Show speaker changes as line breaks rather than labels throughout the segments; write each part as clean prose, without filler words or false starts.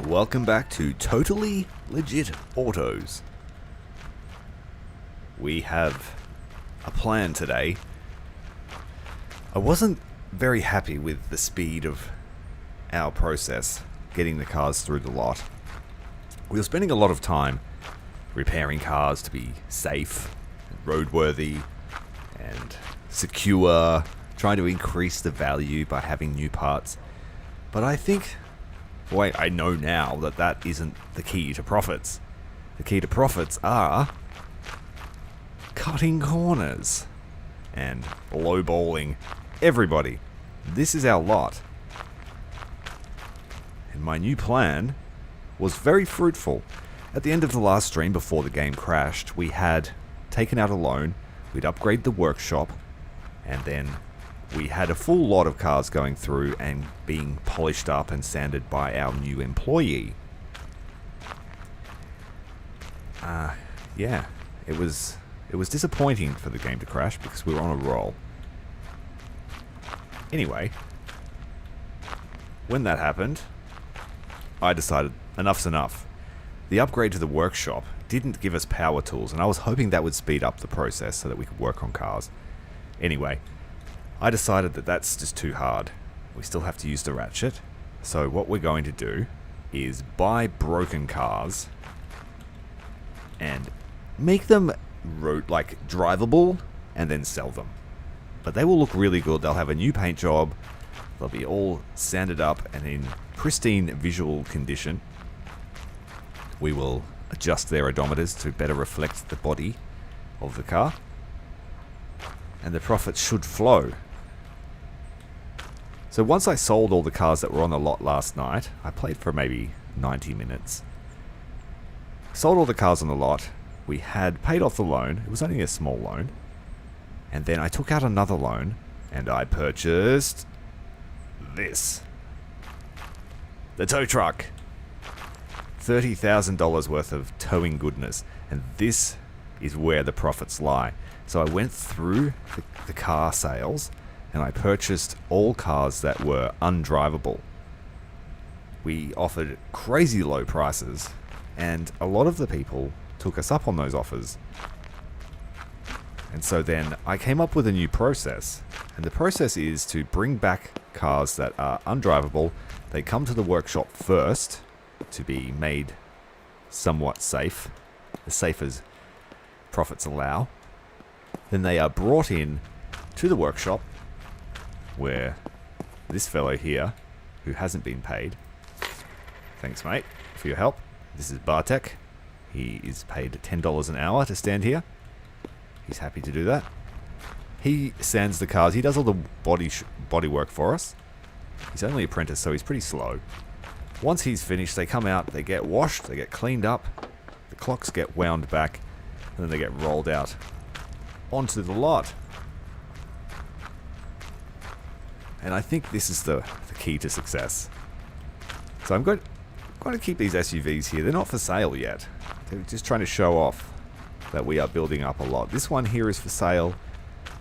Welcome back to Totally Legit Autos. We have a plan today. I wasn't very happy with the speed of our process getting the cars through the lot. We were spending a lot of time repairing cars to be safe, roadworthy, and secure, trying to increase the value by having new parts. But I know now that that isn't the key to profits. The key to profits are cutting corners and lowballing everybody. This is our lot. And my new plan was very fruitful. At the end of the last stream before the game crashed, we had taken out a loan, we'd upgrade the workshop, and then we had a full lot of cars going through and being polished up and sanded by our new employee. It was disappointing for the game to crash because we were on a roll. Anyway, when that happened, I decided enough's enough. The upgrade to the workshop didn't give us power tools, and I was hoping that would speed up the process so that we could work on cars. Anyway, I decided that that's just too hard. We still have to use the ratchet. So what we're going to do is buy broken cars and make them drivable and then sell them. But they will look really good. They'll have a new paint job. They'll be all sanded up and in pristine visual condition. We will adjust their odometers to better reflect the body of the car. And the profits should flow. So once I sold all the cars that were on the lot last night, I played for maybe 90 minutes. Sold all the cars on the lot. We had paid off the loan. It was only a small loan. And then I took out another loan and I purchased this. The tow truck. $30,000 worth of towing goodness. And this is where the profits lie. So I went through the car sales and I purchased all cars that were undrivable. We offered crazy low prices, and a lot of the people took us up on those offers. And so then I came up with a new process, and the process is to bring back cars that are undrivable. They come to the workshop first to be made somewhat safe, as safe as profits allow. Then they are brought in to the workshop, where this fellow here, who hasn't been paid, thanks mate for your help, this is Bartek, he is paid $10 an hour to stand here, he's happy to do that. He sands the cars, he does all the body work for us. He's only an apprentice, so he's pretty slow. Once he's finished, they come out, they get washed, they get cleaned up, the clocks get wound back, and then they get rolled out onto the lot. And I think this is the key to success. So I'm going to keep these SUVs here. They're not for sale yet. They're just trying to show off that we are building up a lot. This one here is for sale.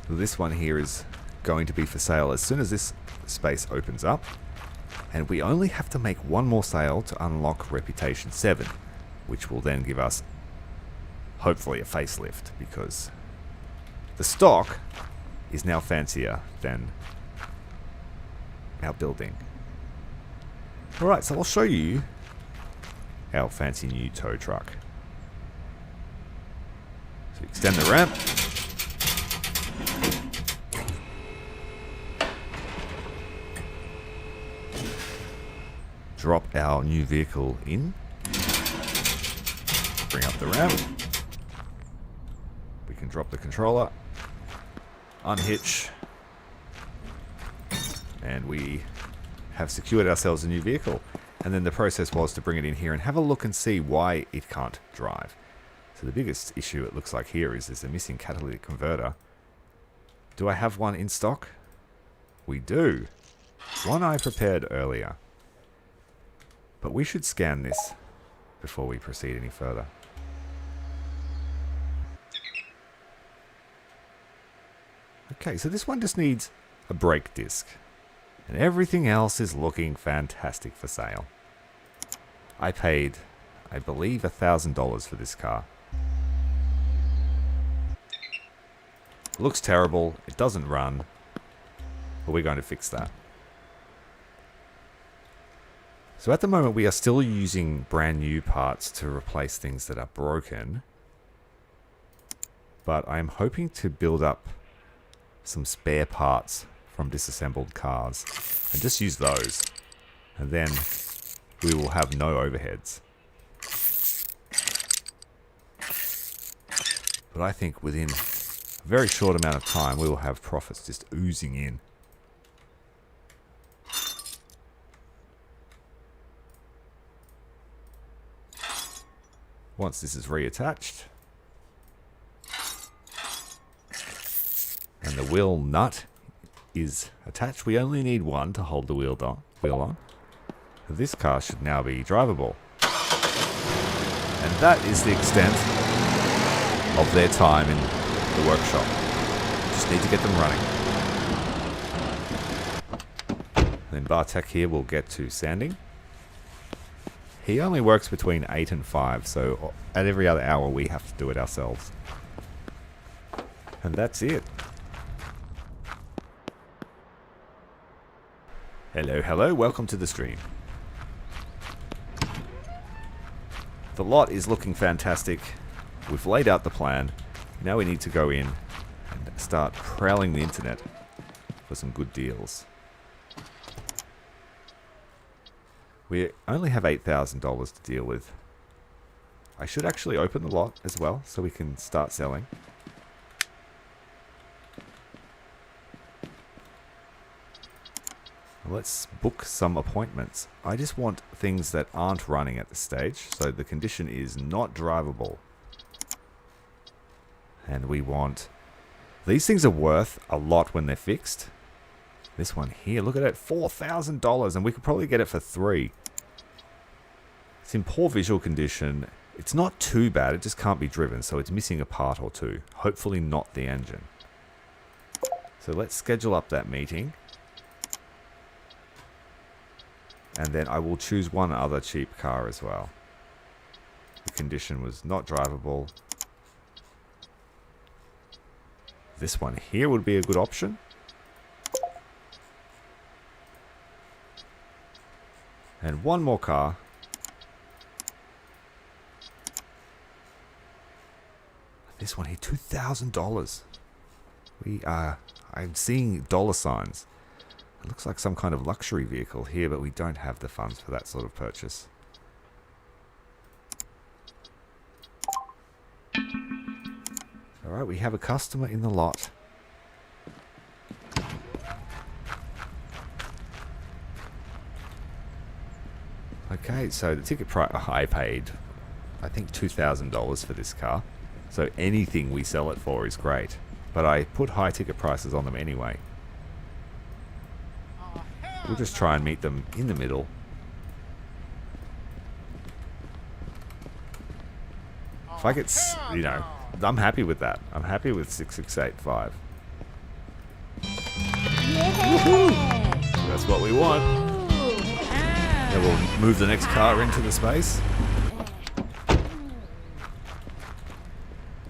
This one here is going to be for sale as soon as this space opens up. And we only have to make one more sale to unlock Reputation 7, which will then give us, hopefully, a facelift, because the stock is now fancier than our building. Alright, so I'll show you our fancy new tow truck. So extend the ramp. Drop our new vehicle in. Bring up the ramp. We can drop the controller. Unhitch. And we have secured ourselves a new vehicle. And then the process was to bring it in here and have a look and see why it can't drive. So the biggest issue it looks like here is there's a missing catalytic converter. Do I have one in stock? We do. One I prepared earlier. But we should scan this before we proceed any further. Okay, so this one just needs a brake disc. And everything else is looking fantastic for sale. I paid, I believe, $1,000 for this car. It looks terrible. It doesn't run. But we're going to fix that. So at the moment, we are still using brand new parts to replace things that are broken. But I'm hoping to build up some spare parts from disassembled cars and just use those. And then we will have no overheads. But I think within a very short amount of time, we will have profits just oozing in. Once this is reattached, and the wheel nut is attached, we only need one to hold the wheel on. This car should now be drivable. And that is the extent of their time in the workshop. Just need to get them running. Then Bartek here will get to sanding. He only works between 8 and 5, so at every other hour we have to do it ourselves. And that's it. Hello, hello, welcome to the stream. The lot is looking fantastic. We've laid out the plan. Now we need to go in and start prowling the internet for some good deals. We only have $8,000 to deal with. I should actually open the lot as well, so we can start selling. Let's book some appointments. I just want things that aren't running at this stage, so the condition is not drivable. And we want... These things are worth a lot when they're fixed. This one here, look at it, $4,000, and we could probably get it for $3,000. It's in poor visual condition. It's not too bad, it just can't be driven, so it's missing a part or two. Hopefully not the engine. So let's schedule up that meeting. And then I will choose one other cheap car as well. The condition was not drivable. This one here would be a good option. And one more car. This one here, $2,000. I'm seeing dollar signs. It looks like some kind of luxury vehicle here, but we don't have the funds for that sort of purchase. Alright, we have a customer in the lot. Okay, so the ticket price, I paid, I think $2,000 for this car. So anything we sell it for is great. But I put high ticket prices on them anyway. We'll just try and meet them in the middle. If I get, you know, I'm happy with that. I'm happy with 6685.
Yeah.
That's what we want. Then we'll move the next car into the space.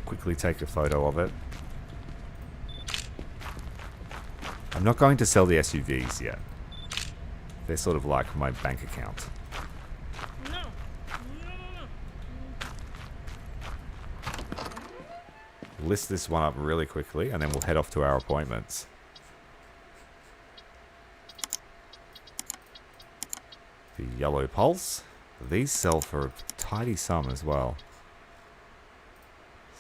Quickly take a photo of it. I'm not going to sell the SUVs yet. They're sort of like my bank account. List this one up really quickly and then we'll head off to our appointments. The yellow pulse. These sell for a tidy sum as well.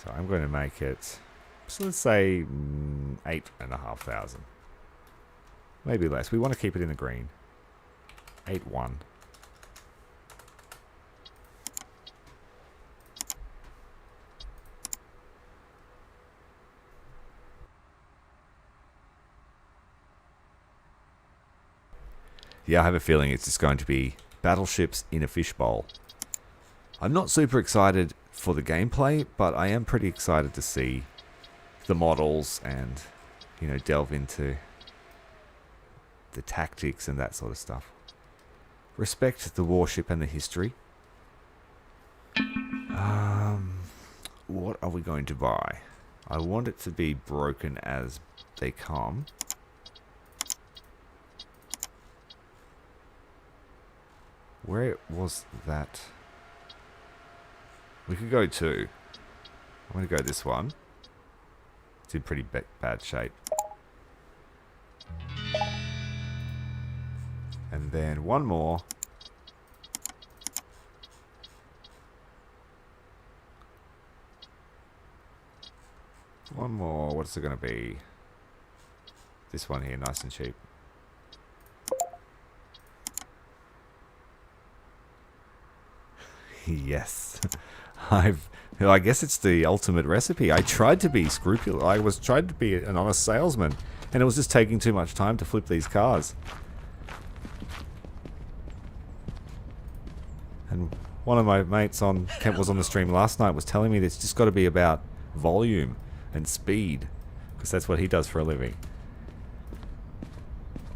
So I'm going to make it, so let's say 8,500. Maybe less. We want to keep it in the green. 8-1. Yeah, I have a feeling it's just going to be battleships in a fishbowl. I'm not super excited for the gameplay, but I am pretty excited to see the models and, you know, delve into the tactics and that sort of stuff. Respect the warship and the history. What are we going to buy? I want it to be broken as they come. Where was that? We could go to. I'm going to go this one. It's in pretty bad shape. And then one more. One more. What's it going to be? This one here, nice and cheap. Yes. I guess it's the ultimate recipe. I tried to be scrupulous. Tried to be an honest salesman, and it was just taking too much time to flip these cars. And one of my mates was on the stream last night was telling me that it's just got to be about volume and speed, because that's what he does for a living.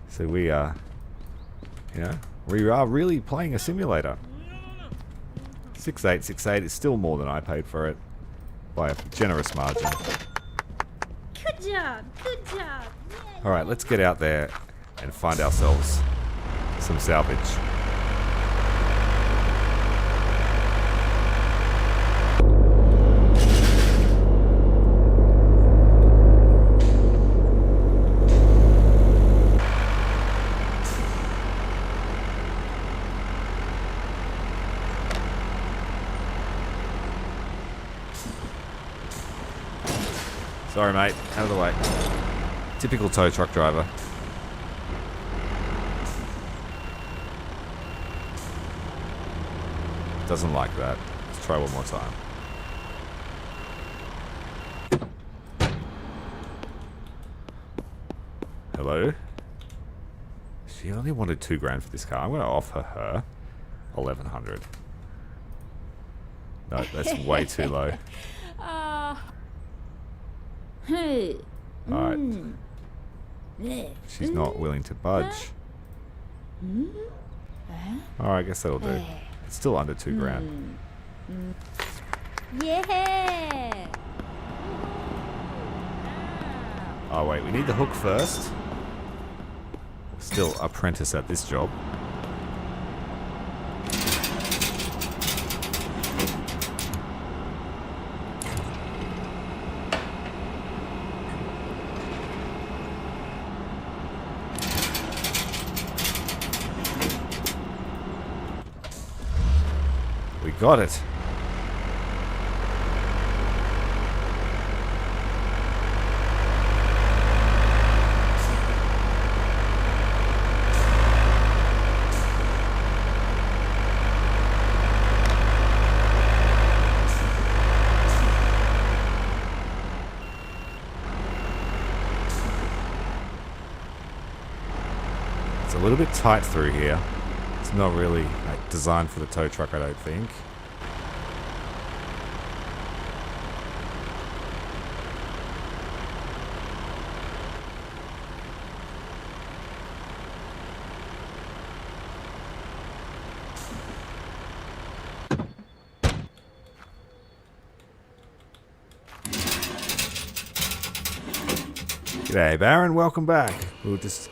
So we are really playing a simulator. 6868 is still more than I paid for it by a generous margin.
Good job. Good job.
Alright, let's get out there and find ourselves some salvage. Sorry, mate. Out of the way. Typical tow truck driver. Doesn't like that. Let's try one more time. Hello? She only wanted $2,000 for this car. I'm going to offer her 1,100. No, that's way too low.
Hey.
Alright. She's not willing to budge. Alright, I guess that'll do. It's still under $2,000.
Yeah.
Oh wait, we need the hook first. Still apprentice at this job. We got it. It's a little bit tight through here. It's not really designed for the tow truck, I don't think. G'day, Baron. Welcome back. We were just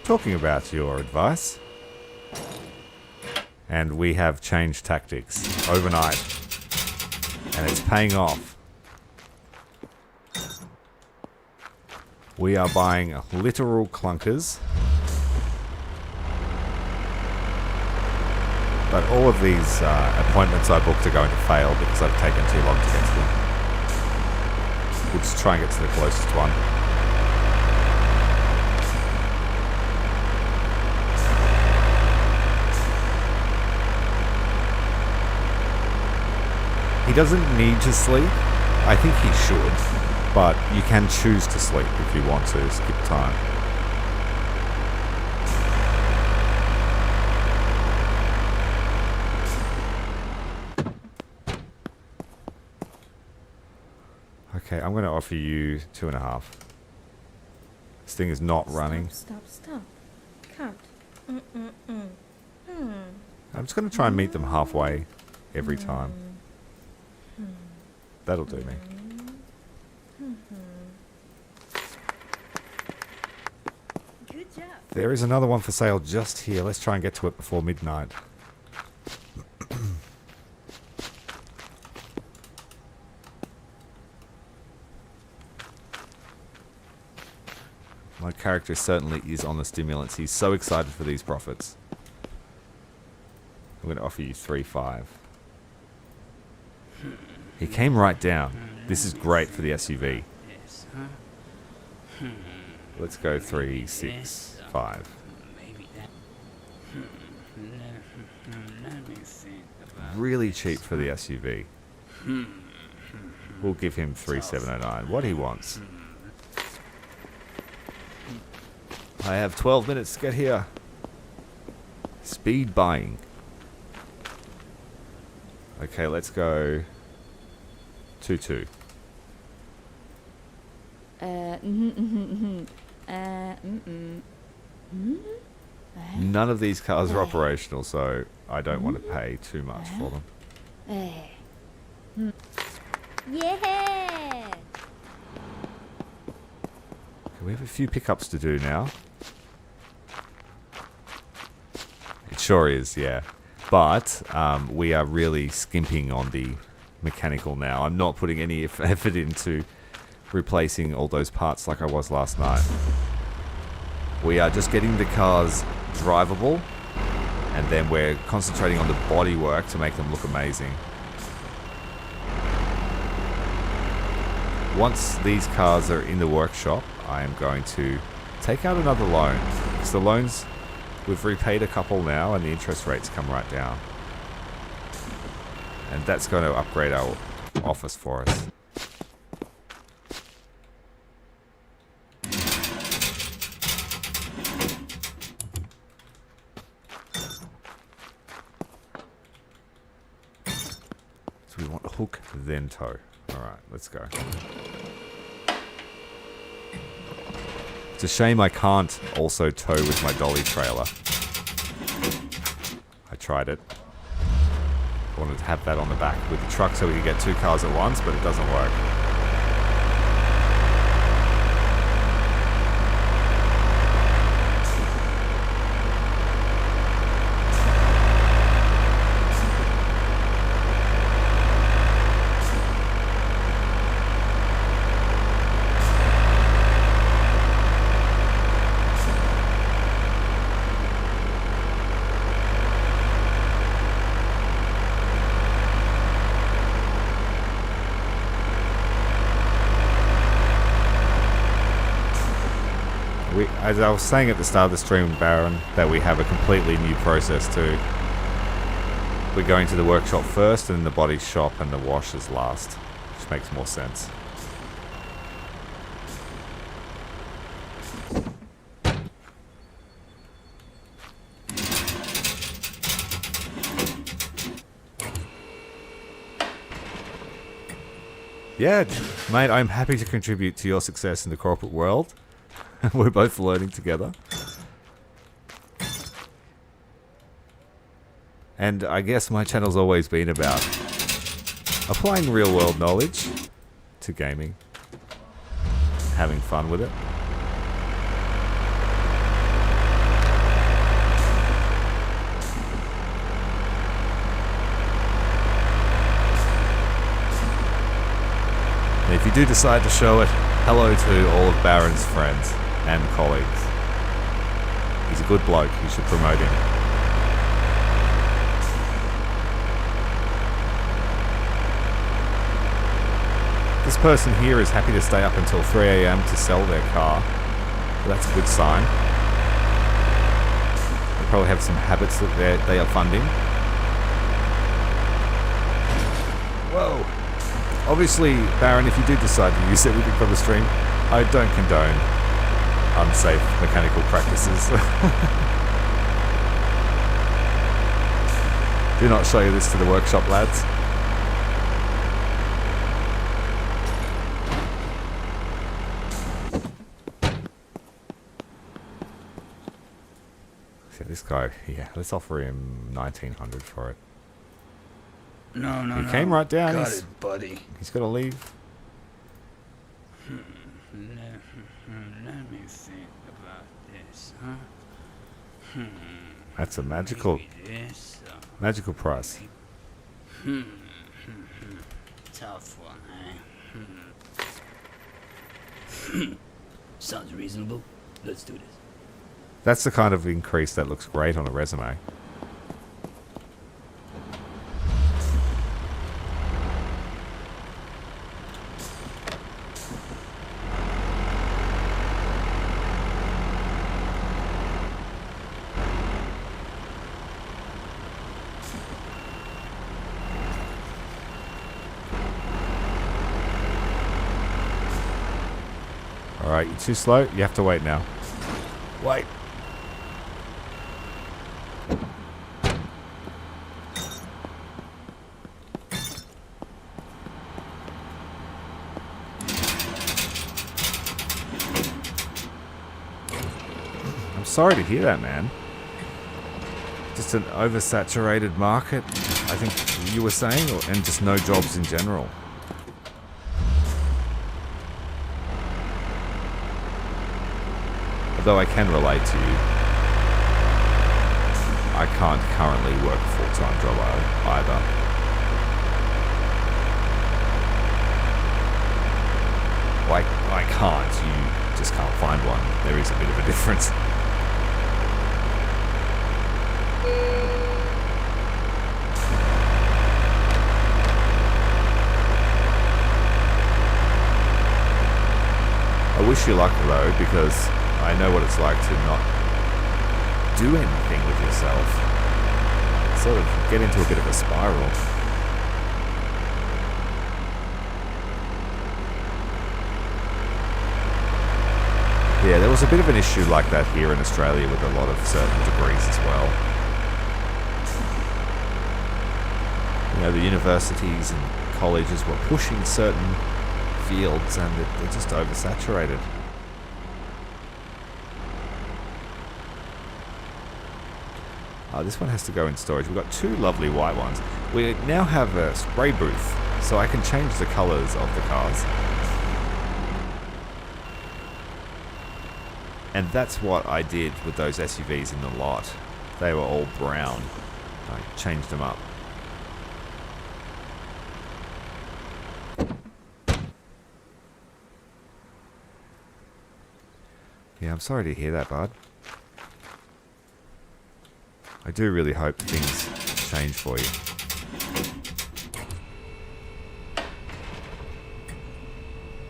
talking about your advice. And we have changed tactics overnight. And it's paying off. We are buying literal clunkers. But all of these appointments I booked are going to fail because I've taken too long to get to them. We'll just try and get to the closest one. He doesn't need to sleep. I think he should, but you can choose to sleep if you want to skip time. Okay, I'm going to offer you 2.5. This thing is not running.
Stop. Count.
I'm just going to try and meet them halfway every time. That'll do me.
Good job.
There is another one for sale just here. Let's try and get to it before midnight. My character certainly is on the stimulants. He's so excited for these profits. I'm going to offer you 3.5. He came right down. This is great for the SUV. Let's go 3.65. Really cheap for the SUV. We'll give him 3.709. What he wants. I have 12 minutes to get here. Speed buying. Okay, let's go 2.2. None of these cars are operational, so I don't want to pay too much for them.
Yeah.
Okay, we have a few pickups to do now. It sure is, yeah. But we are really skimping on the mechanical now. I'm not putting any effort into replacing all those parts like I was last night. We are just getting the cars drivable, and then we're concentrating on the body work to make them look amazing. Once these cars are in the workshop, I am going to take out another loan. Because the loans, we've repaid a couple now, and the interest rates come right down. And that's going to upgrade our office for us. So we want hook, then tow. Alright, let's go. It's a shame I can't also tow with my dolly trailer. I tried it. I wanted to have that on the back with the truck so we could get two cars at once, but it doesn't work. As I was saying at the start of the stream, Baron, that we have a completely new process too. We're going to the workshop first, and then the body shop and the washers last, which makes more sense. Yeah, mate, I'm happy to contribute to your success in the corporate world. We're both learning together. And I guess my channel's always been about applying real world knowledge to gaming. Having fun with it. And if you do decide to show it, hello to all of Baron's friends and colleagues. He's a good bloke, you should promote him. This person here is happy to stay up until 3 AM to sell their car. So that's a good sign. They probably have some habits that they are funding. Whoa! Obviously, Baron, if you do decide to use everything from the stream, I don't condone unsafe mechanical practices. Do not show this to the workshop, lads. So this guy, yeah, let's offer him 1900 for it.
No.
He came right down.
Got it, buddy.
He's got to leave.
Let me think about this, huh?
That's a magical price.
Tough one, eh? Sounds reasonable. Let's do this.
That's the kind of increase that looks great on a resume. Alright, you're too slow. You have to wait now. Wait. I'm sorry to hear that, man. Just an oversaturated market, I think you were saying, and just no jobs in general. Though I can relate to you, I can't currently work a full-time job either. Like, I can't, you just can't find one. There is a bit of a difference. I wish you luck though, because I know what it's like to not do anything with yourself. Sort of get into a bit of a spiral. Yeah, there was a bit of an issue like that here in Australia with a lot of certain degrees as well. You know, the universities and colleges were pushing certain fields and they're just oversaturated. This one has to go in storage. We've got two lovely white ones. We now have a spray booth, so I can change the colours of the cars. And that's what I did with those SUVs in the lot. They were all brown. I changed them up. Yeah, I'm sorry to hear that, bud. I do really hope things change for you.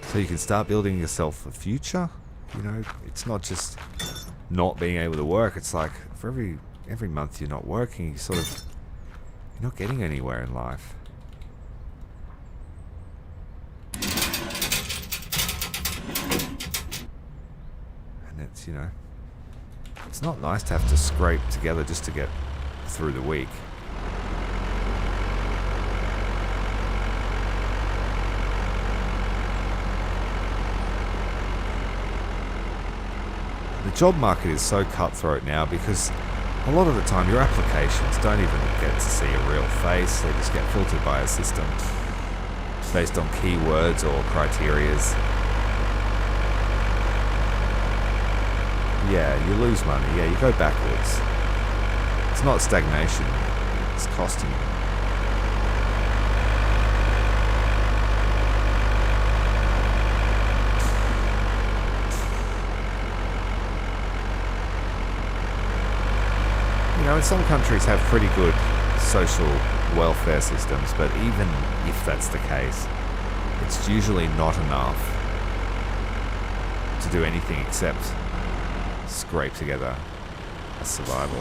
So you can start building yourself a future. You know, it's not just not being able to work. It's like for every month you're not working, you're not getting anywhere in life. And it's, you know, it's not nice to have to scrape together just to get through the week. The job market is so cutthroat now because a lot of the time your applications don't even get to see a real face. They just get filtered by a system based on keywords or criterias. Yeah, you lose money. Yeah, you go backwards. It's not stagnation. It's costing you. You know, and some countries have pretty good social welfare systems, but even if that's the case, it's usually not enough to do anything except scrape together a survival.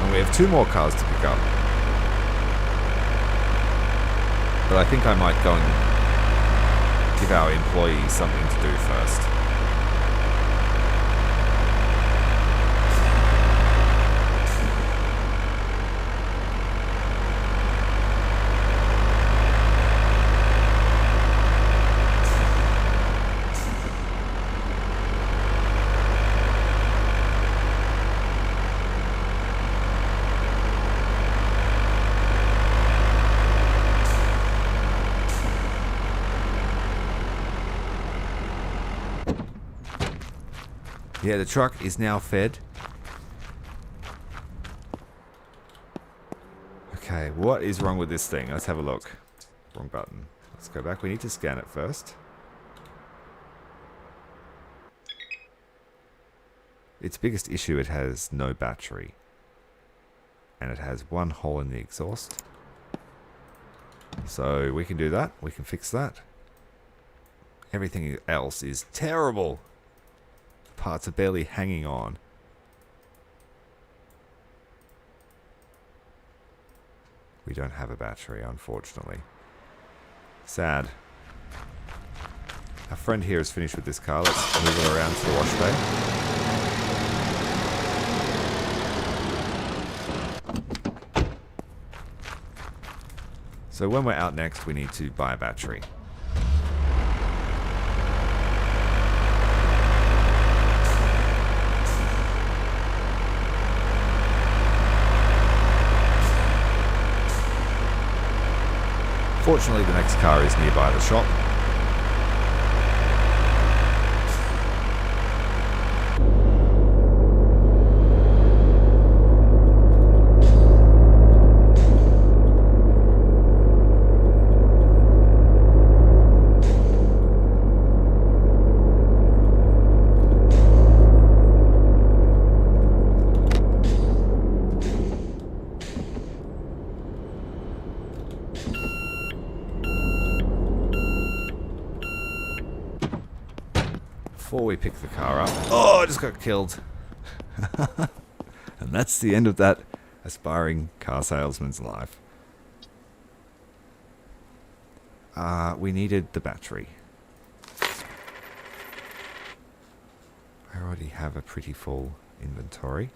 And we have two more cars to pick up. But I think I might go and give our employees something to do first. Yeah, the truck is now fed. Okay, what is wrong with this thing? Let's have a look. Wrong button. Let's go back. We need to scan it first. Its biggest issue, it has no battery. And it has one hole in the exhaust. So we can do that. We can fix that. Everything else is terrible. Parts are barely hanging on. We don't have a battery, unfortunately. Sad. Our friend here is finished with this car. Let's move it around to the wash bay. So when we're out next, we need to buy a battery. Fortunately, the next car is nearby the shop. Before we pick the car up... Oh, I just got killed. And that's the end of that aspiring car salesman's life. We needed the battery. I already have a pretty full inventory.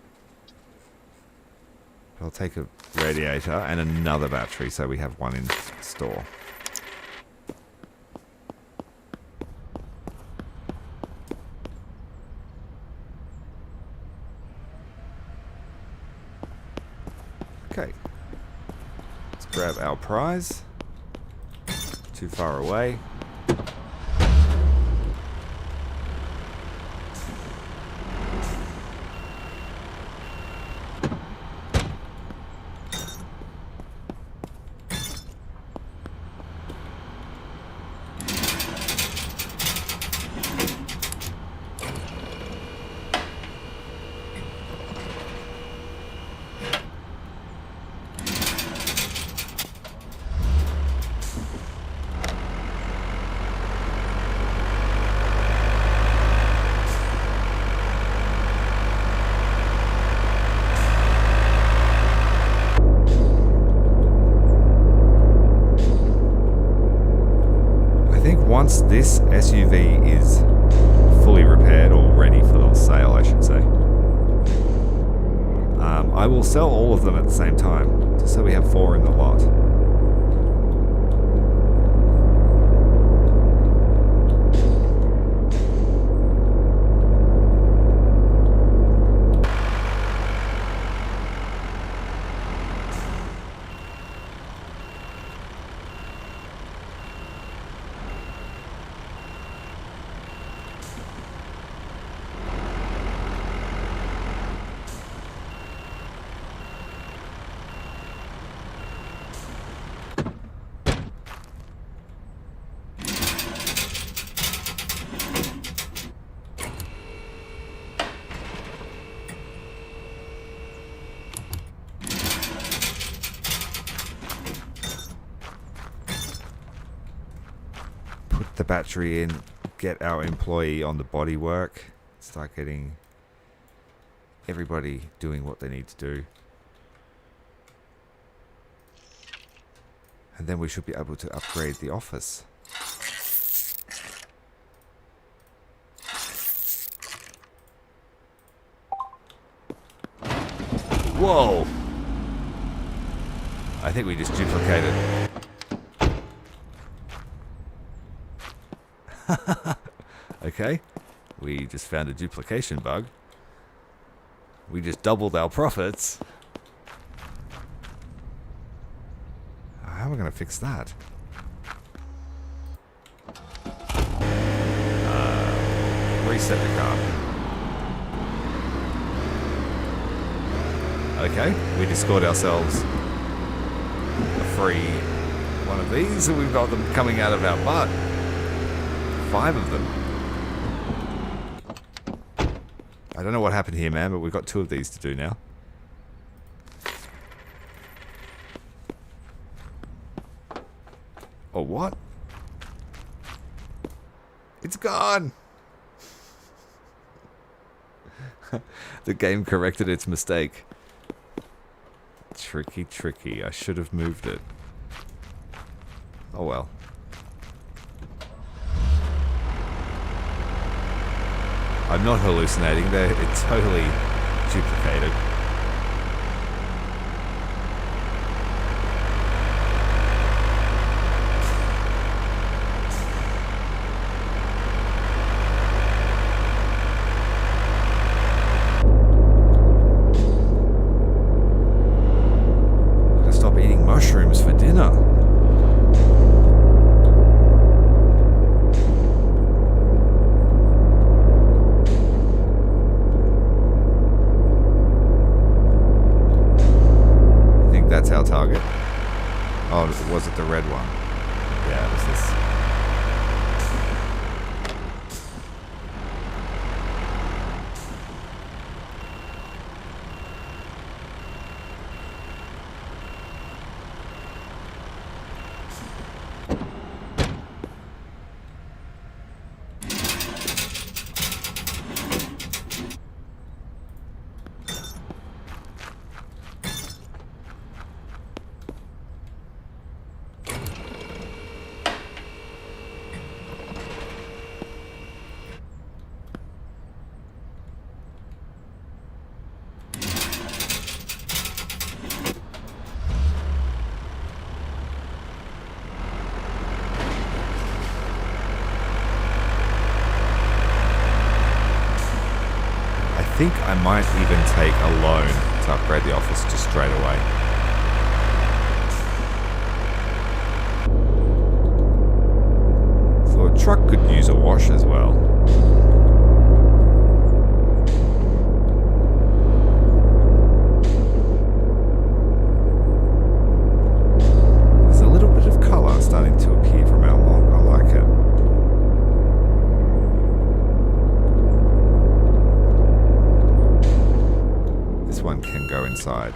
I'll take a radiator and another battery so we have one in store. Okay, let's grab our prize. Too far away. Once this SUV is fully repaired or ready for the sale, I should say, I will sell all of them at the same time, just so we have 4 in the lot. The battery in, get our employee on the body work, start getting everybody doing what they need to do, and then we should be able to upgrade the office. Whoa! I think we just duplicated. Okay, we just found a duplication bug. We just doubled our profits. How am I going to fix that? Reset the car. Okay, we just scored ourselves a free one of these, and we've got them coming out of our butt. 5 of them. I don't know what happened here, man, but we've got 2 of these to do now. Oh, what? It's gone! The game corrected its mistake. Tricky, tricky. I should have moved it. Oh well. I'm not hallucinating. It's totally duplicated. Gotta stop eating mushrooms for dinner. That's our target. Oh, was it the red one? Yeah, it was this. I think I might even take a loan to upgrade the office just straight away. So a truck could use a wash as well. There's a little bit of colour starting to appear from our log. I like it. This one can go inside.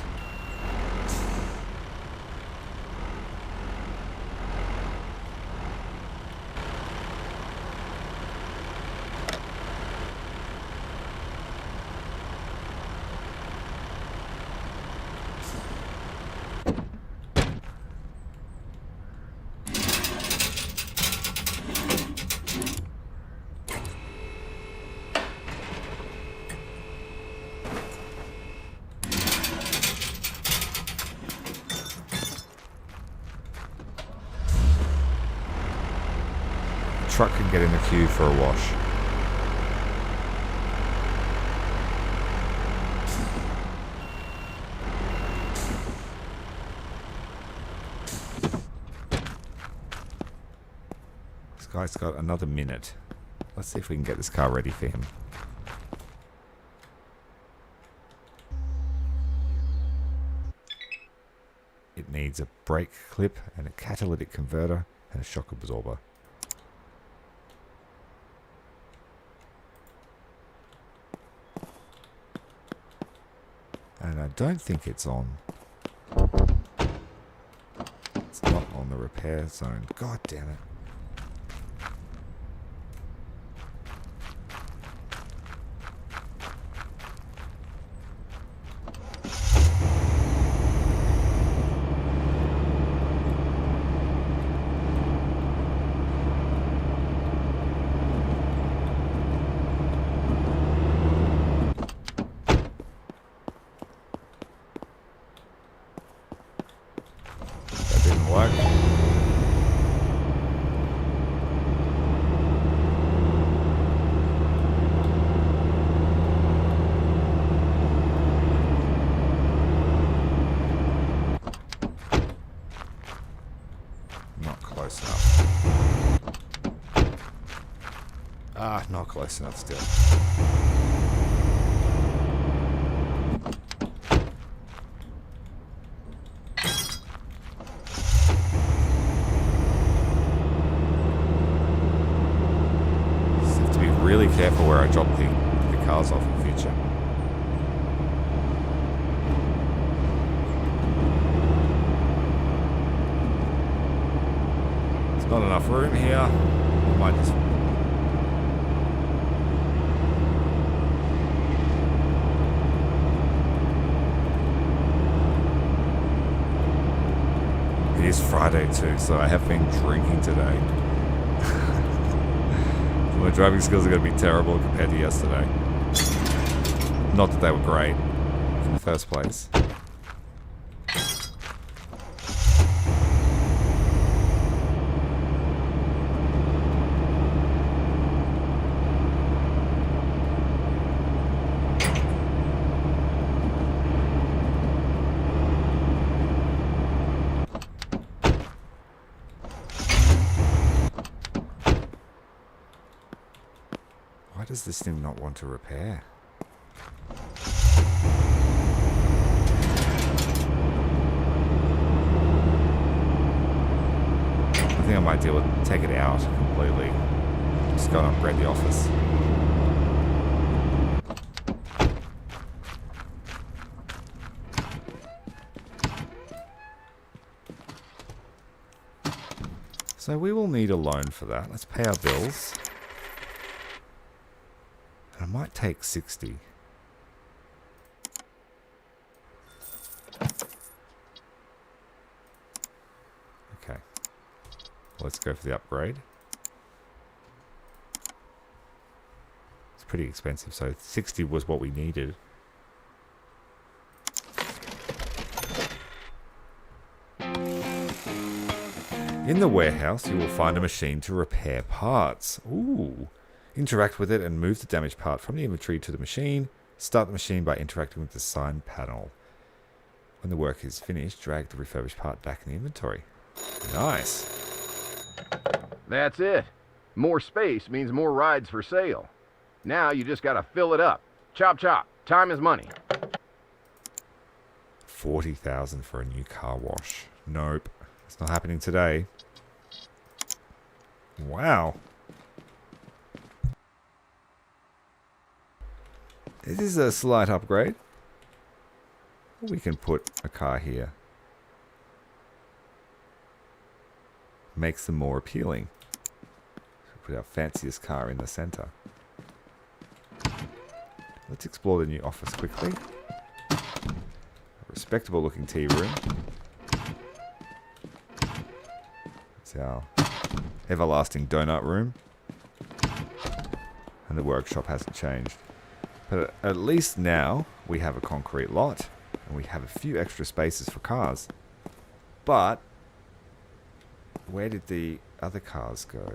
Truck can get in the queue for a wash. This guy's got another minute. Let's see if we can get this car ready for him. It needs a brake clip and a catalytic converter and a shock absorber. And I don't think it's on. It's not on the repair zone. God damn it. Not close enough still. cars off in future. There's not enough room here. I might just... It is Friday too, so I have been drinking today. So my driving skills are going to be terrible compared to yesterday. Not that they were great in the first place. Why does this thing not want to repair? I think I might deal with take it out completely. Just go and upgrade the office. So we will need a loan for that. Let's pay our bills. I might take 60. Okay. Let's go for the upgrade. It's pretty expensive, so 60 was what we needed. In the warehouse, you will find a machine to repair parts. Ooh. Interact with it and move the damaged part from the inventory to the machine. Start the machine by interacting with the sign panel. When the work is finished, drag the refurbished part back in the inventory. Nice.
That's it. More space means more rides for sale. Now you just gotta fill it up. Chop chop. Time is money.
40,000 for a new car wash. Nope. It's not happening today. Wow. This is a slight upgrade. We can put a car here. Makes them more appealing. Put our fanciest car in the center. Let's explore the new office quickly. A respectable looking tea room. It's our everlasting donut room. And the workshop hasn't changed. But at least now we have a concrete lot and we have a few extra spaces for cars. But where did the other cars go?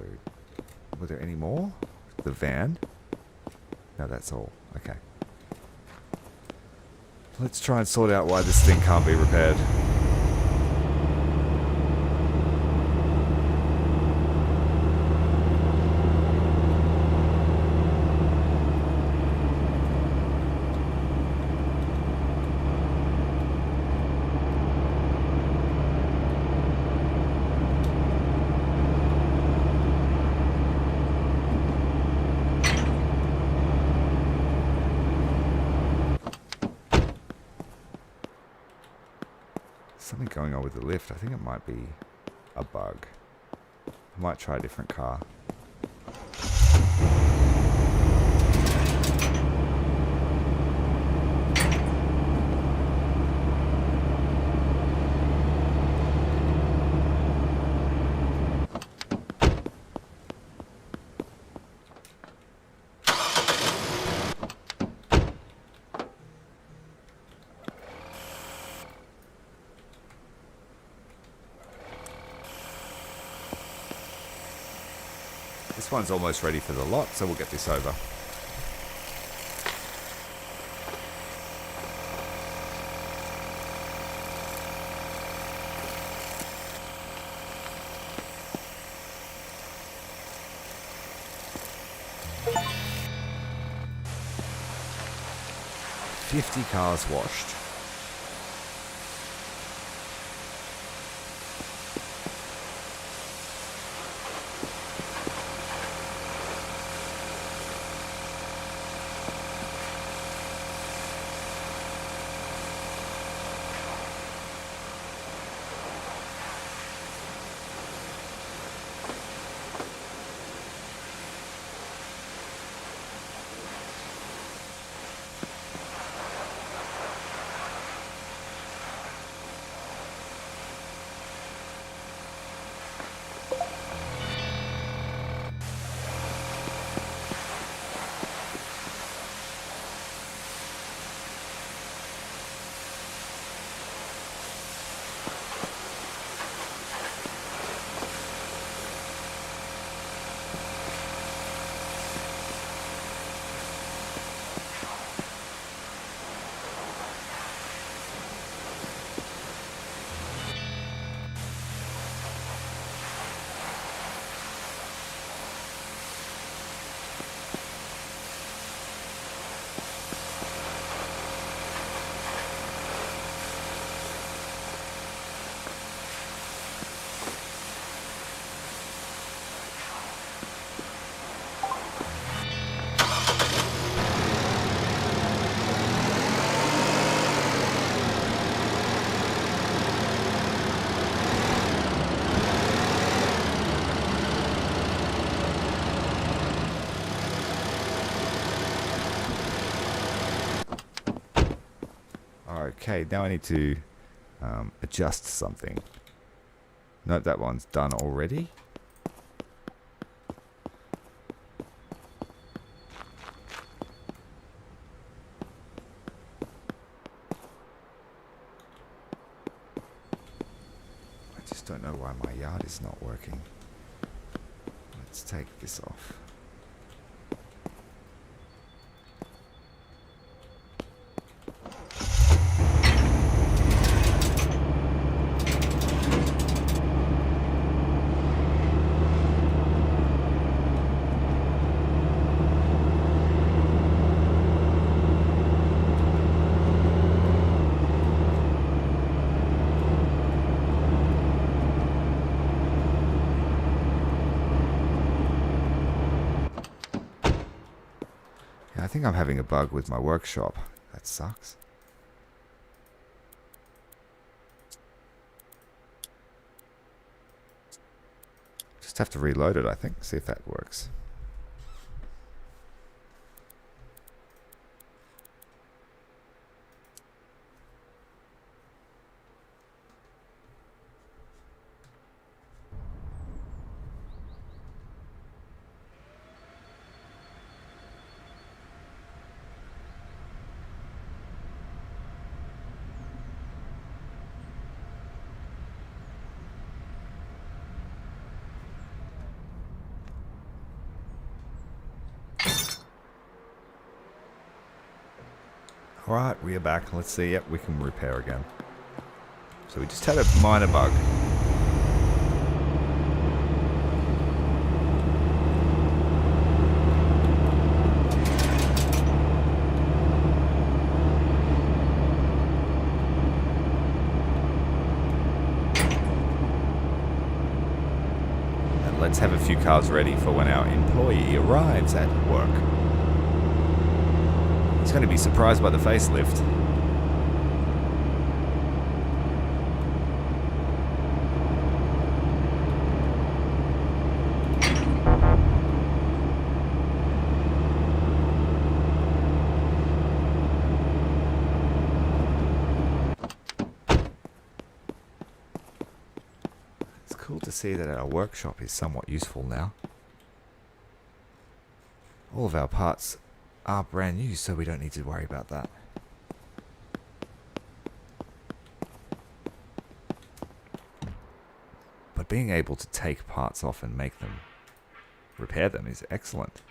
Were there any more? The van? No, that's all. Okay. Let's try and sort out why this thing can't be repaired. Something going on with the lift. I think it might be a bug. I might try a different car. This one's almost ready for the lot, so we'll get this over. $50 cars washed. Okay, now I need to adjust something. Note that one's done already. I just don't know why my yard is not working. Let's take this off. I think I'm having a bug with my workshop. That sucks. Just have to reload it, I think. See if that works. Alright, we are back. Let's see. Yep, we can repair again. So we just had a minor bug. And let's have a few cars ready for when our employee arrives at work. He's going to be surprised by the facelift. It's cool to see that our workshop is somewhat useful now. All of our parts are brand new, so we don't need to worry about that. But being able to take parts off and make them, repair them, is excellent.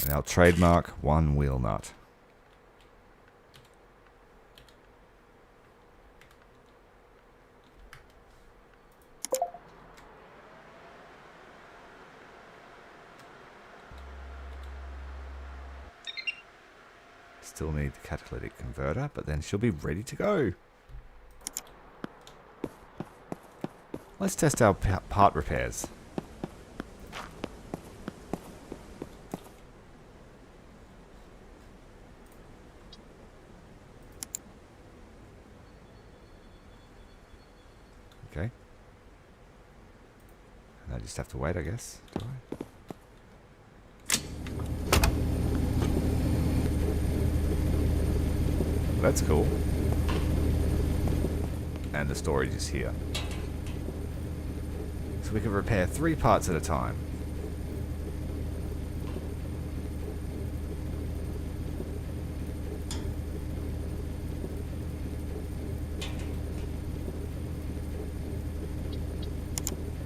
And our trademark, one wheel nut. Still need the catalytic converter, but then she'll be ready to go. Let's test our part repairs. Okay. And I just have to wait, I guess. Do I? That's cool. And the storage is here. So we can repair 3 parts at a time.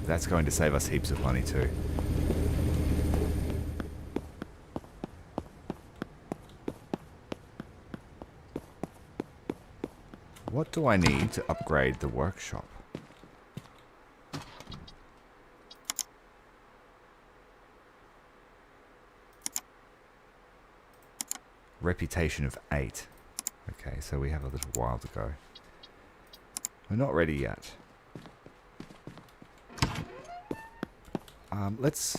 That's going to save us heaps of money too. what do I need to upgrade the workshop? Reputation of 8. Okay, so we have a little while to go. We're not ready yet. Let's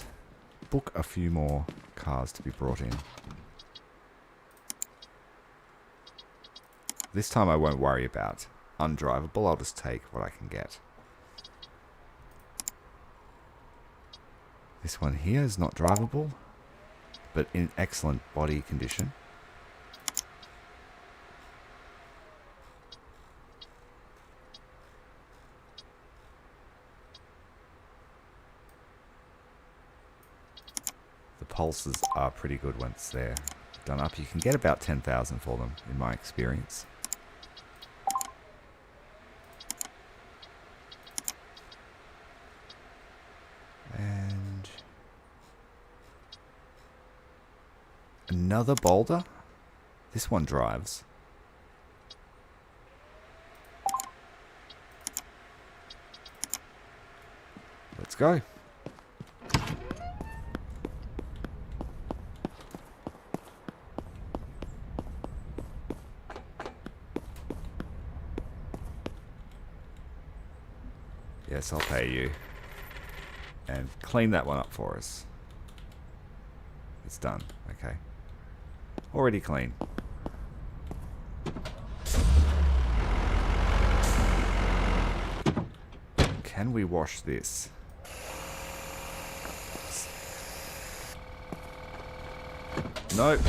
book a few more cars to be brought in. This time I won't worry about undrivable. I'll just take what I can get. This one here is not drivable, but in excellent body condition. The pulses are pretty good once they're done up. You can get about 10,000 for them, in my experience. And another boulder. This one drives. Let's go. Yes, I'll pay you. And clean that one up for us. It's done. Okay. Already clean. Can we wash this? Nope.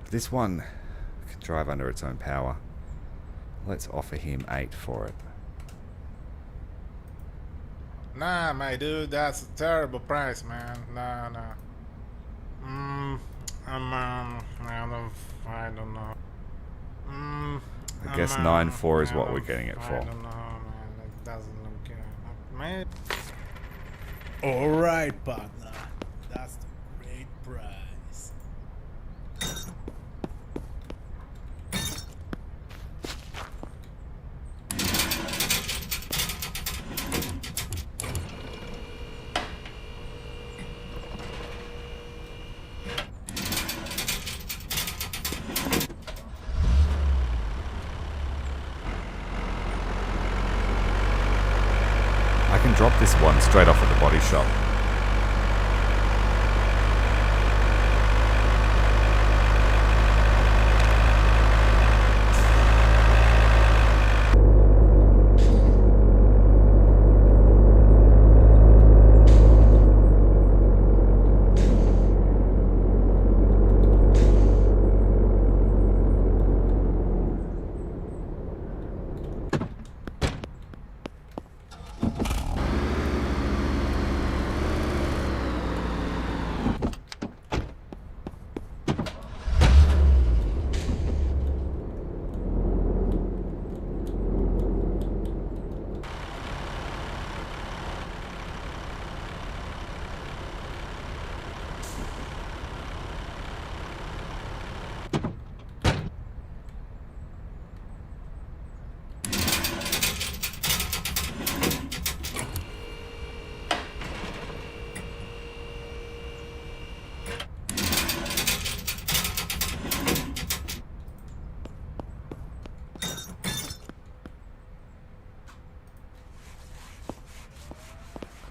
This one can drive under its own power. Let's offer him 8 for it.
Nah, my dude, that's a terrible price, man. Nah. I don't know.
I guess 9.4 is what we're getting it
I
for.
don't know, man. It doesn't look good. Man. Alright, partner. That's the great price.
I can drop this one straight off at the body shop.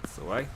That's the way.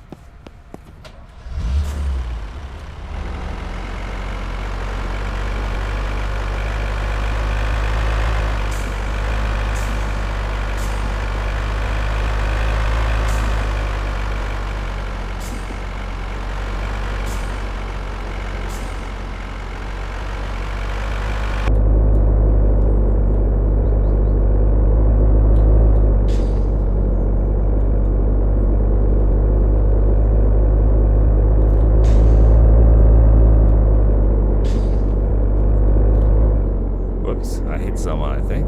someone, I think.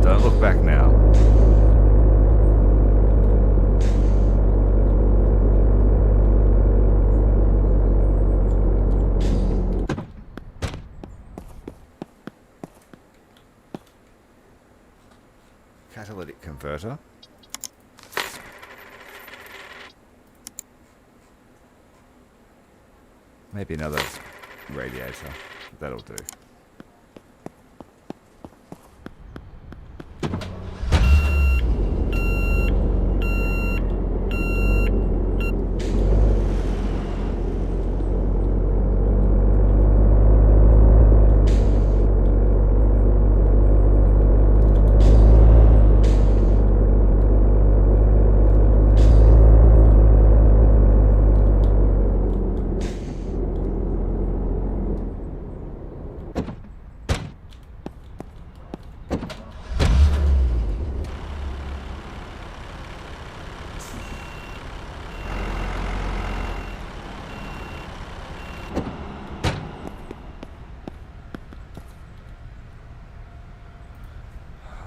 Don't look back now. Catalytic converter. Maybe another radiator. That'll do.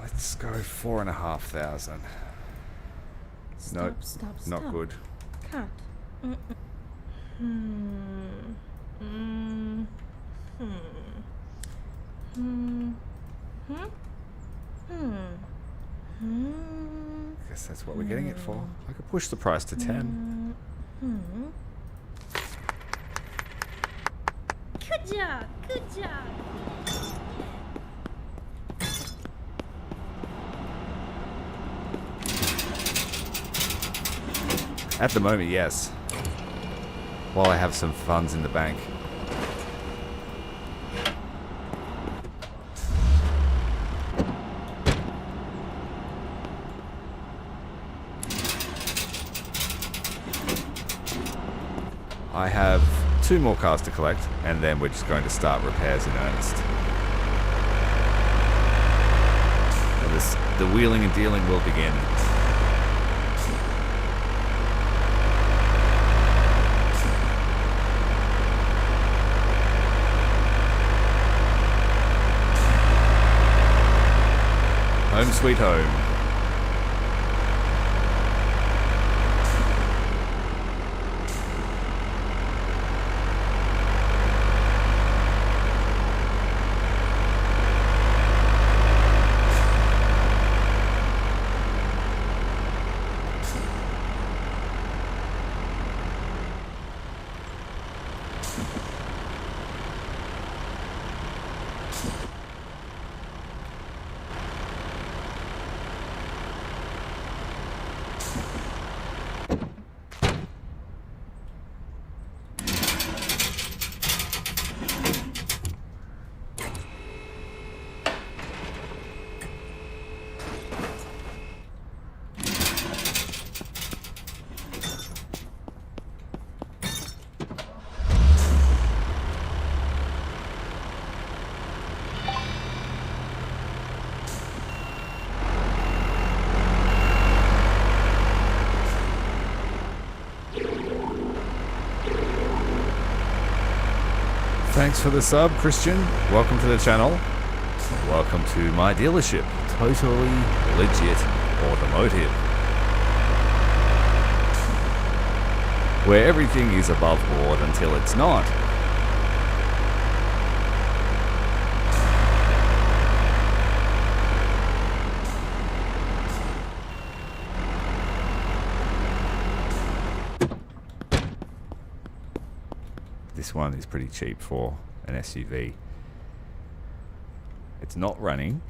Let's go 4,500. Nope,
Stop.
not good.
Cut.
Guess that's what we're getting it for. I could push the price to 10.
Good job.
At the moment, yes. While I have some funds in the bank. I have 2 more cars to collect, and then we're just going to start repairs in earnest. And the wheeling and dealing will begin. Home sweet home. Thanks for the sub, Christian. Welcome to the channel. Welcome to my dealership. Totally legit automotive. Where everything is above board until it's not. This one is pretty cheap for an SUV. It's not running,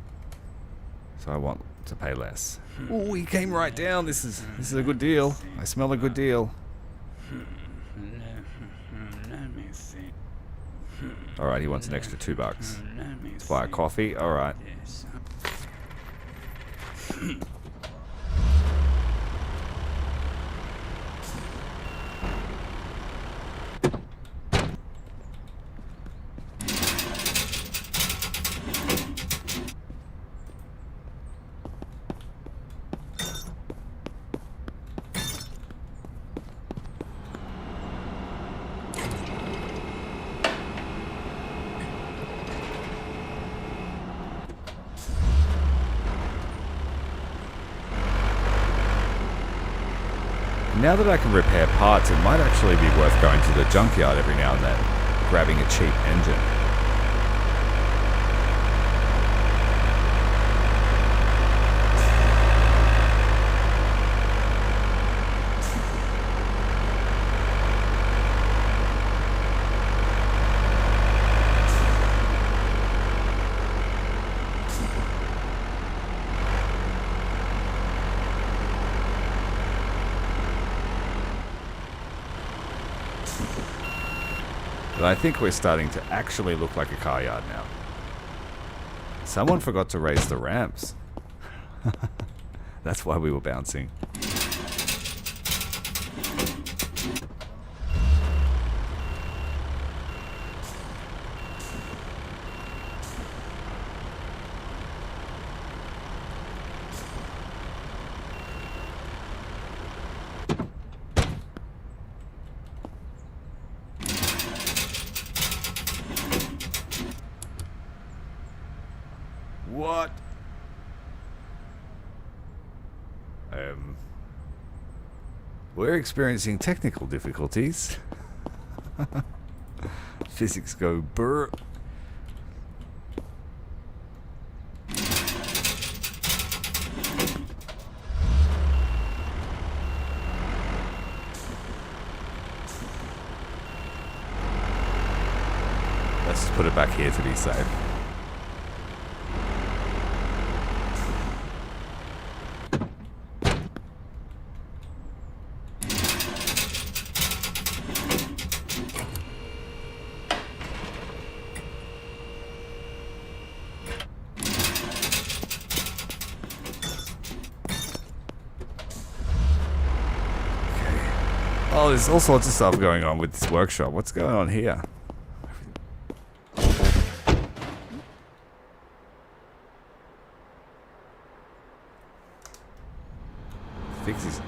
so I want to pay less. Oh, he came right down. This is a good deal. I smell a good deal. All right, he wants an extra $2. Let's buy a coffee. All right. Now that I can repair parts, it might actually be worth going to the junkyard every now and then, grabbing a cheap engine. But I think we're starting to actually look like a car yard now. Someone forgot to raise the ramps. That's why we were bouncing. What? We're experiencing technical difficulties. Physics go brr. Let's just put it back here to be safe. Oh, there's all sorts of stuff going on with this workshop. What's going on here?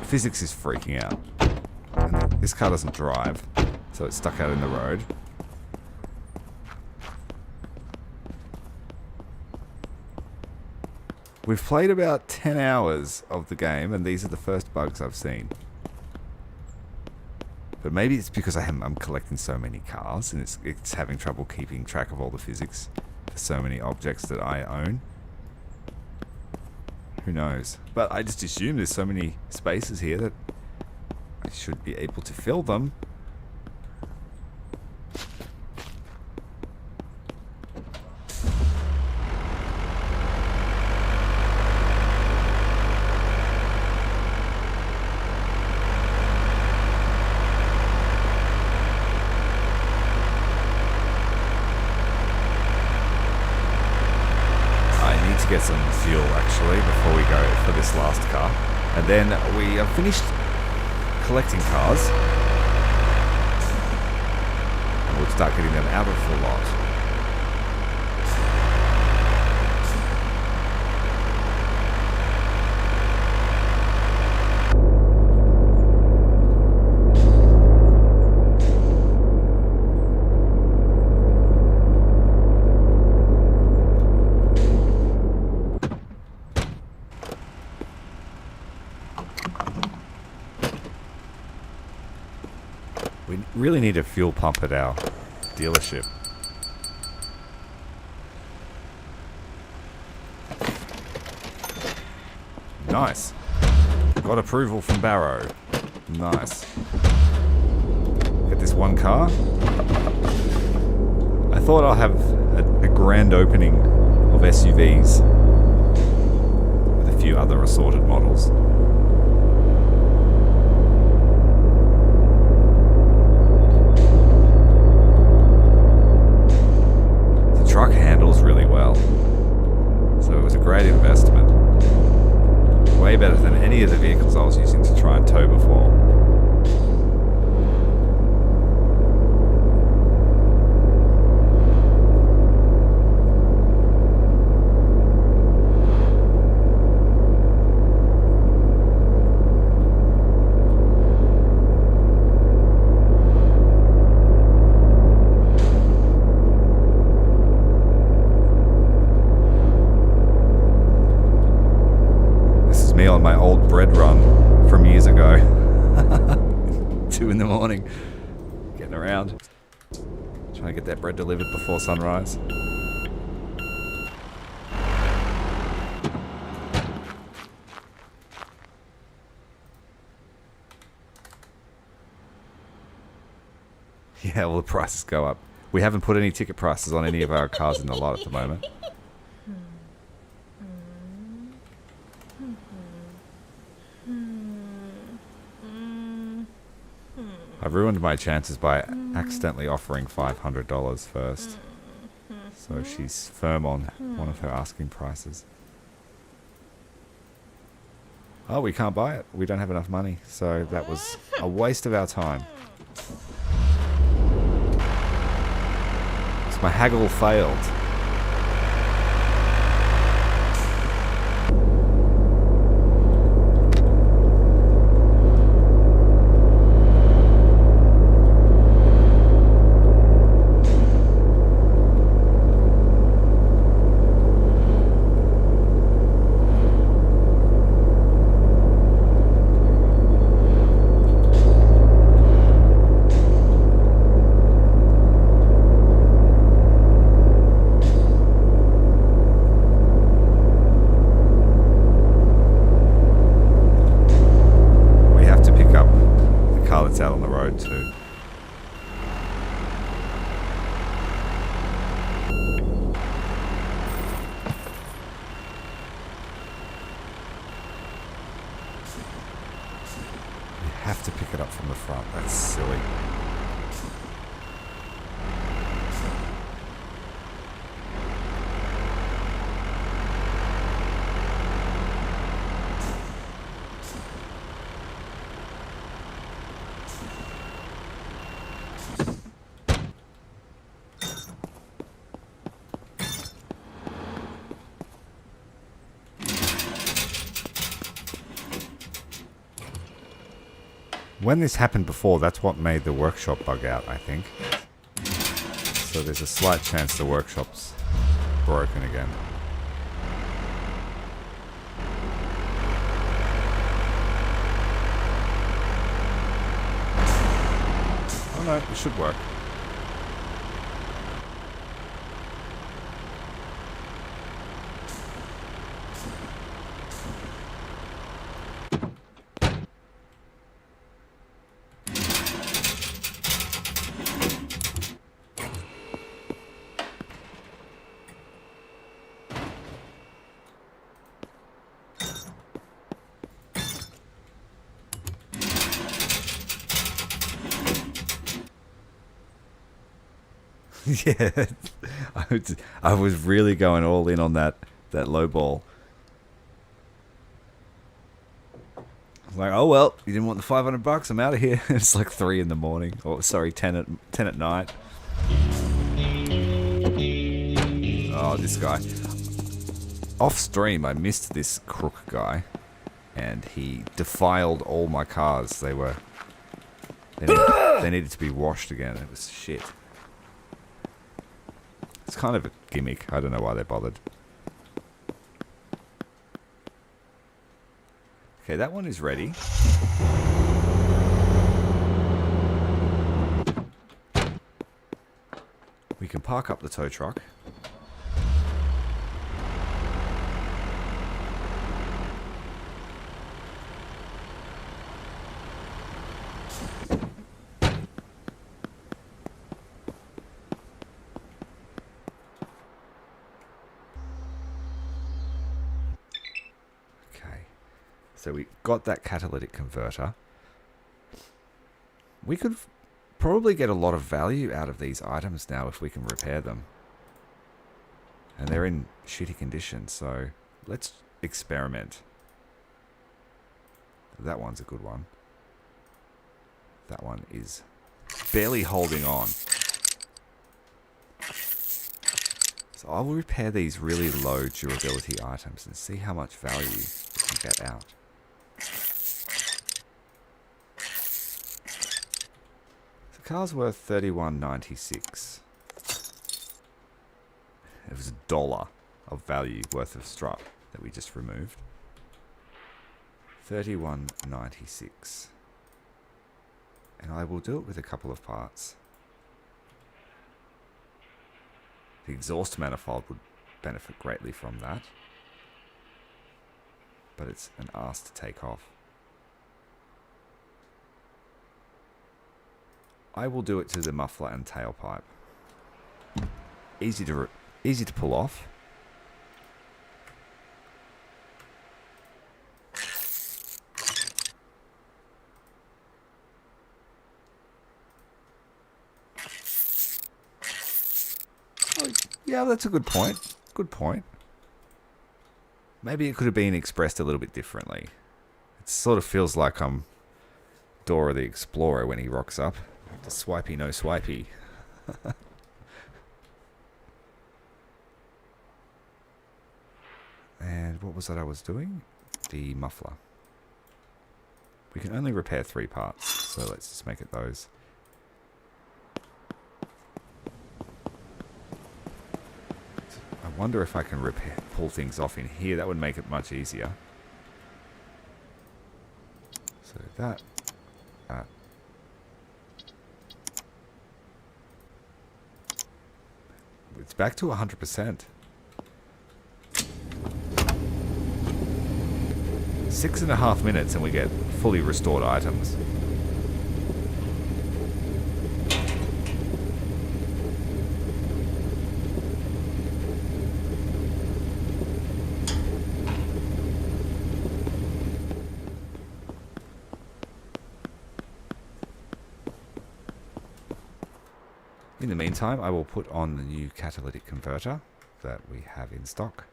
Physics is freaking out. And this car doesn't drive, so it's stuck out in the road. We've played about 10 hours of the game, and these are the first bugs I've seen. But maybe it's because I'm collecting so many cars, and it's having trouble keeping track of all the physics for so many objects that I own. Who knows? But I just assume there's so many spaces here that I should be able to fill them. Get some fuel actually before we go for this last car, and then we have finished collecting cars and we'll start getting them out of the lot. We really need a fuel pump at our dealership. Nice. Got approval from Barrow. Nice. Get this one car. I thought I'll have a grand opening of SUVs with a few other assorted models. Truck handles really well, so it was a great investment. Way better than any of the vehicles I was using to try and tow before. 2 in the morning. Getting around. Trying to get that bread delivered before sunrise. Yeah, well, the prices go up. We haven't put any ticket prices on any of our cars in the lot at the moment. I ruined my chances by accidentally offering $500 first. So she's firm on one of her asking prices. Oh, we can't buy it. We don't have enough money. So that was a waste of our time. So my haggle failed. Out on the road too. You have to pick it up from the front. That's silly. When this happened before, that's what made the workshop bug out, I think. So there's a slight chance the workshop's broken again. Oh no, it should work. Yeah, I was really going all in on that low ball. I was like, oh well, you didn't want the $500, I'm out of here. It's like 3 in the morning, or sorry, 10 at night. Oh, this guy. Off stream, I missed this crook guy, and he defiled all my cars. They needed to be washed again. It was shit. It's kind of a gimmick. I don't know why they bothered. Okay, that one is ready. We can park up the tow truck. So we got that catalytic converter. We could probably get a lot of value out of these items now if we can repair them. And they're in shitty condition, so let's experiment. That one's a good one. That one is barely holding on. So I will repair these really low durability items and see how much value we can get out. The car's worth $31.96. It was $1 of value worth of strut that we just removed. $31.96. And I will do it with a couple of parts. The exhaust manifold would benefit greatly from that. But it's an arse to take off. I will do it to the muffler and tailpipe. Easy to pull off. Oh, yeah, that's a good point. Good point. Maybe it could have been expressed a little bit differently. It sort of feels like I'm Dora the Explorer when he rocks up. The swipey, no swipey. And what was that I was doing? The muffler. We can only repair 3 parts, so let's just make it those. I wonder if I can pull things off in here. That would make it much easier. So that. It's back to 100%. 6.5 minutes and we get fully restored items. In the meantime, I will put on the new catalytic converter that we have in stock.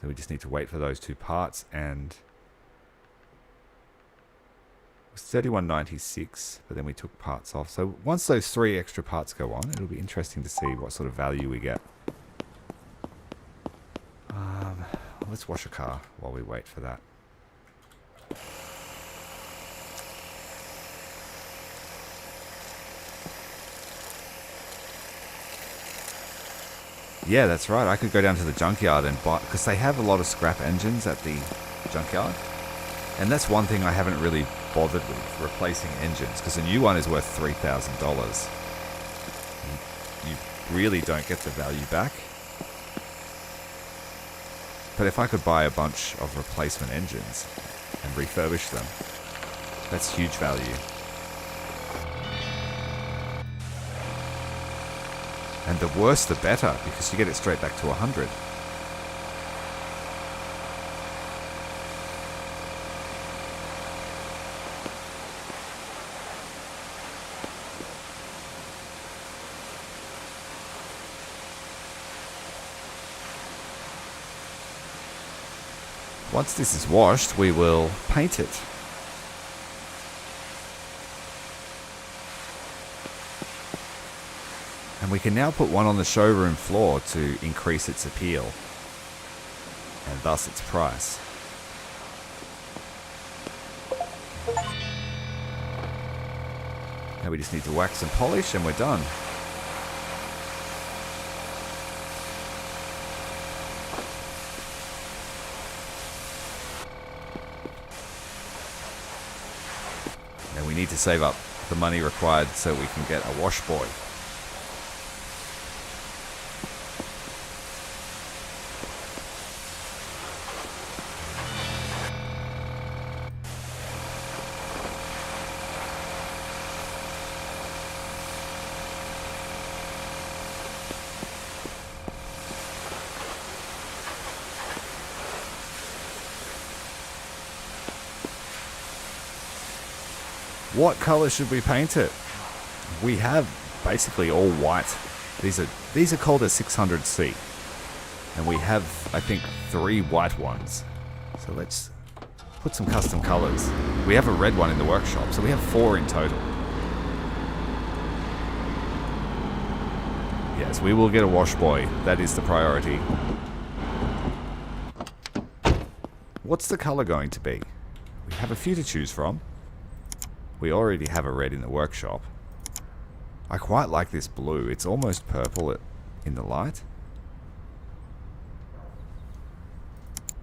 So we just need to wait for those 2 parts, and it was 31.96, but then we took parts off. So once those 3 extra parts go on, it'll be interesting to see what sort of value we get. Let's wash a car while we wait for that. Yeah, that's right. I could go down to the junkyard and buy, because they have a lot of scrap engines at the junkyard. And that's one thing I haven't really bothered with, replacing engines, because a new one is worth $3,000. You really don't get the value back. But if I could buy a bunch of replacement engines and refurbish them, that's huge value. And the worse the better, because you get it straight back to 100. Once this is washed, we will paint it. And we can now put one on the showroom floor to increase its appeal, and thus its price. Now we just need to wax and polish and we're done. Now we need to save up the money required so we can get a wash boy. What color should we paint it? We have basically all white. These are called a 600C. And we have, I think, 3 white ones. So let's put some custom colors. We have a red one in the workshop, so we have 4 in total. Yes, we will get a wash boy. That is the priority. What's the color going to be? We have a few to choose from. We already have a red in the workshop. I quite like this blue. It's almost purple in the light.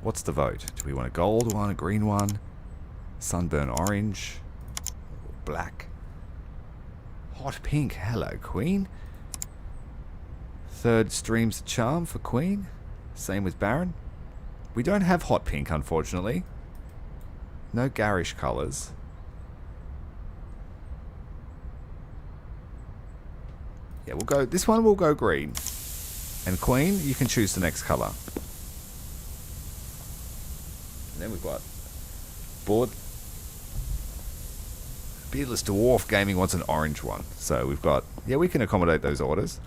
What's the vote? Do we want a gold one, a green one, sunburn orange, black, hot pink? Hello, Queen. Third stream's a charm for Queen. Same with Baron. We don't have hot pink, unfortunately. No garish colours. Yeah, we'll go. This one will go green. And Queen, you can choose the next colour. And then we've got board. Beardless Dwarf Gaming wants an orange one. So we've got, yeah, we can accommodate those orders.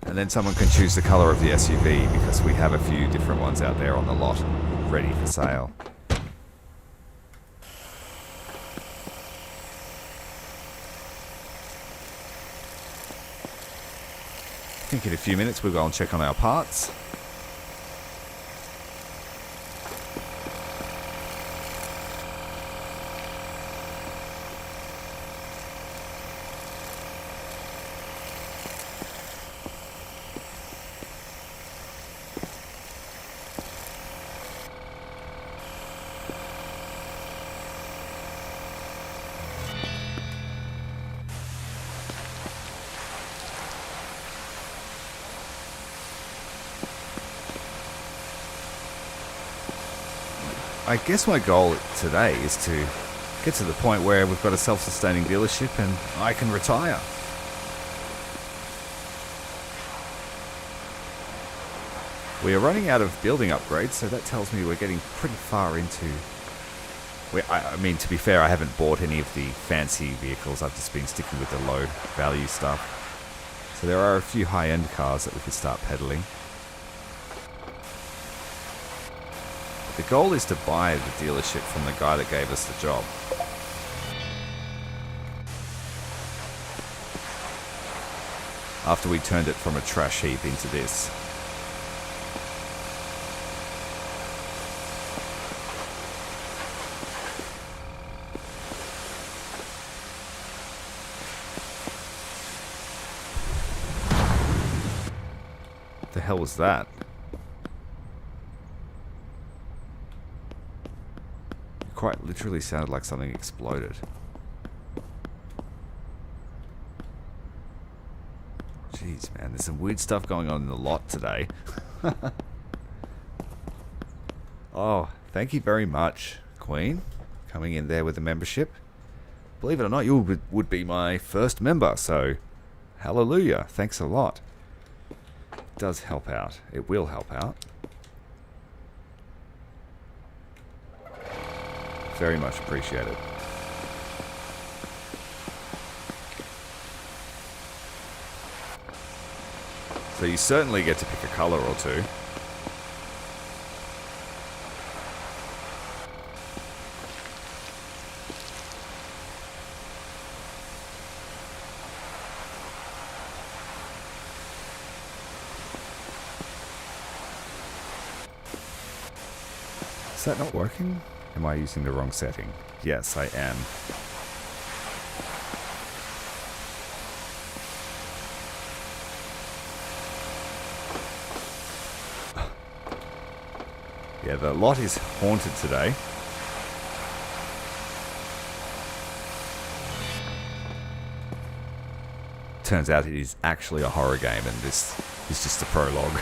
And then someone can choose the colour of the SUV because we have a few different ones out there on the lot ready for sale. I think in a few minutes we'll go and check on our parts. I guess my goal today is to get to the point where we've got a self-sustaining dealership and I can retire. We are running out of building upgrades, so that tells me we're getting pretty far into... I mean, to be fair, I haven't bought any of the fancy vehicles. I've just been sticking with the low value stuff. So there are a few high-end cars that we could start peddling. The goal is to buy the dealership from the guy that gave us the job. After we turned it from a trash heap into this. What the hell was that? Quite literally sounded like something exploded. Jeez, man, there's some weird stuff going on in the lot today. Oh, thank you very much, Queen, coming in there with the membership. Believe it or not, you would be my first member, so hallelujah, thanks a lot. It does help out. It will help out. Very much appreciated. So you certainly get to pick a colour or two. Is that not working? Am I using the wrong setting? Yes, I am. Yeah, the lot is haunted today. Turns out it is actually a horror game and this is just a prologue.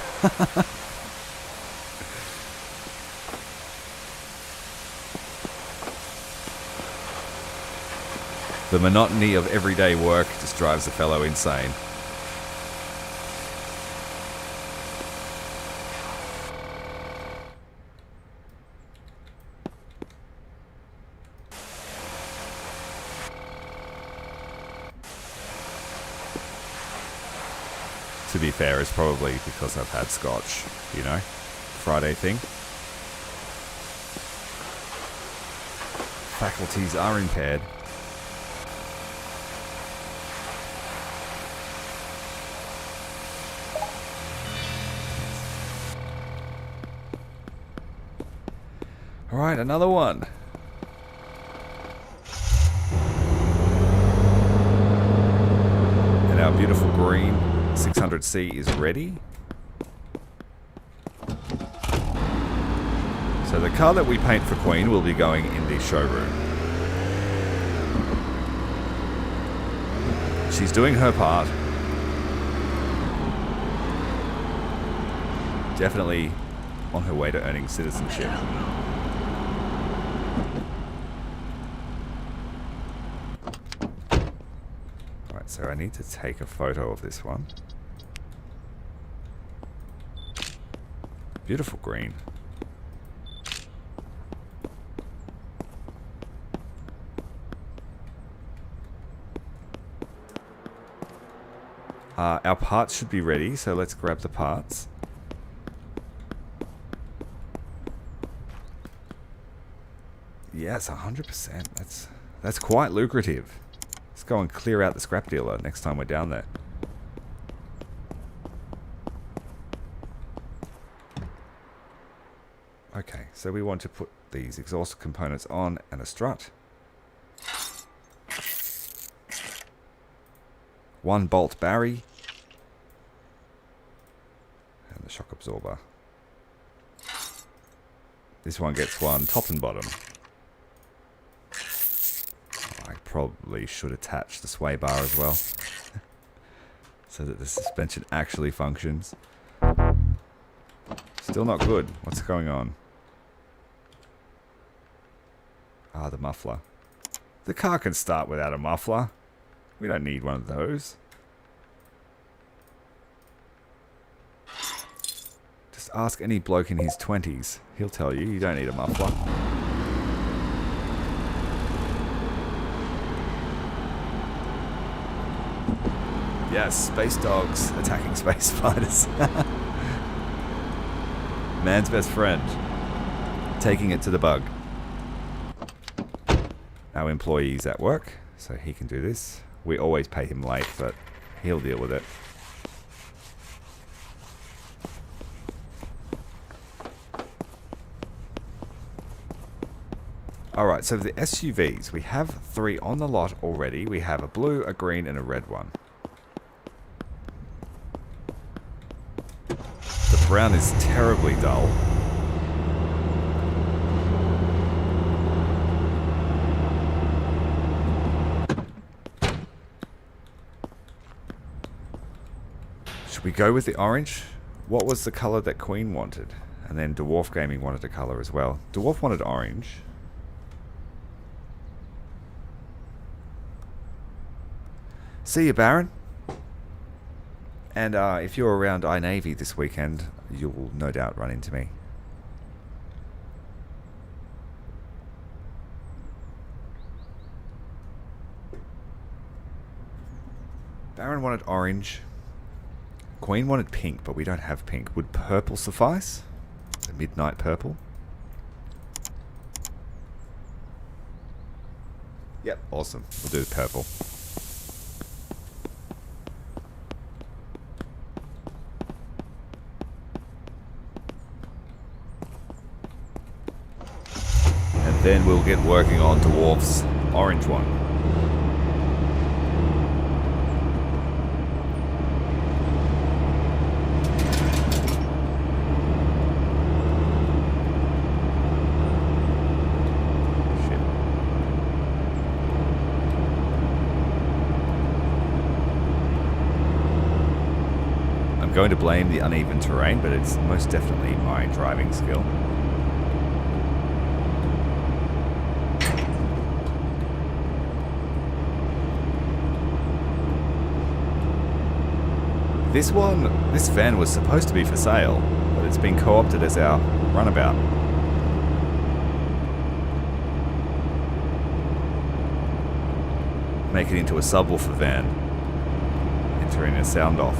The monotony of everyday work just drives a fellow insane. To be fair, it's probably because I've had scotch, you know, Friday thing. Faculties are impaired. Alright, another one. And our beautiful green 600C is ready. So the car that we paint for Queen will be going in the showroom. She's doing her part. Definitely on her way to earning citizenship. Alright, so I need to take a photo of this one. Beautiful green. Our parts should be ready, so let's grab the parts. Yes, 100%. That's quite lucrative. Let's go and clear out the scrap dealer next time we're down there. Okay, so we want to put these exhaust components on and a strut. 1 bolt Barry. And the shock absorber. This one gets 1 top and bottom. I probably should attach the sway bar as well. So that the suspension actually functions. Still not good. What's going on? Ah, the muffler. The car can start without a muffler. We don't need one of those. Just ask any bloke in his 20s. He'll tell you don't need a muffler. Yes, space dogs attacking space fighters. Man's best friend. Taking it to the bug. Our employee's at work, so he can do this. We always pay him late, but he'll deal with it. Alright, so the SUVs. We have 3 on the lot already. We have a blue, a green, and a red one. The brown is terribly dull. Should we go with the orange? What was the color that Queen wanted? And then Dwarf Gaming wanted a color as well. Dwarf wanted orange. See you, Baron. And if you're around iNavy this weekend, you'll no doubt run into me. Baron wanted orange. Queen wanted pink, but we don't have pink. Would purple suffice? The midnight purple? Yep, awesome. We'll do the purple. And then we'll get working on Dwarf's orange one. I'm going to blame the uneven terrain, but it's most definitely my driving skill. This van was supposed to be for sale, but it's been co-opted as our runabout. Make it into a subwoofer van. Entering a sound off.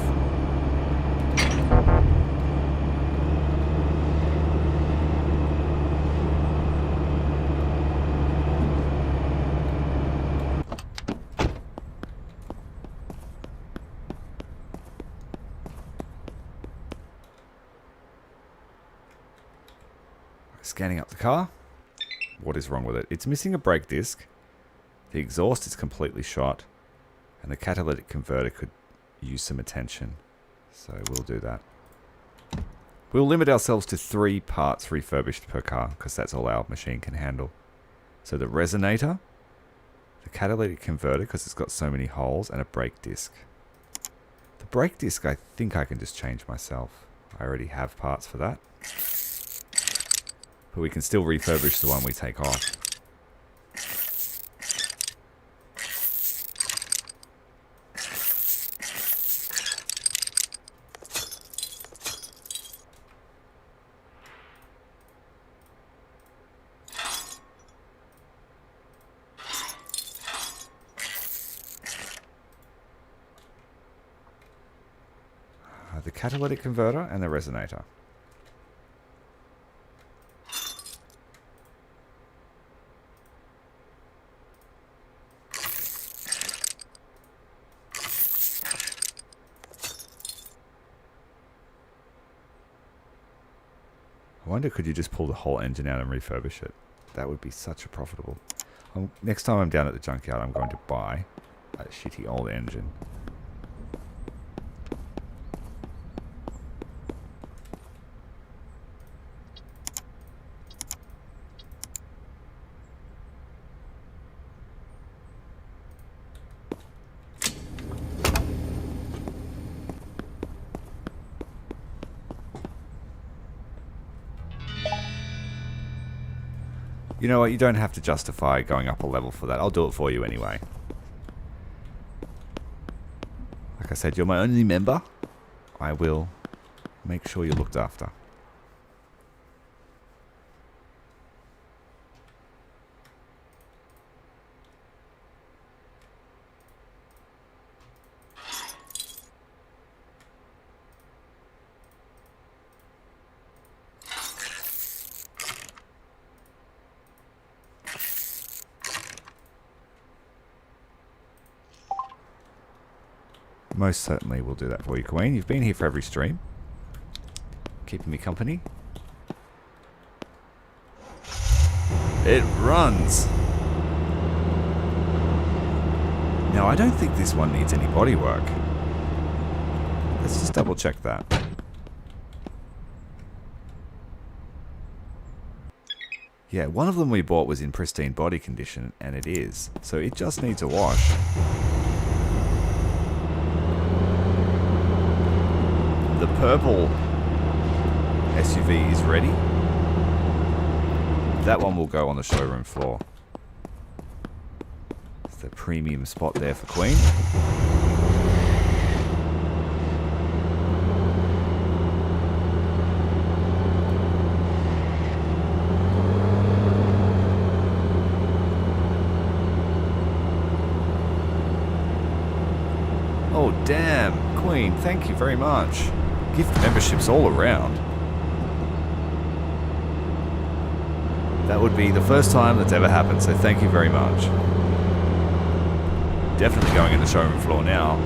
Scanning up the car. What is wrong with it? It's missing a brake disc. The exhaust is completely shot. And the catalytic converter could use some attention. So we'll do that. We'll limit ourselves to 3 parts refurbished per car, because that's all our machine can handle. So the resonator, the catalytic converter, because it's got so many holes, and a brake disc. The brake disc I think I can just change myself. I already have parts for that. But we can still refurbish the one we take off. The catalytic converter and the resonator. I wonder, could you just pull the whole engine out and refurbish it? That would be such a profitable. Next time I'm down at the junkyard, I'm going to buy a shitty old engine. You know what, you don't have to justify going up a level for that. I'll do it for you anyway. Like I said, you're my only member. I will make sure you're looked after. Most certainly we'll do that for you, Queen. You've been here for every stream. Keeping me company. It runs. Now, I don't think this one needs any bodywork. Let's just double check that. Yeah, one of them we bought was in pristine body condition, and it is. So it just needs a wash. The purple SUV is ready. That one will go on the showroom floor. It's the premium spot there for Queen. Oh damn, Queen, thank you very much. Gift memberships all around. That would be the first time that's ever happened, so thank you very much. Definitely going in the showroom floor now.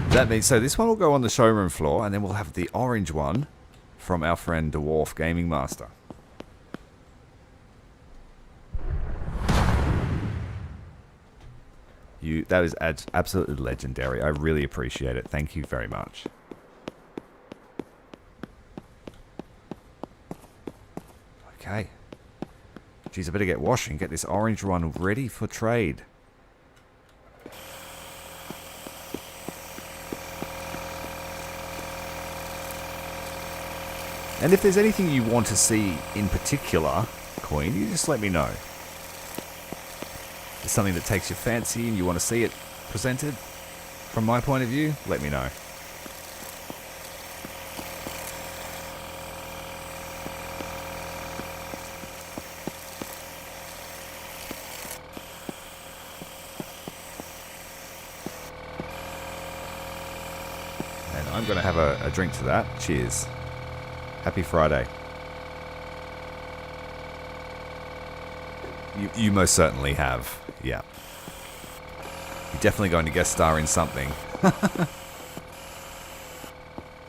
That means, so this one will go on the showroom floor, and then we'll have the orange one from our friend Dwarf Gaming Master. That is absolutely legendary. I really appreciate it. Thank you very much. Okay. Geez, I better get washing. Get this orange one ready for trade. And if there's anything you want to see in particular, Queen, you just let me know. If something that takes your fancy and you want to see it presented from my point of view, let me know. And I'm going to have a drink to that. Cheers. Happy Friday. You most certainly have. Yeah. You're definitely going to guest star in something.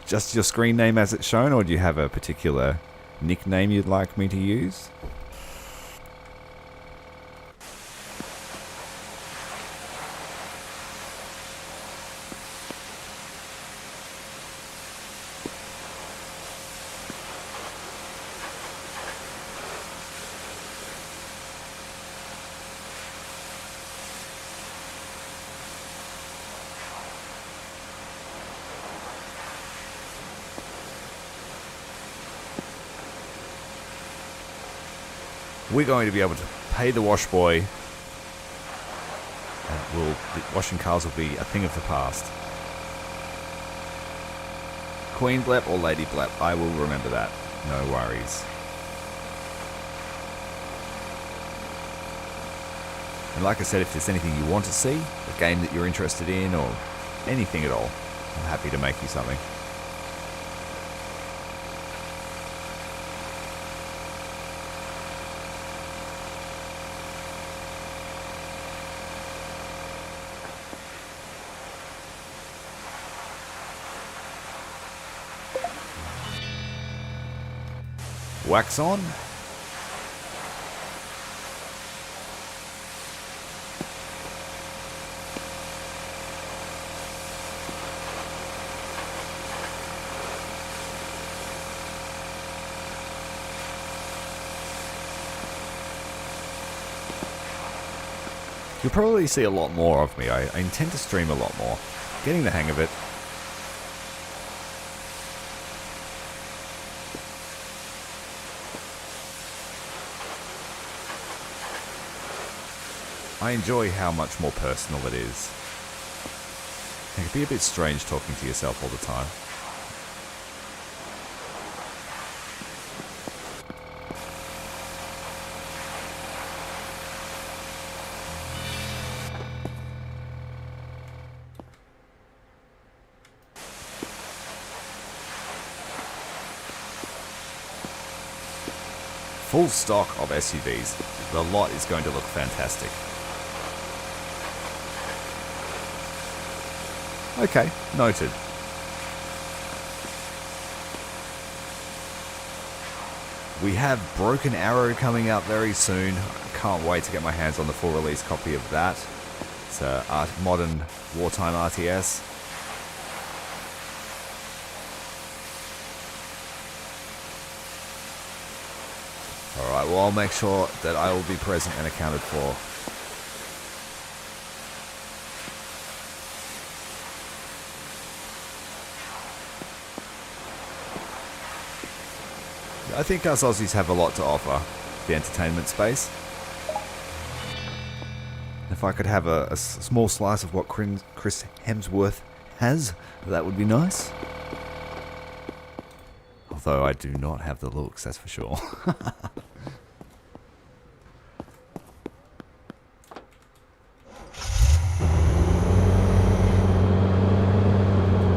Just your screen name as it's shown, or do you have a particular nickname you'd like me to use? we're going to be able to pay the wash boy. And washing cars will be a thing of the past. Queen Blep or Lady Blep, I will remember that. No worries. And like I said, if there's anything you want to see, a game that you're interested in, or anything at all, I'm happy to make you something. Wax on. You'll probably see a lot more of me. I intend to stream a lot more. Getting the hang of it. I enjoy how much more personal it is. It can be a bit strange talking to yourself all the time. Full stock of SUVs. The lot is going to look fantastic. Okay, noted. We have Broken Arrow coming out very soon. I can't wait to get my hands on the full release copy of that. It's a modern wartime RTS. Alright, well I'll make sure that I will be present and accounted for. I think us Aussies have a lot to offer the entertainment space. If I could have a small slice of what Chris Hemsworth has, that would be nice. Although I do not have the looks, that's for sure.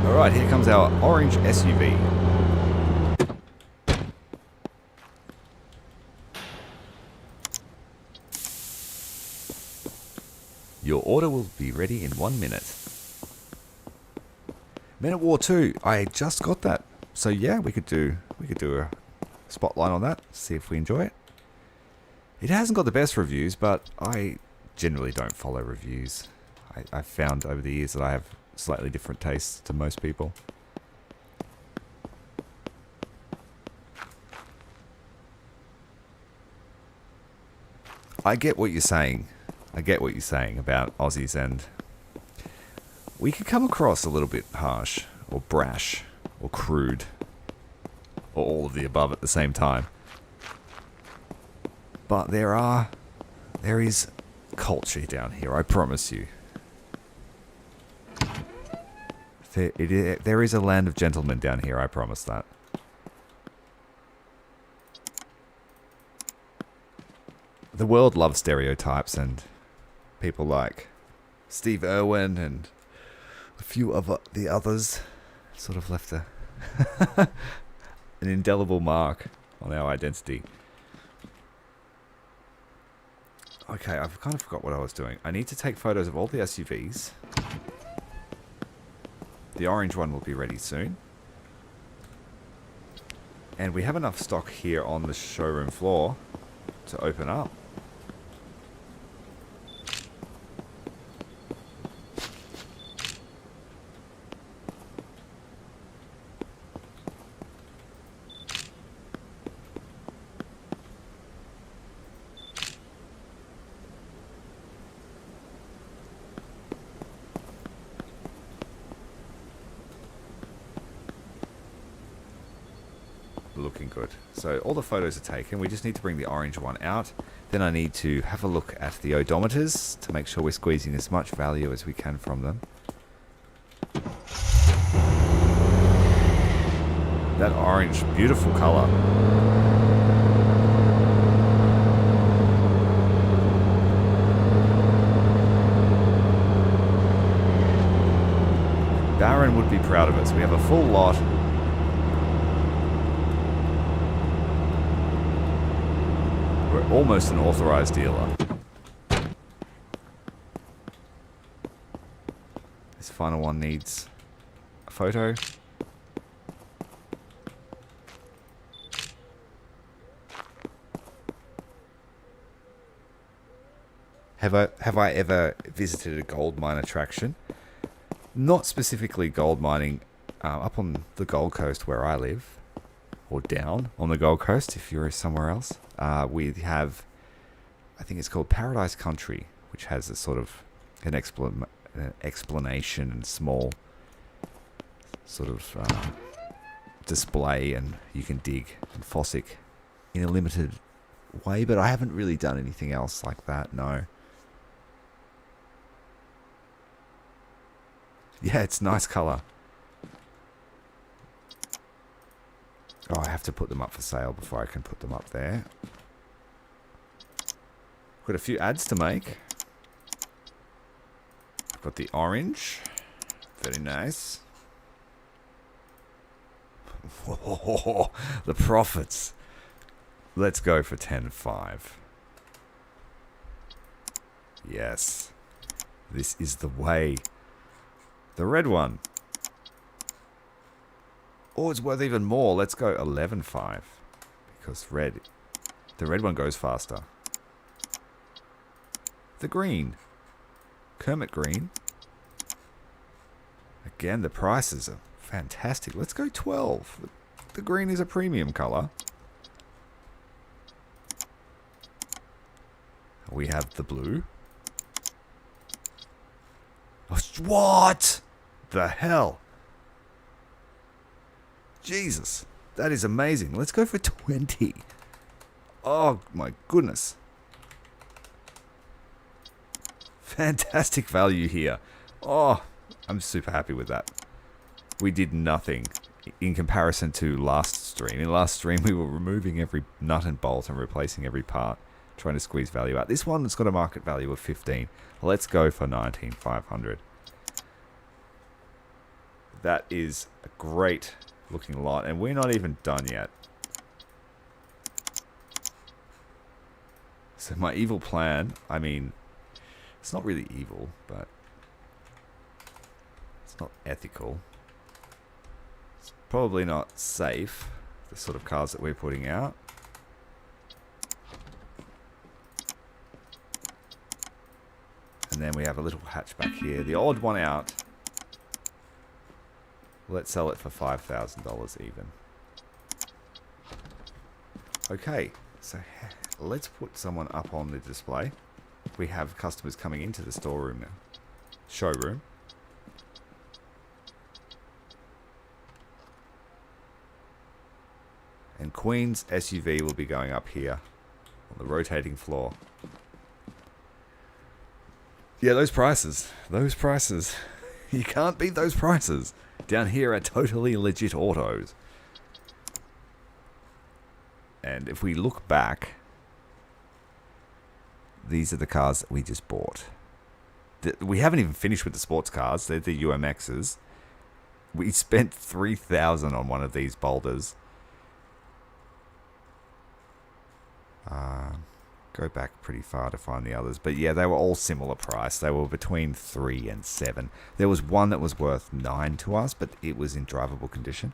Alright, here comes our orange SUV. Your order will be ready in 1 minute. Men at War 2, I just got that. So yeah, we could do a spotlight on that, see if we enjoy it. It hasn't got the best reviews, but I generally don't follow reviews. I've found over the years that I have slightly different tastes to most people. I get what you're saying. I get what you're saying about Aussies, and we could come across a little bit harsh, or brash, or crude, or all of the above at the same time. But there is culture down here, I promise you. There is a land of gentlemen down here, I promise that. The world loves stereotypes, and people like Steve Irwin and a few of the others sort of left an indelible mark on our identity. Okay, I've kind of forgot what I was doing. I need to take photos of all the SUVs. The orange one will be ready soon. And we have enough stock here on the showroom floor to open up. looking good. So all the photos are taken. We just need to bring the orange one out. Then I need to have a look at the odometers to make sure we're squeezing as much value as we can from them. That orange, beautiful color. Baron would be proud of us. We have a full lot. We're almost an authorized dealer. This final one needs a photo. Have I ever visited a gold mine attraction? Not specifically gold mining up on the Gold Coast where I live, or down on the Gold Coast if you're somewhere else. We have, I think it's called Paradise Country, which has a sort of an explanation and small sort of display, and you can dig and fossick in a limited way, but I haven't really done anything else like that, no. Yeah, it's nice color. Oh, I have to put them up for sale before I can put them up there. Got a few ads to make. I've got the orange. Very nice. Oh, the profits. Let's go for 10.5. Yes. This is the way. The red one. Oh, it's worth even more. Let's go 11.5. Because the red one goes faster. The green. Kermit green. Again, the prices are fantastic. Let's go 12. The green is a premium color. We have the blue. Oh, what the hell? Jesus, that is amazing. Let's go for 20. Oh my goodness. Fantastic value here. Oh, I'm super happy with that. We did nothing in comparison to last stream. In last stream, we were removing every nut and bolt and replacing every part, trying to squeeze value out. This one's got a market value of 15. Let's go for 19,500. That is a great looking lot, and we're not even done yet. So my evil plan, I mean, it's not really evil, but it's not ethical. It's probably not safe, the sort of cars that we're putting out. And then we have a little hatchback here. The odd one out. Let's sell it for $5,000 even. Okay, so let's put someone up on the display. We have customers coming into the storeroom now. Showroom. And Queen's SUV will be going up here on the rotating floor. Yeah, those prices. Those prices. You can't beat those prices. Down here at Totally Legit Autos. And if we look back, these are the cars that we just bought. We haven't even finished with the sports cars. They're the UMXs. We spent $3,000 on one of these boulders. Go back pretty far to find the others. But yeah, they were all similar price. They were between 3 and 7. There was one that was worth 9 to us, but it was in drivable condition.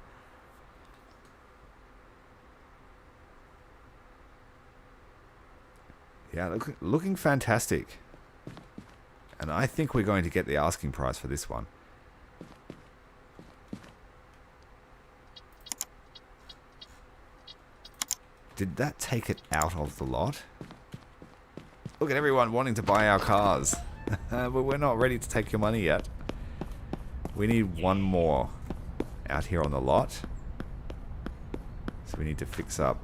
Yeah, looking fantastic. And I think we're going to get the asking price for this one. Did that take it out of the lot? Look at everyone wanting to buy our cars. But we're not ready to take your money yet. We need one more out here on the lot. So we need to fix up.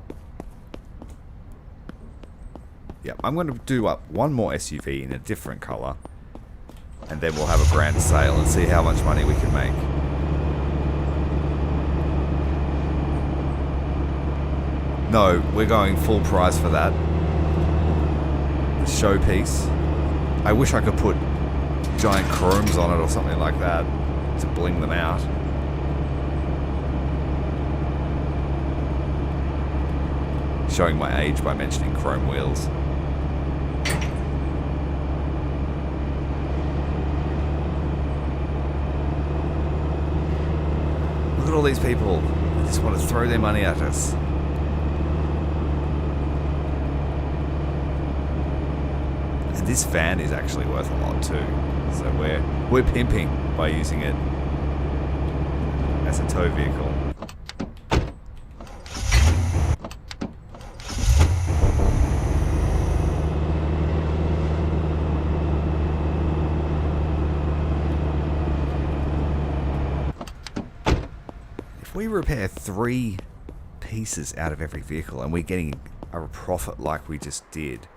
Yeah, I'm going to do up one more SUV in a different colour. And then we'll have a grand sale and see how much money we can make. No, we're going full price for that. The showpiece. I wish I could put giant chromes on it or something like that to bling them out. Showing my age by mentioning chrome wheels. Look at all these people. They just want to throw their money at us. And this van is actually worth a lot too. So we're pimping by using it as a tow vehicle. If we repair 3 pieces out of every vehicle and we're getting a profit like we just did,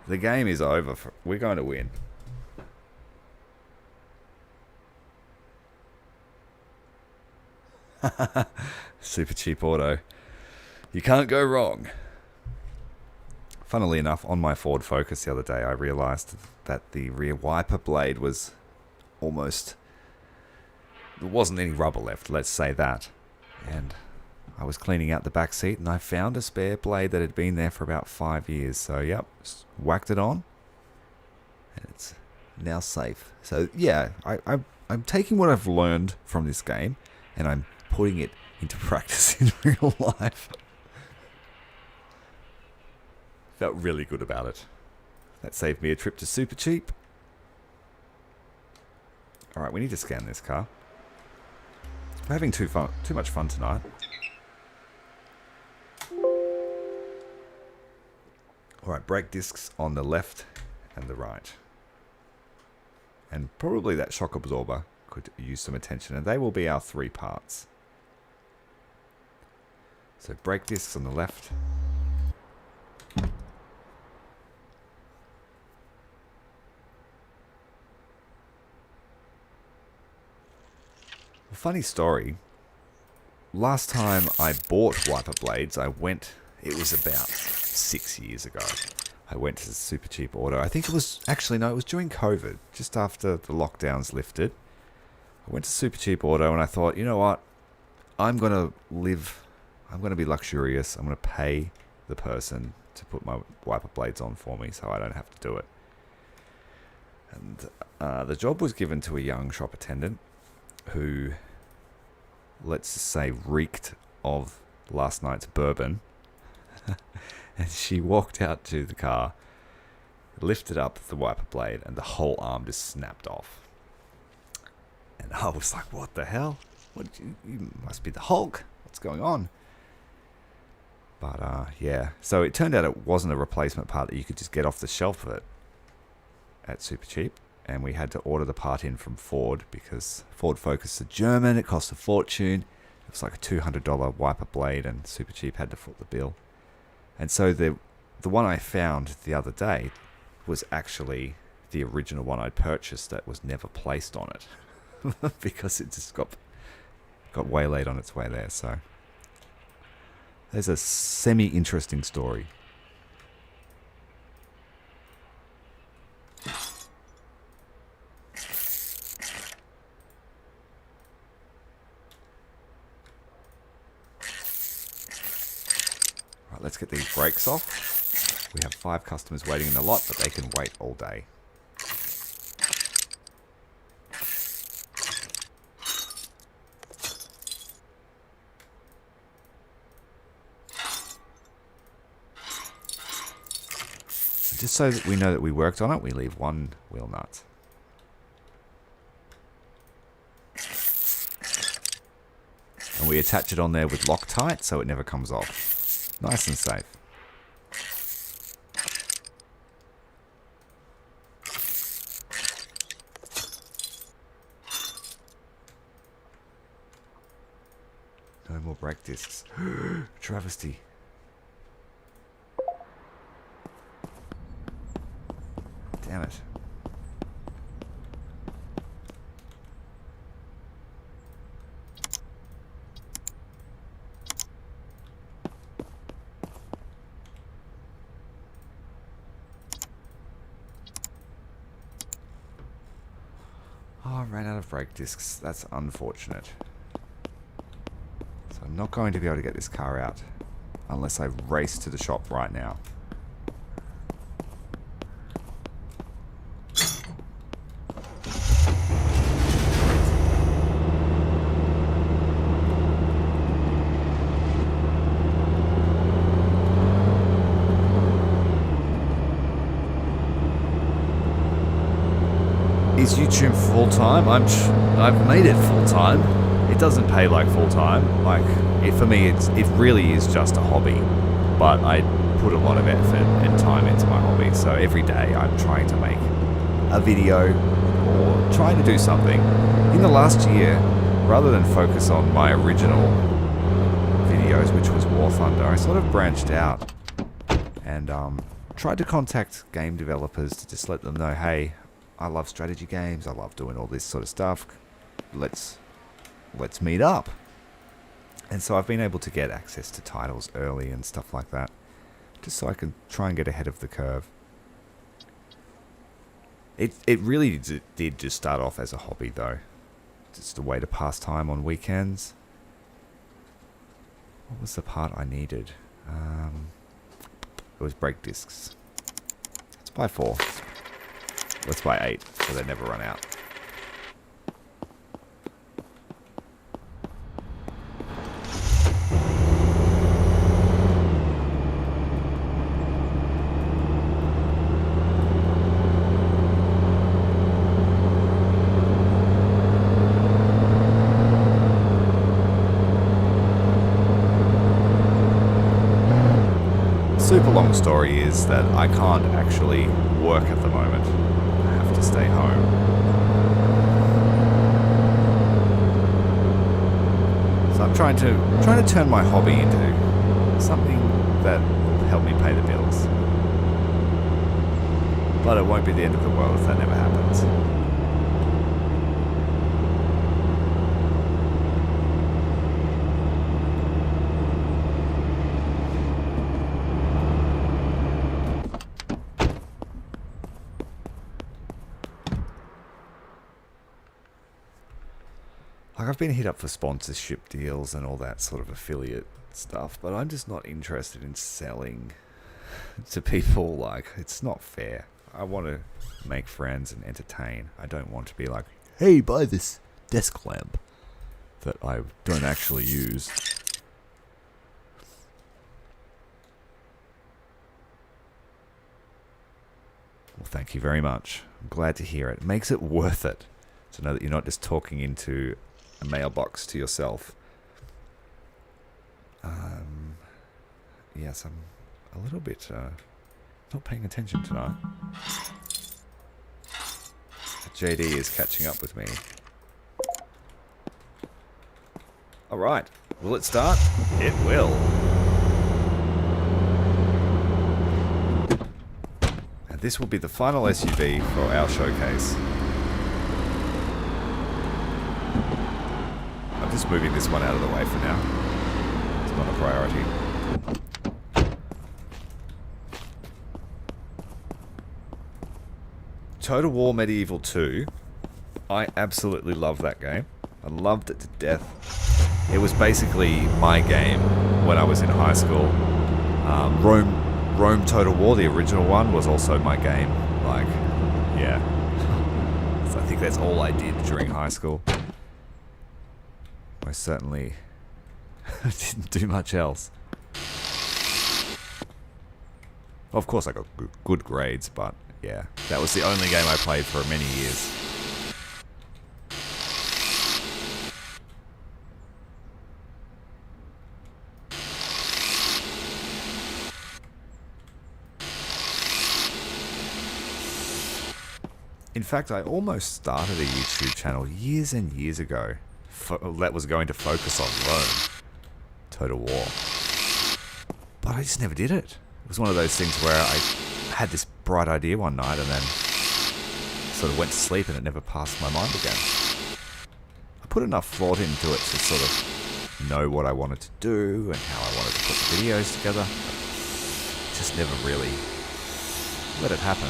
the game is over. We're going to win. Super cheap auto. You can't go wrong. Funnily enough, on my Ford Focus the other day, I realised that the rear wiper blade was almost... There wasn't any rubber left, let's say that. And I was cleaning out the back seat and I found a spare blade that had been there for about 5 years. So, yep, just whacked it on. And it's now safe. So, yeah, I'm taking what I've learned from this game and I'm putting it into practice in real life. Felt really good about it. That saved me a trip to Super Cheap. Alright, we need to scan this car. We're having too much fun tonight. Alright, brake discs on the left and the right. And probably that shock absorber could use some attention. And they will be our 3 parts. So brake discs on the left. Funny story. Last time I bought wiper blades, it was about 6 years ago. I went to the Super Cheap Auto. I think it was, actually no, it was during COVID, just after the lockdowns lifted. I went to Super Cheap Auto and I thought, you know what? I'm going to be luxurious. I'm going to pay the person to put my wiper blades on for me so I don't have to do it. And the job was given to a young shop attendant who, let's just say, reeked of last night's bourbon. And she walked out to the car, lifted up the wiper blade, and the whole arm just snapped off. And I was like, what the hell? You must be the Hulk. What's going on? But, yeah. So it turned out it wasn't a replacement part that you could just get off the shelf at Super Cheap. And we had to order the part in from Ford because Ford Focus are German. It cost a fortune. It was like a $200 wiper blade and Super Cheap had to foot the bill. And so the one I found the other day was actually the original one I'd purchased that was never placed on it because it just got waylaid on its way there. So there's a semi-interesting story. Let's get these brakes off. We have 5 customers waiting in the lot, but they can wait all day. So just so that we know that we worked on it, we leave 1 wheel nut. And we attach it on there with Loctite so it never comes off. Nice and safe. No more brake discs. Travesty. Damn it. Oh, I ran out of brake discs. That's unfortunate. So I'm not going to be able to get this car out unless I race to the shop right now. Is YouTube full-time? I've made it full-time. It doesn't pay like full-time. Like, for me, it really is just a hobby. But I put a lot of effort and time into my hobby. So every day I'm trying to make a video or trying to do something. In the last year, rather than focus on my original videos, which was War Thunder, I sort of branched out and tried to contact game developers to just let them know, hey, I love strategy games. I love doing all this sort of stuff. Let's meet up. And so I've been able to get access to titles early and stuff like that, just so I can try and get ahead of the curve. It really did just start off as a hobby though, just a way to pass time on weekends. What was the part I needed? It was brake discs. Let's buy 4. Let's buy 8, so they never run out. Super long story is that I can't actually work at the moment. To stay home. So I'm trying to turn my hobby into something that will help me pay the bills. But it won't be the end of the world if that never happens. Like, I've been hit up for sponsorship deals and all that sort of affiliate stuff, but I'm just not interested in selling to people. Like, it's not fair. I want to make friends and entertain. I don't want to be like, hey, buy this desk lamp that I don't actually use. Well, thank you very much. I'm glad to hear it. It makes it worth it to know that you're not just talking into a mailbox to yourself. Yes, I'm a little bit not paying attention tonight. JD is catching up with me. Alright, will it start? It will. And this will be the final SUV for our showcase. I'm just moving this one out of the way for now. It's not a priority. Total War Medieval 2. I absolutely love that game. I loved it to death. It was basically my game when I was in high school. Rome Total War, the original one, was also my game. Like, yeah. So I think that's all I did during high school. I certainly didn't do much else. Of course I got good grades, but yeah, that was the only game I played for many years. In fact, I almost started a YouTube channel years and years ago that was going to focus on Rome. Total War. But I just never did it. It was one of those things where I had this bright idea one night and then sort of went to sleep and it never passed my mind again. I put enough thought into it to sort of know what I wanted to do and how I wanted to put the videos together. Just never really let it happen.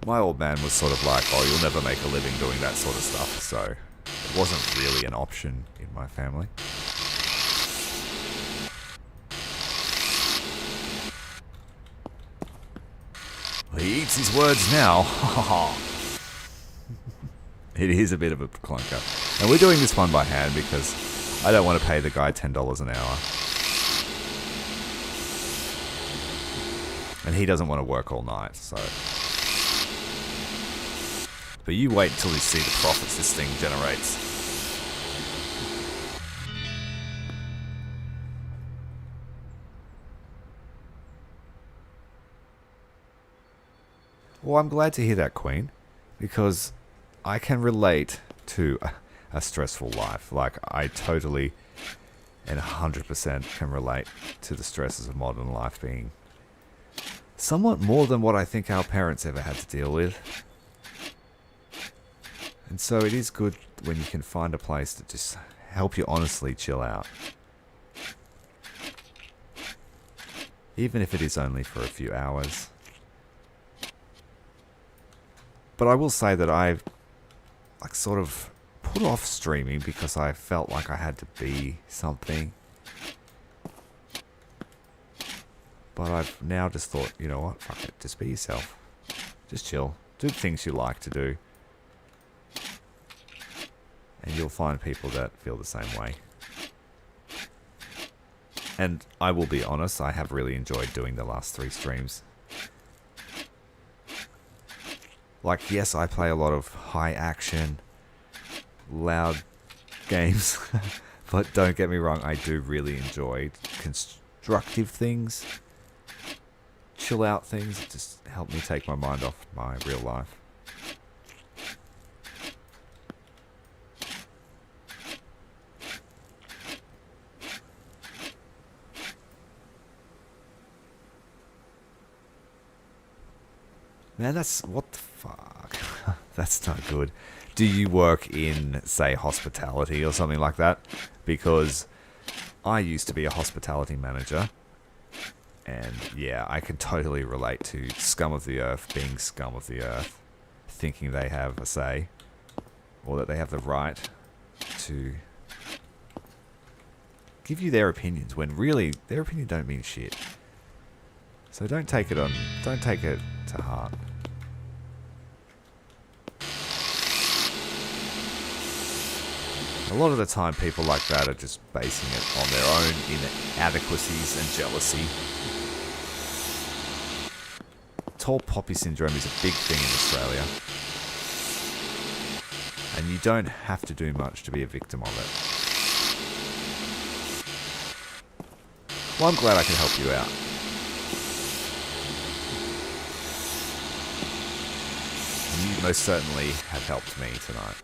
My old man was sort of like, oh, you'll never make a living doing that sort of stuff, so it wasn't really an option in my family. He eats his words now. It is a bit of a clunker. And we're doing this one by hand because I don't want to pay the guy $10 an hour. And he doesn't want to work all night, so... But you wait until you see the profits this thing generates. Well, I'm glad to hear that, Queen, because I can relate to a stressful life. Like, I totally and 100% can relate to the stresses of modern life being somewhat more than what I think our parents ever had to deal with. And so it is good when you can find a place to just help you honestly chill out. Even if it is only for a few hours. But I will say that I've sort of put off streaming because I felt like I had to be something. But I've now just thought, you know what, fuck it, just be yourself. Just chill. Do the things you like to do. And you'll find people that feel the same way. And I will be honest, I have really enjoyed doing the last 3 streams. Like, yes, I play a lot of high action, loud games. But don't get me wrong, I do really enjoy constructive things. Chill out things that just help me take my mind off my real life. Man, what the fuck? That's not good. Do you work in, say, hospitality or something like that? Because I used to be a hospitality manager. And yeah, I can totally relate to scum of the earth being scum of the earth. Thinking they have a say. Or that they have the right to give you their opinions when really their opinion don't mean shit. So don't take it to heart. A lot of the time people like that are just basing it on their own inadequacies and jealousy. Tall poppy syndrome is a big thing in Australia. And you don't have to do much to be a victim of it. Well, I'm glad I can help you out. You most certainly have helped me tonight.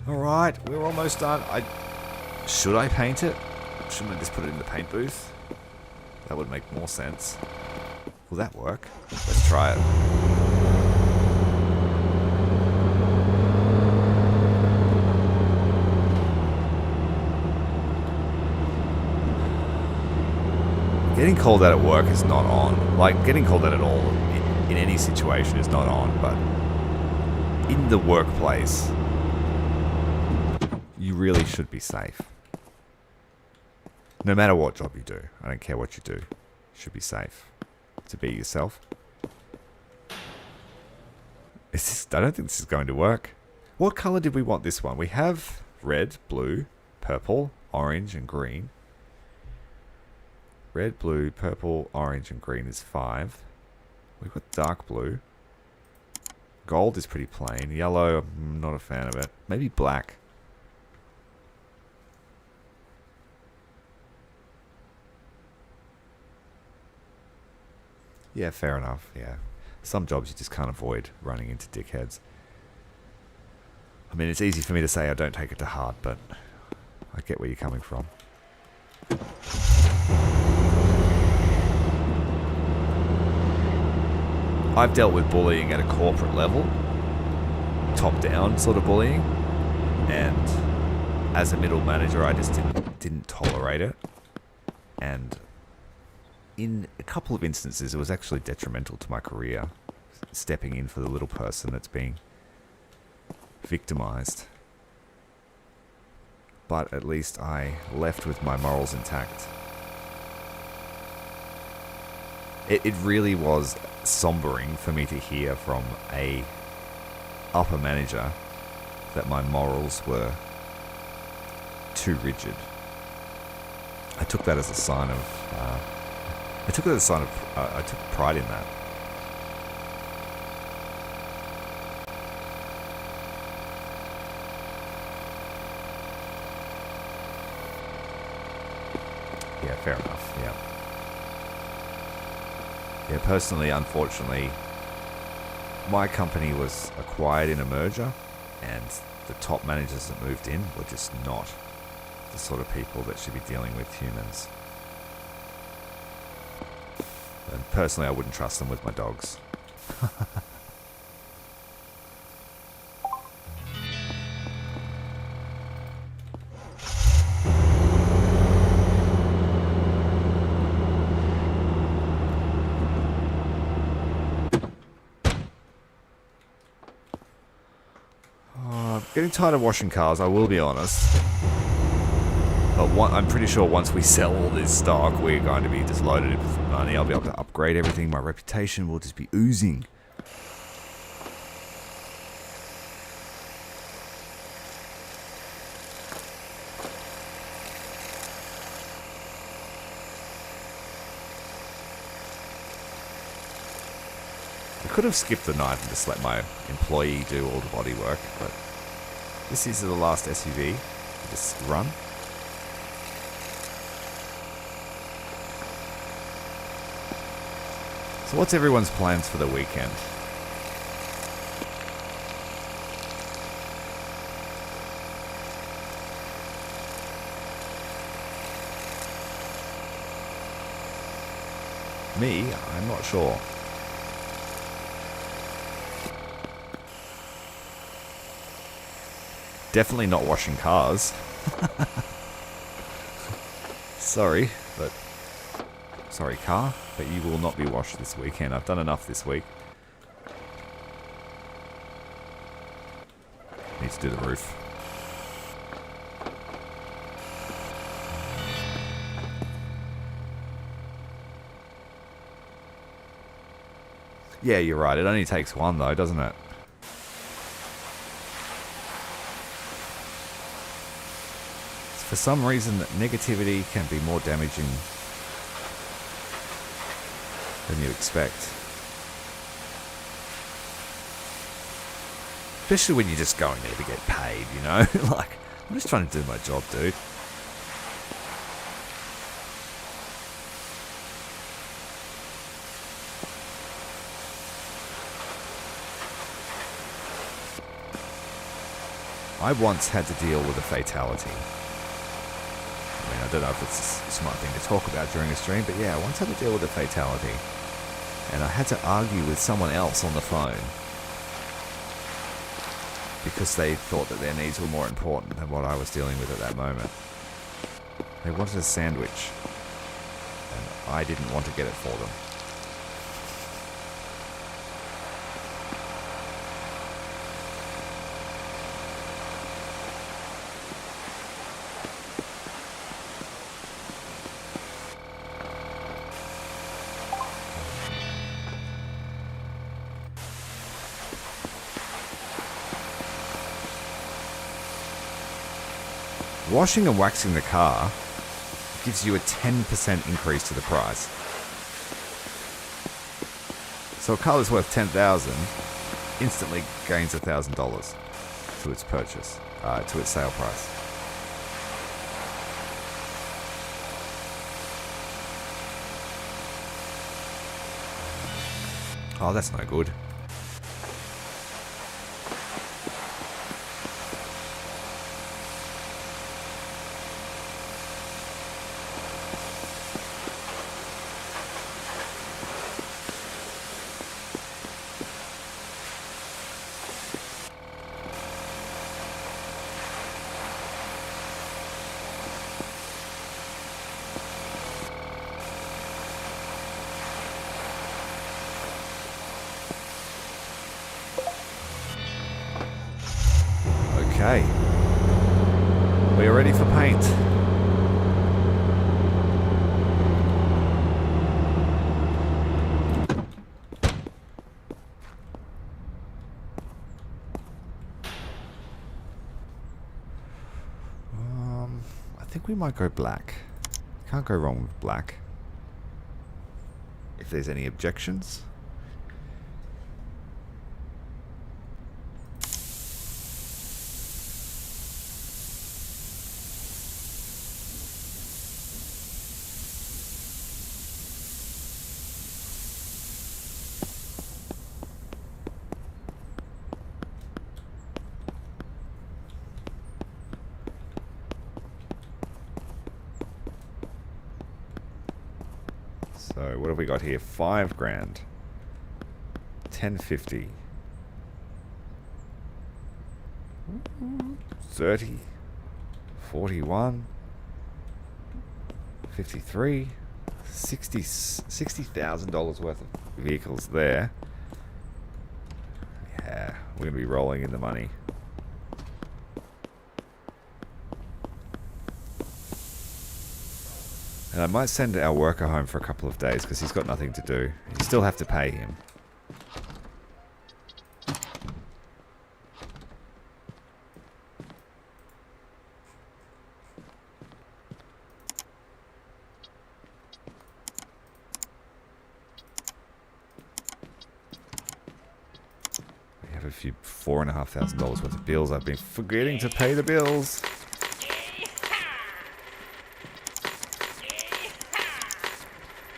Alright, we're almost done. Should I paint it? Shouldn't I just put it in the paint booth? That would make more sense. Will that work? Let's try it. Getting called out at work is not on. Like, getting called out at all in any situation is not on, but in the workplace, you really should be safe. No matter what job you do, I don't care what you do, you should be safe to be yourself. I don't think this is going to work. What color did we want this one? We have red, blue, purple, orange, and green. Red, blue, purple, orange, and green is 5. We've got dark blue. Gold is pretty plain. Yellow, I'm not a fan of it. Maybe black. Yeah, fair enough, yeah. Some jobs you just can't avoid running into dickheads. I mean, it's easy for me to say I don't take it to heart, but I get where you're coming from. I've dealt with bullying at a corporate level, top-down sort of bullying, and as a middle manager, I just didn't tolerate it. And in a couple of instances, it was actually detrimental to my career, stepping in for the little person that's being victimized. But at least I left with my morals intact. It really was sombering for me to hear from a upper manager that my morals were too rigid. I took that as a sign of I took pride in that. Yeah, fair enough, yeah. Yeah, personally, unfortunately, my company was acquired in a merger, and the top managers that moved in were just not the sort of people that should be dealing with humans. And personally, I wouldn't trust them with my dogs. Getting tired of washing cars, I will be honest. But I'm pretty sure once we sell all this stock, we're going to be just loaded with money. I'll be able to upgrade everything. My reputation will just be oozing. I could have skipped the night and just let my employee do all the body work, but this is the last SUV to just run. So what's everyone's plans for the weekend? Me? I'm not sure. Definitely not washing cars. Sorry, but... Sorry, car, but you will not be washed this weekend. I've done enough this week. Need to do the roof. Yeah, you're right. It only takes one, though, doesn't it? For some reason, negativity can be more damaging than you expect. Especially when you're just going there to get paid, you know? Like, I'm just trying to do my job, dude. I once had to deal with a fatality. I mean, I don't know if it's a smart thing to talk about during a stream, but yeah, I once had to deal with a fatality. And I had to argue with someone else on the phone because they thought that their needs were more important than what I was dealing with at that moment. They wanted a sandwich, and I didn't want to get it for them. Washing and waxing the car gives you a 10% increase to the price. So a car that's worth $10,000 instantly gains $1,000 to its purchase, to its sale price. Oh, that's no good. Okay. We are ready for paint. I think we might go black. Can't go wrong with black. If there's any objections. So what have we got here? $5 grand. 1050. 30. 41. 53. $60,000 worth of vehicles there. Yeah, we're gonna be rolling in the money. And I might send our worker home for a couple of days because he's got nothing to do. You still have to pay him. We have a few $4,500 worth of bills. I've been forgetting to pay the bills.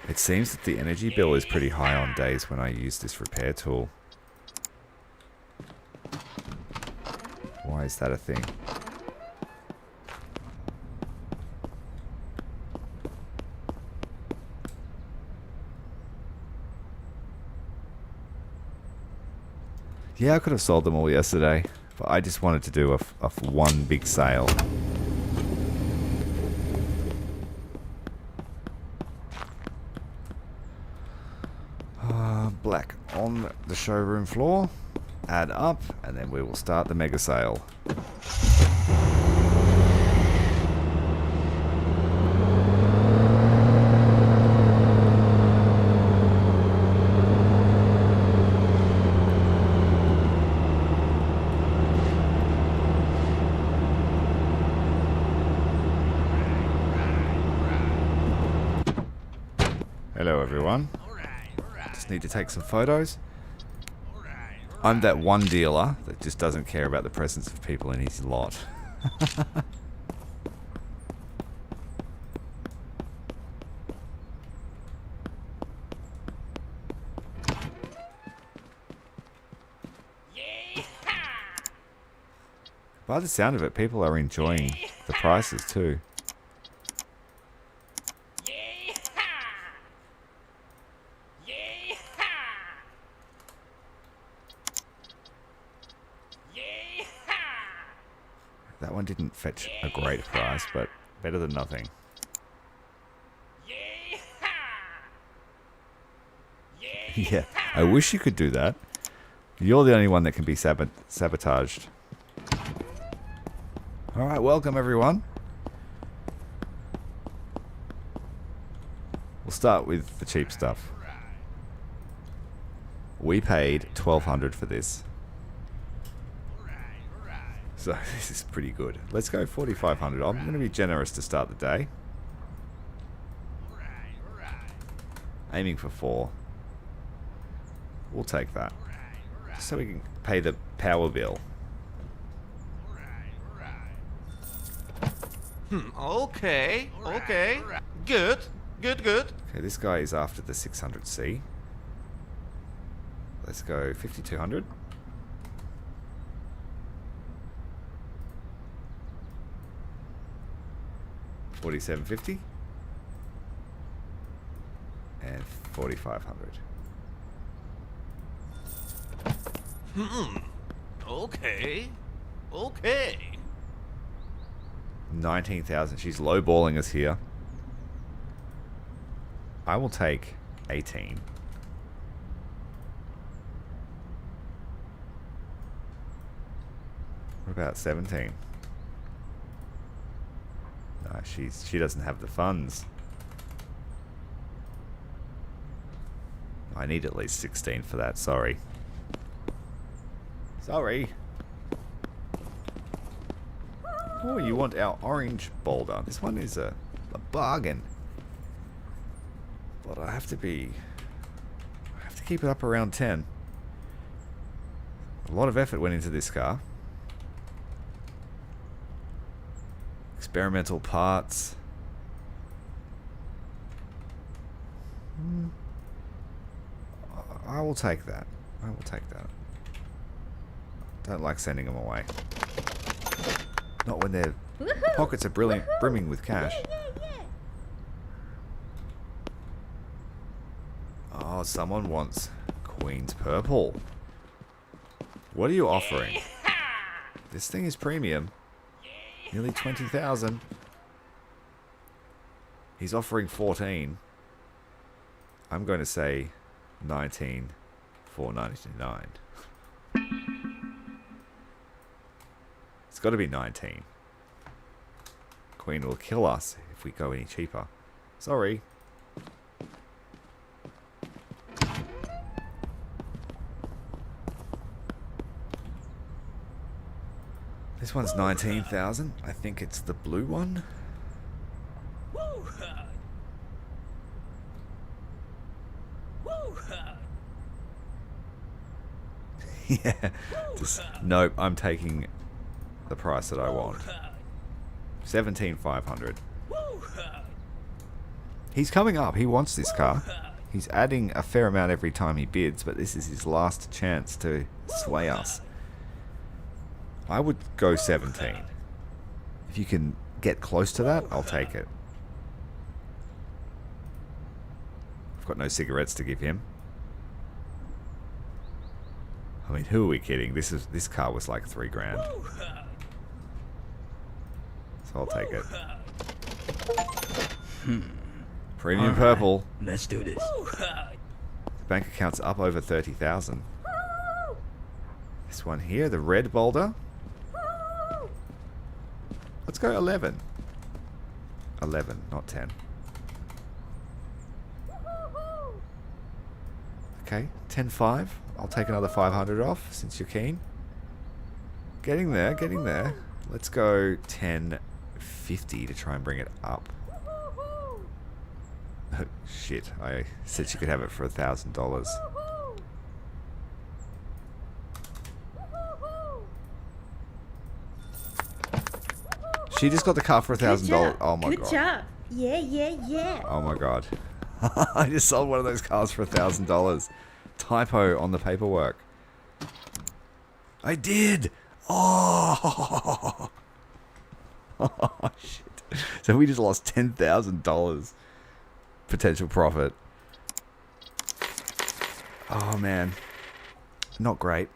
It seems that the energy bill is pretty high on days when I use this repair tool. Why is that a thing? Yeah, I could have sold them all yesterday, but I just wanted to do a one big sale. Black on the showroom floor, add up, and then we will start the mega sale. Hello everyone. Need to take some photos. I'm that one dealer that just doesn't care about the presence of people in his lot. By the sound of it, people are enjoying the prices too. That one didn't fetch a great price, but better than nothing. Yeah, I wish you could do that. You're the only one that can be sabotaged. Alright, welcome everyone. We'll start with the cheap stuff. We paid $1,200 for this. This So this is pretty good. Let's go 4,500. I'm going to be generous to start the day. Aiming for 4. We'll take that. Just so we can pay the power bill.
Okay. Okay. Good. Good, good.
Okay, this guy is after the 600C. Let's go 5,200. $4,750 and 4,500.
Okay. Okay.
19,000. She's lowballing us here. I will take 18. What about 17? No, she doesn't have the funds. I need at least 16 for that. Sorry. Sorry. Oh, you want our orange boulder. This one is a bargain. But I have to keep it up around 10. A lot of effort went into this car. Experimental parts. I will take that. I will take that. Don't like sending them away. Not when their pockets are brimming with cash. Oh, someone wants Queen's Purple. What are you offering? This thing is premium. Nearly 20,000. He's offering 14. I'm going to say 19,499. It's got to be 19. Queen will kill us if we go any cheaper. Sorry. This one's 19,000. I think it's the blue one. Yeah. Nope, I'm taking the price that I want. 17,500. He's coming up. He wants this car. He's adding a fair amount every time he bids, but this is his last chance to sway us. I would go 17. If you can get close to that, I'll take it. I've got no cigarettes to give him. I mean, who are we kidding? This car was like $3,000. So I'll take it. Premium purple.
Let's do this.
Bank account's up over 30,000. This one here, the red boulder. Let's go 11. 11, not 10. Okay, 10.5. I'll take another 500 off since you're keen. Getting there, getting there. Let's go 10.50 to try and bring it up. Oh, shit, I said she could have it for $1,000. She just got the car for $1,000. Oh my god.
Good job. Yeah, yeah, yeah.
Oh my god. I just sold one of those cars for $1,000. Typo on the paperwork. I did. Oh. Oh shit. So we just lost $10,000 potential profit. Oh man. Not great.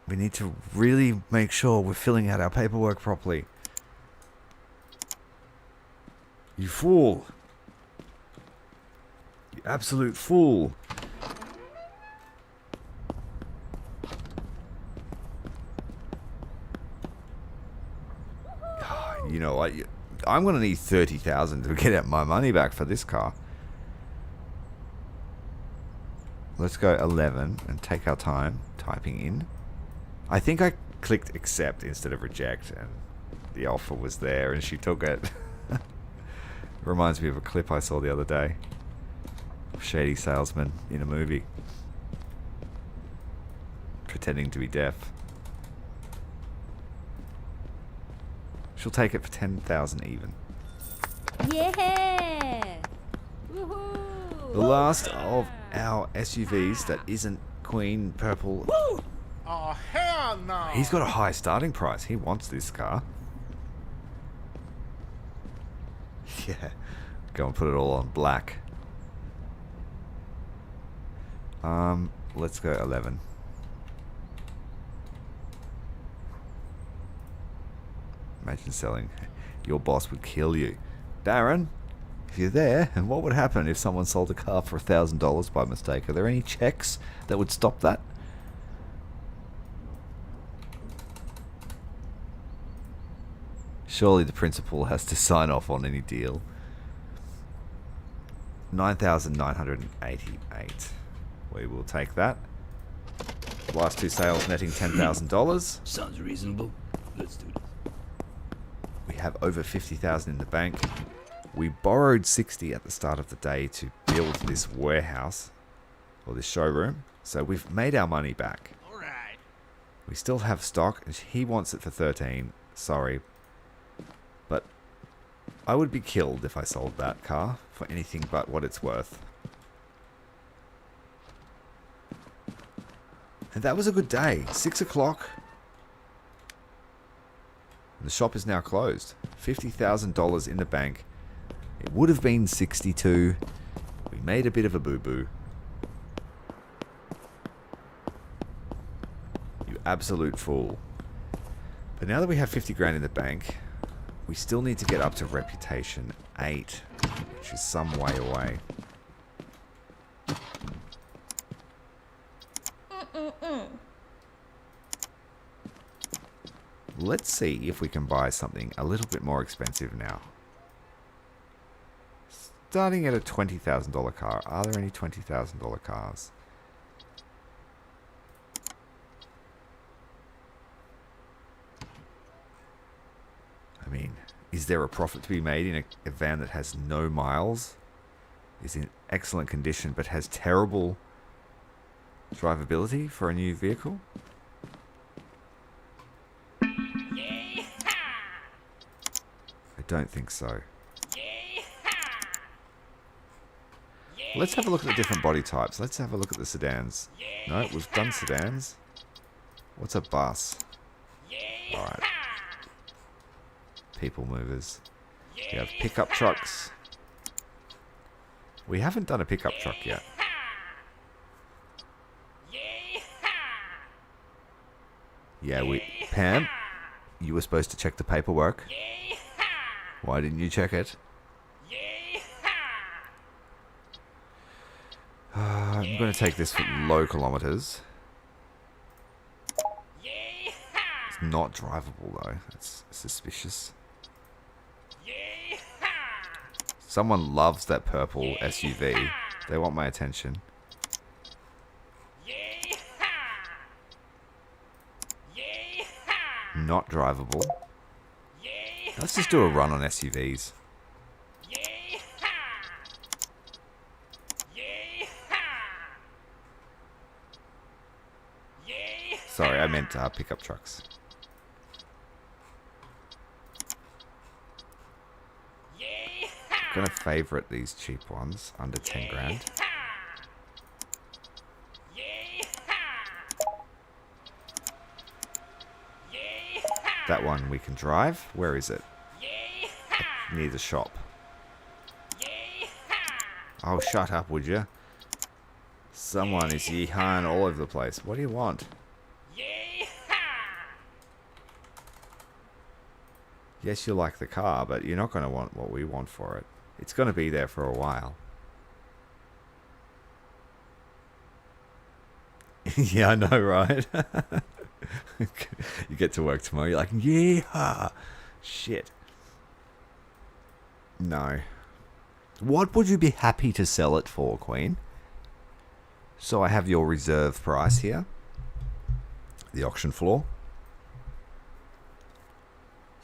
We need to really make sure we're filling out our paperwork properly. You fool. You absolute fool. You know what? I'm going to need 30,000 to get out my money back for this car. Let's go 11 and take our time typing in. I think clicked accept instead of reject, and the offer was there, and she took it. It reminds me of a clip I saw the other day. Shady salesman in a movie. Pretending to be deaf. She'll take it for 10,000 even.
Yeah! Woohoo!
The last of our SUVs that isn't Queen Purple.
Oh, hell no!
He's got a high starting price. He wants this car. Yeah. Go and put it all on black. Let's go 11. Imagine selling. Your boss would kill you. Darren, if you're there, and what would happen if someone sold a car for $1,000 by mistake? Are there any checks that would stop that? Surely the principal has to sign off on any deal. 9,988. We will take that. Last two sales netting $10,000.
Sounds reasonable. Let's do this.
We have over 50,000 in the bank. We borrowed 60 at the start of the day to build this warehouse or this showroom. So we've made our money back.
All right.
We still have stock, and he wants it for 13. Sorry. But I would be killed if I sold that car for anything but what it's worth. And that was a good day. 6 o'clock. The shop is now closed. $50,000 in the bank. It would have been 62. We made a bit of a boo-boo. You absolute fool. But now that we have 50 grand in the bank, we still need to get up to reputation 8, which is some way away. Let's see if we can buy something a little bit more expensive now. Starting at a $20,000 car. Are there any $20,000 cars? I mean, is there a profit to be made in a van that has no miles? Is in excellent condition but has terrible drivability for a new vehicle? I don't think so. Let's have a look at the different body types. Let's have a look at the sedans. No, we've done sedans. What's a bus? Alright. People movers. We have pickup trucks. We haven't done a pickup truck yet. Yeah, Pam, you were supposed to check the paperwork. Why didn't you check it? I'm going to take this for low kilometers. It's not drivable though. It's suspicious. Someone loves that purple SUV. They want my attention. Not drivable. Let's just do a run on SUVs. Sorry, I meant pickup trucks. I'm gonna favorite these cheap ones under 10 grand. That one we can drive. Where is it? Near the shop. Oh, shut up, would you? Someone is yeehaw all over the place. What do you want? Yes, you like the car, but you're not going to want what we want for it. It's going to be there for a while. Yeah, I know, right? You get to work tomorrow, you're like, yeah, shit. No. What would you be happy to sell it for, Queen? So I have your reserve price here. The auction floor.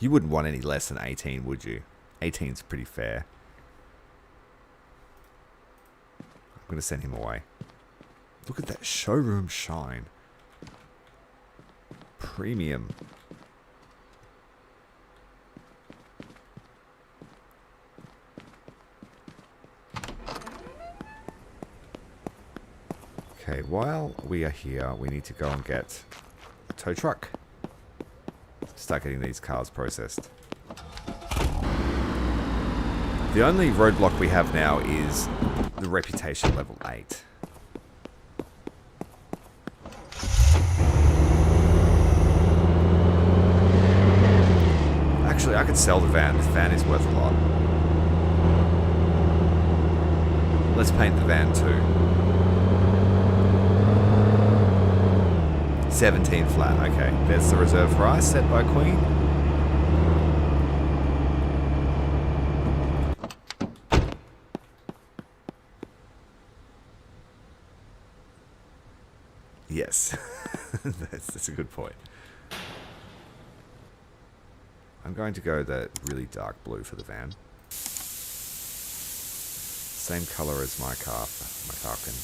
You wouldn't want any less than 18, would you? 18's pretty fair. I'm going to send him away. Look at that showroom shine. Premium. Okay, while we are here, we need to go and get a tow truck. Start getting these cars processed. The only roadblock we have now is the reputation level 8. Actually, I could sell the van. This van is worth a lot. Let's paint the van too. 17 flat, okay. There's the reserve price set by Queen. Yes. that's a good point. I'm going to go the really dark blue for the van. Same color as my car, my Falcon.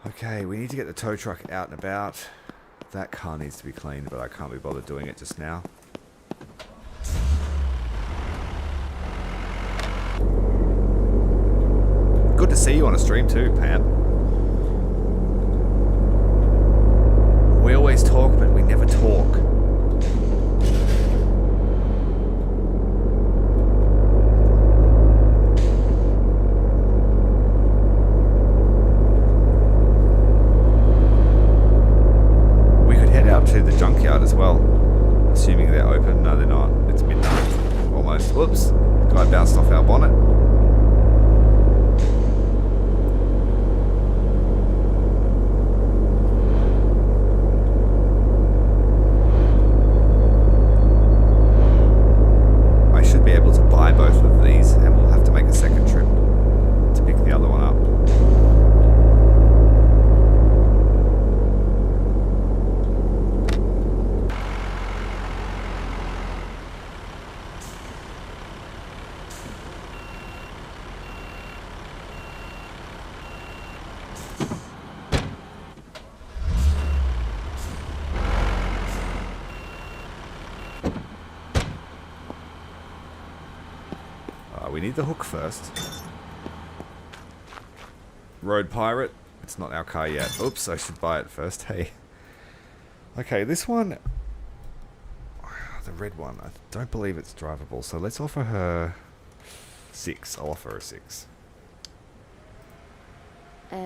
Okay, we need to get the tow truck out and about. That car needs to be cleaned, but I can't be bothered doing it just now. Good to see you on a stream too, Pam. We always talk, but we never talk. To the junkyard as well, assuming they're open. No, they're not. It's midnight almost. Whoops, guy bounced off our bonnet. I should be able to buy both of these, and we'll have to make a second trip to pick the other one up. We need the hook first. Road Pirate. It's not our car yet. Oops, I should buy it first. Hey. Okay, this one... The red one. I don't believe it's drivable. So let's offer her 6. I'll offer her 6. She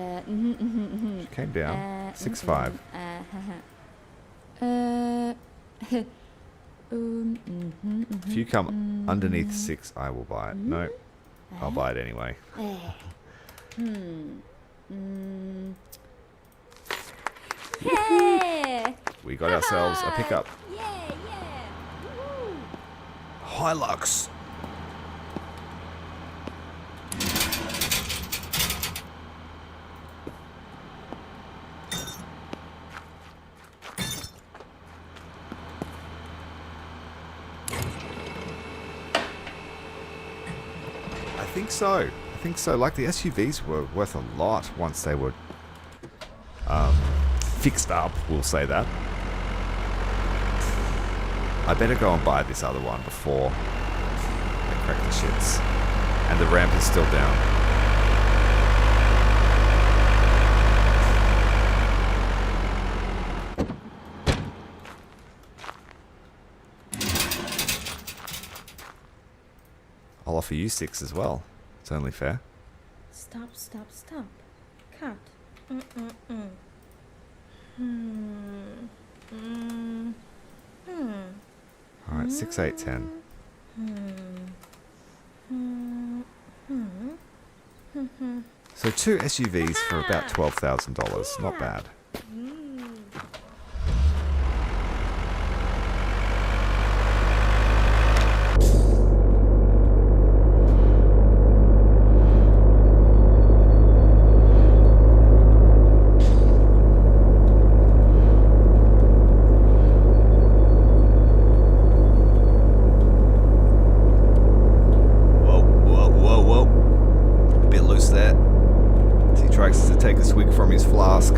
came down. 6.5. If you come underneath 6, I will buy it. No, I'll buy it anyway.
Hey!
We got ourselves a pickup.
Yeah, yeah. Woohoo!
Hilux. I think so. Like, the SUVs were worth a lot once they were fixed up, we'll say that. I better go and buy this other one before I crack the shits. And the ramp is still down. I'll offer you 6 as well. It's only fair.
Stop. Cut.
Alright, 6, 8, 10. So 2 SUVs for about $12,000. Not bad. take a swig from his flask.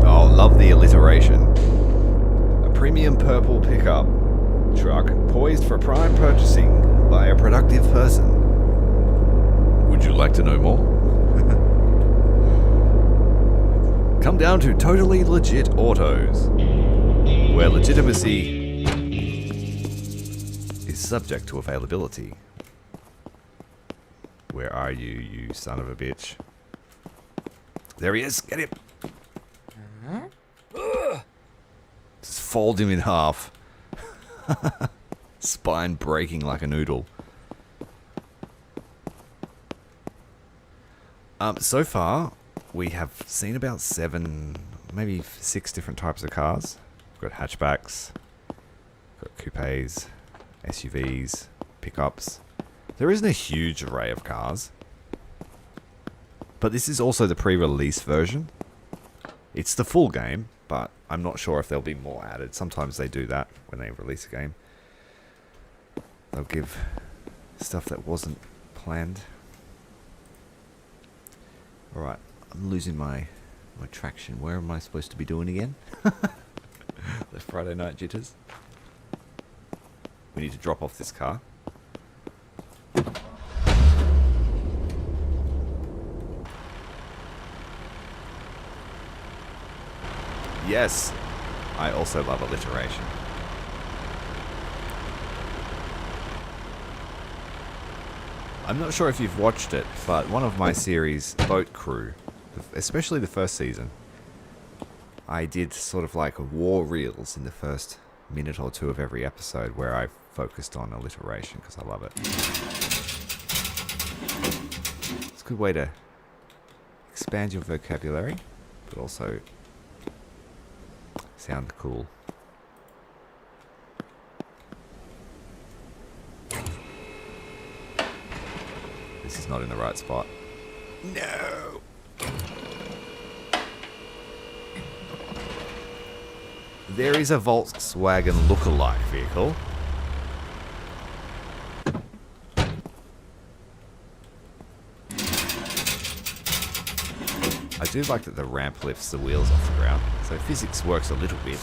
Oh, love the alliteration. A premium purple pickup truck poised for prime purchasing by a productive person. Would you like to know more? Come down to Totally Legit Autos, where legitimacy is subject to availability. Where are you, you son of a bitch? There he is, get him! Just fold him in half. Spine breaking like a noodle. So far, we have seen about 7, maybe 6 different types of cars. We've got hatchbacks, got coupes, SUVs, pickups. There isn't a huge array of cars. But this is also the pre-release version. It's the full game, but I'm not sure if there'll be more added. Sometimes they do that when they release a game. They'll give stuff that wasn't planned. Alright, I'm losing my traction. Where am I supposed to be doing again? The Friday night jitters. We need to drop off this car. Yes, I also love alliteration. I'm not sure if you've watched it, but one of my series, Boat Crew, especially the first season, I did sort of like war reels in the first minute or two of every episode where I focused on alliteration because I love it. It's a good way to expand your vocabulary, but also sound cool. This is not in the right spot. No! There is a Volkswagen look-alike vehicle. I do like that the ramp lifts the wheels off the ground, so physics works a little bit.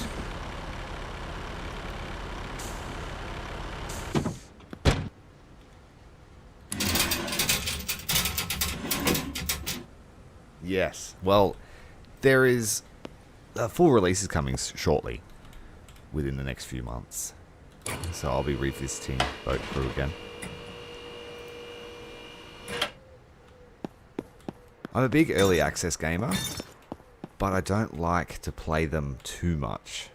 Yes, well, there is a full release is coming shortly, within the next few months. So I'll be revisiting Boat Crew again. I'm a big early access gamer, but I don't like to play them too much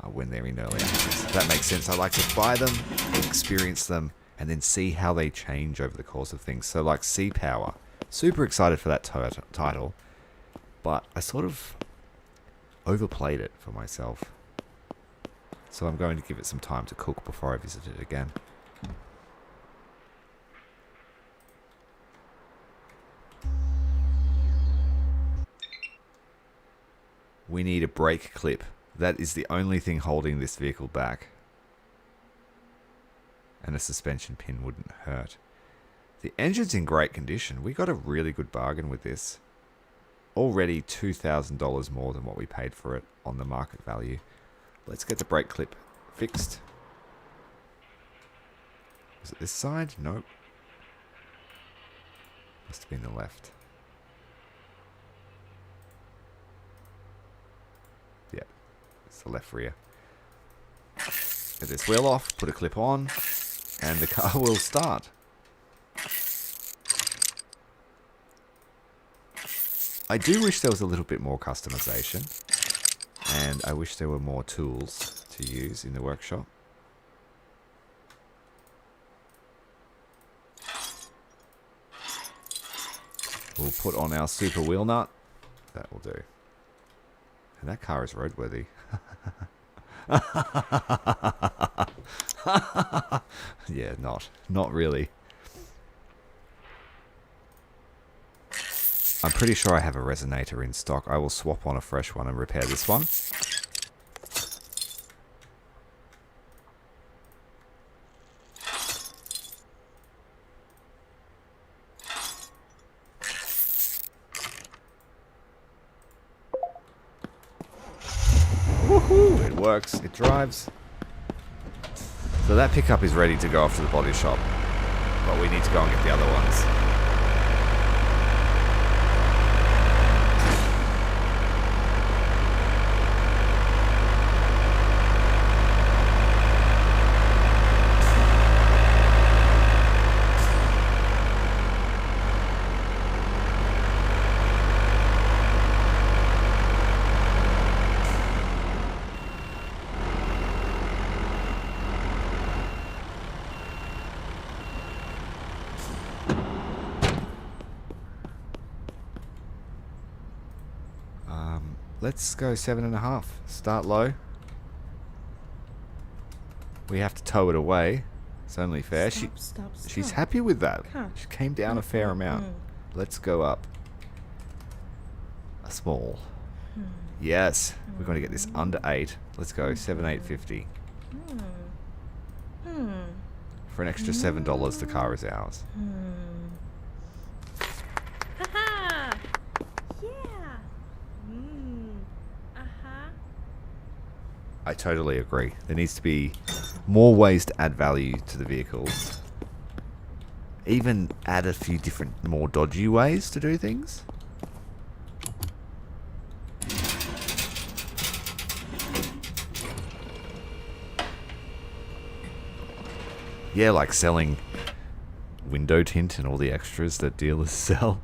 when they're in early access. If that makes sense. I like to buy them, experience them, and then see how they change over the course of things. So like Sea Power, super excited for that title, but I sort of overplayed it for myself. So I'm going to give it some time to cook before I visit it again. We need a brake clip. That is the only thing holding this vehicle back. And a suspension pin wouldn't hurt. The engine's in great condition. We got a really good bargain with this. Already $2,000 more than what we paid for it on the market value. Let's get the brake clip fixed. Is it this side? Nope. Must have been the left. Yep, it's the left rear. Get this wheel off, put a clip on, and the car will start. I do wish there was a little bit more customization, and I wish there were more tools to use in the workshop. We'll put on our super wheel nut. That will do. And that car is roadworthy. Yeah, not really. I'm pretty sure I have a resonator in stock. I will swap on a fresh one and repair this one. works. It drives. So that pickup is ready to go off to the body shop. But we need to go and get the other ones. Let's go 7.5. Start low. We have to tow it away. It's only fair.
Stop.
She's happy with that.
Cut.
She came down a fair amount. Let's go up a small. Yes, we're going to get this under 8. Let's go 7,850. For an extra $7, the car is ours.
Haha! Yeah!
I totally agree. There needs to be more ways to add value to the vehicles. Even add a few different, more dodgy ways to do things. Yeah, like selling window tint and all the extras that dealers sell.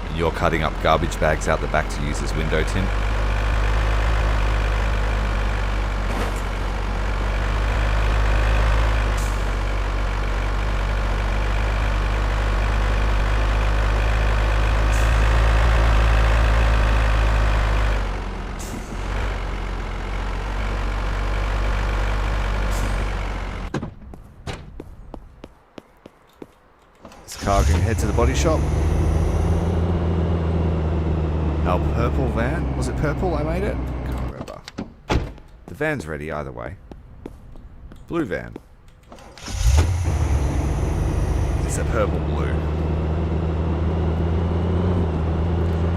And you're cutting up garbage bags out the back to use as window tint. Car can head to the body shop. Our purple van. Was it purple I made it? Can't remember. The van's ready either way. Blue van. It's a purple blue.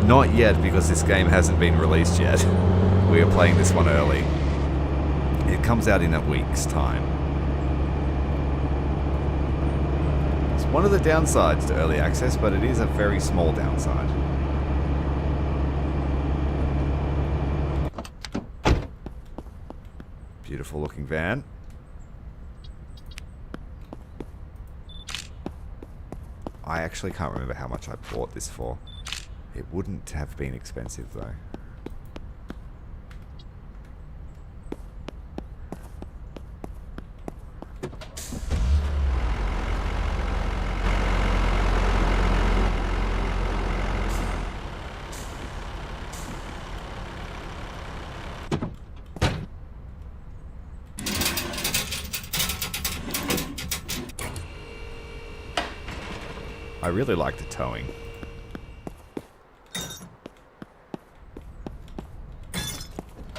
Not yet, because this game hasn't been released yet. We are playing this one early. It comes out in a week's time. One of the downsides to early access, but it is a very small downside. Beautiful looking van. I actually can't remember how much I bought this for. It wouldn't have been expensive though. I really like the towing.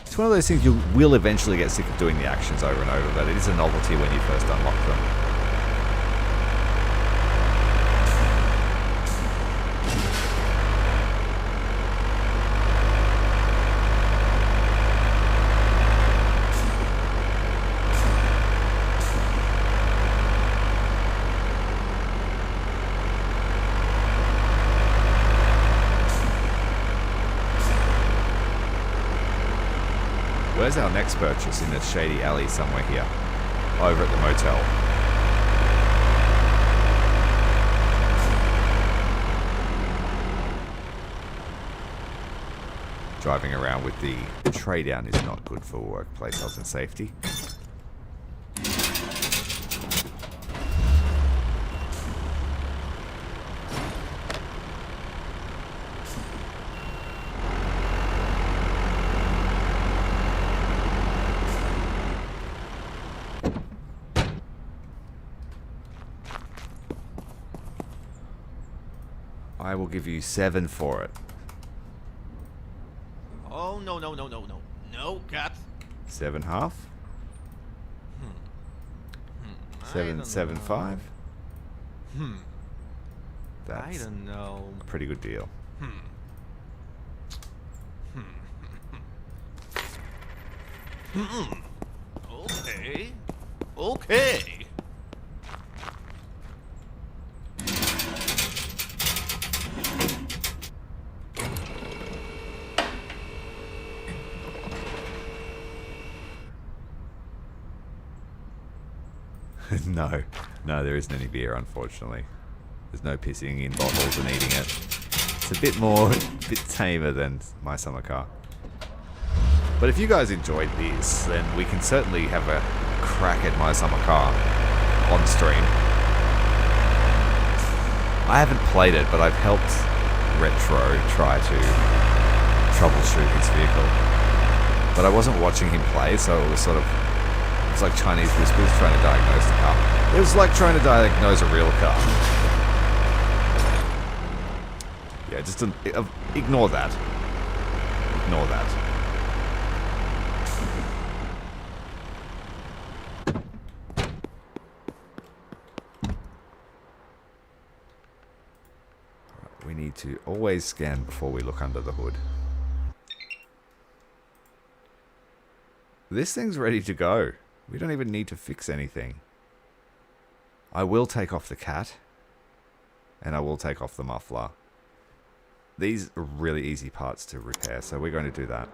It's one of those things you will eventually get sick of doing the actions over and over, but it is a novelty when you first unlock them. Where's our next purchase? In a shady alley somewhere here. Over at the motel. Driving around with the tray down is not good for workplace health and safety. I will give you 7 for it.
Oh, no. No, cat.
7.5. 7.75.
I
That's
don't know.
a pretty good deal.
Okay. Okay.
No, there isn't any beer, unfortunately. There's no pissing in bottles and eating it. It's a bit bit tamer than my summer car. But if you guys enjoyed this, then we can certainly have a crack at my summer car on stream. I haven't played it, but I've helped Retro try to troubleshoot his vehicle. But I wasn't watching him play, so it was sort of... It's like Chinese whispers trying to diagnose the car. It was like trying to diagnose a real car. Yeah, just ignore that. Ignore that. We need to always scan before we look under the hood. This thing's ready to go. We don't even need to fix anything. I will take off the cat. And I will take off the muffler. These are really easy parts to repair, so we're going to do that.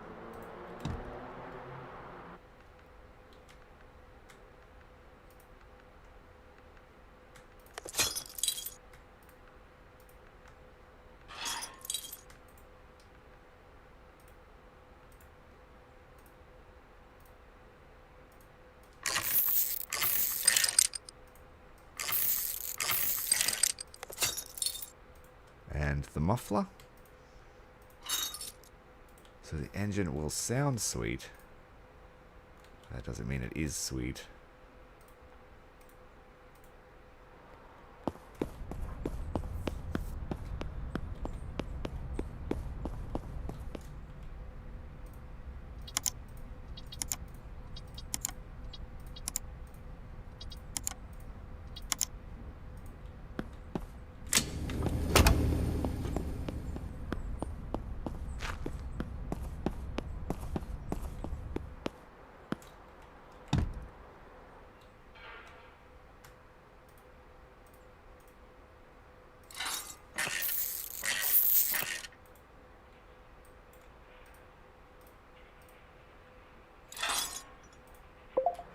And the muffler. So the engine will sound sweet. That doesn't mean it is sweet.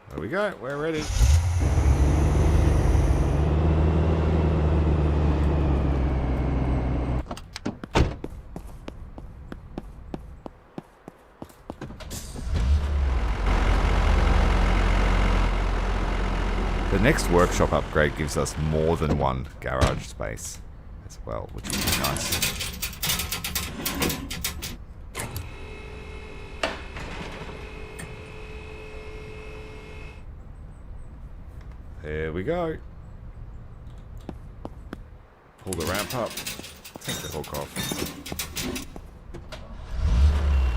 There we go, we're ready. The next workshop upgrade gives us more than one garage space as well, which would be nice. There we go. Pull the ramp up. Take the hook off.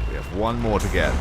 We have one more to get.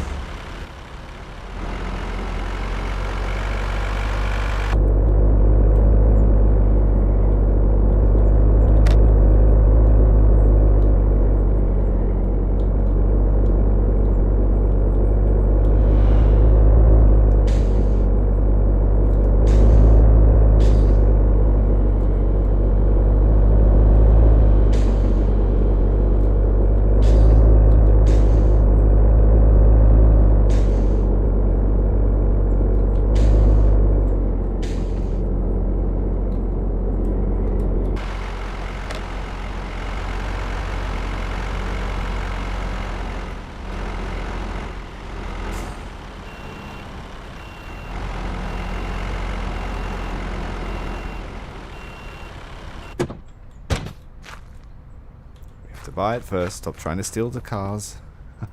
Buy it first. Stop trying to steal the cars. Oh,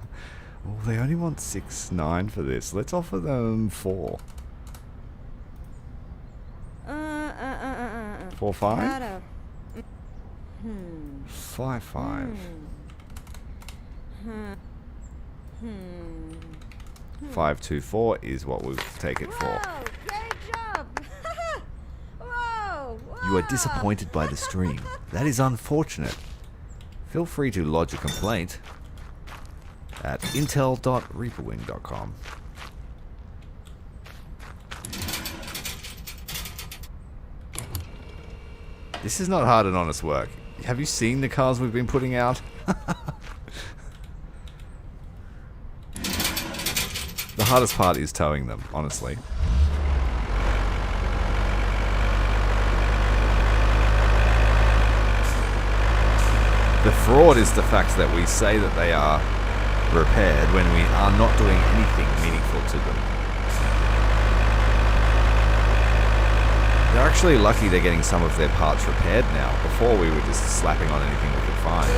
they only want 6.9 for this. Let's offer them 4. 4.5. 5.5. 5.24 is what we'll take it for.
Whoa! Great job! Whoa! Whoa!
You are disappointed by the stream. That is unfortunate. Feel free to lodge a complaint at intel.reaperwing.com. This is not hard and honest work. Have you seen the cars we've been putting out? The hardest part is towing them, honestly. The fraud is the fact that we say that they are repaired when we are not doing anything meaningful to them. They're actually lucky they're getting some of their parts repaired now. Before we were just slapping on anything we could find.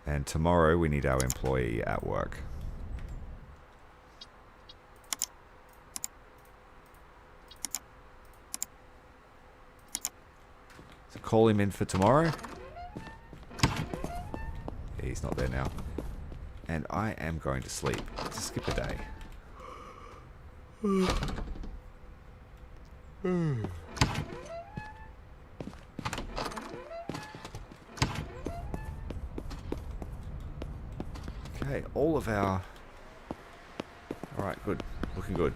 And tomorrow we need our employee at work. So call him in for tomorrow. Yeah, he's not there now. And I am going to sleep. To skip a day. Okay, all of our... Alright, good. Looking good.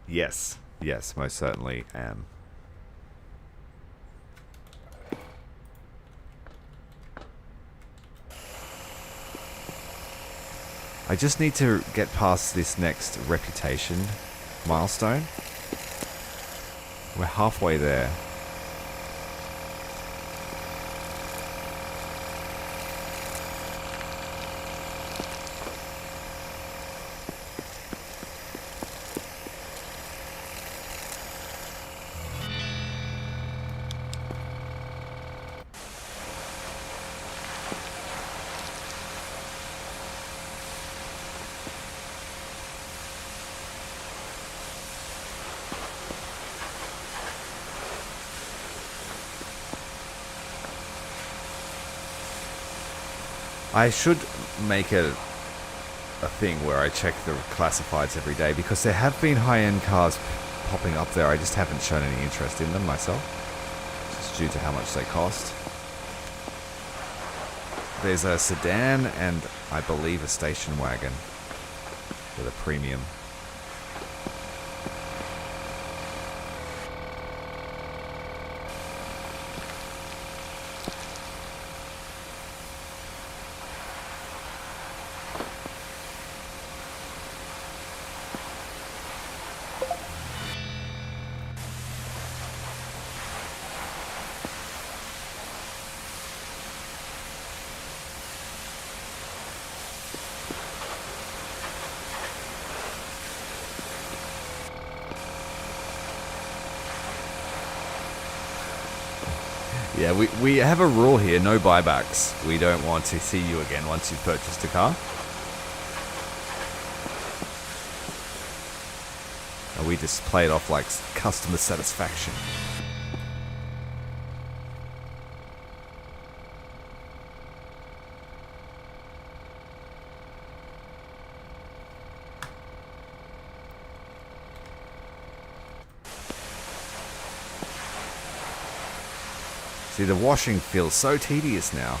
Yes. Yes, most certainly am. I just need to get past this next reputation milestone. We're halfway there. I should make a thing where I check the classifieds every day, because there have been high-end cars popping up there. I just haven't shown any interest in them myself, just due to how much they cost. There's a sedan and I believe a station wagon with a premium. Yeah, we have a rule here, no buybacks. We don't want to see you again once you've purchased a car. And we just play it off like customer satisfaction. See, the washing feels so tedious now.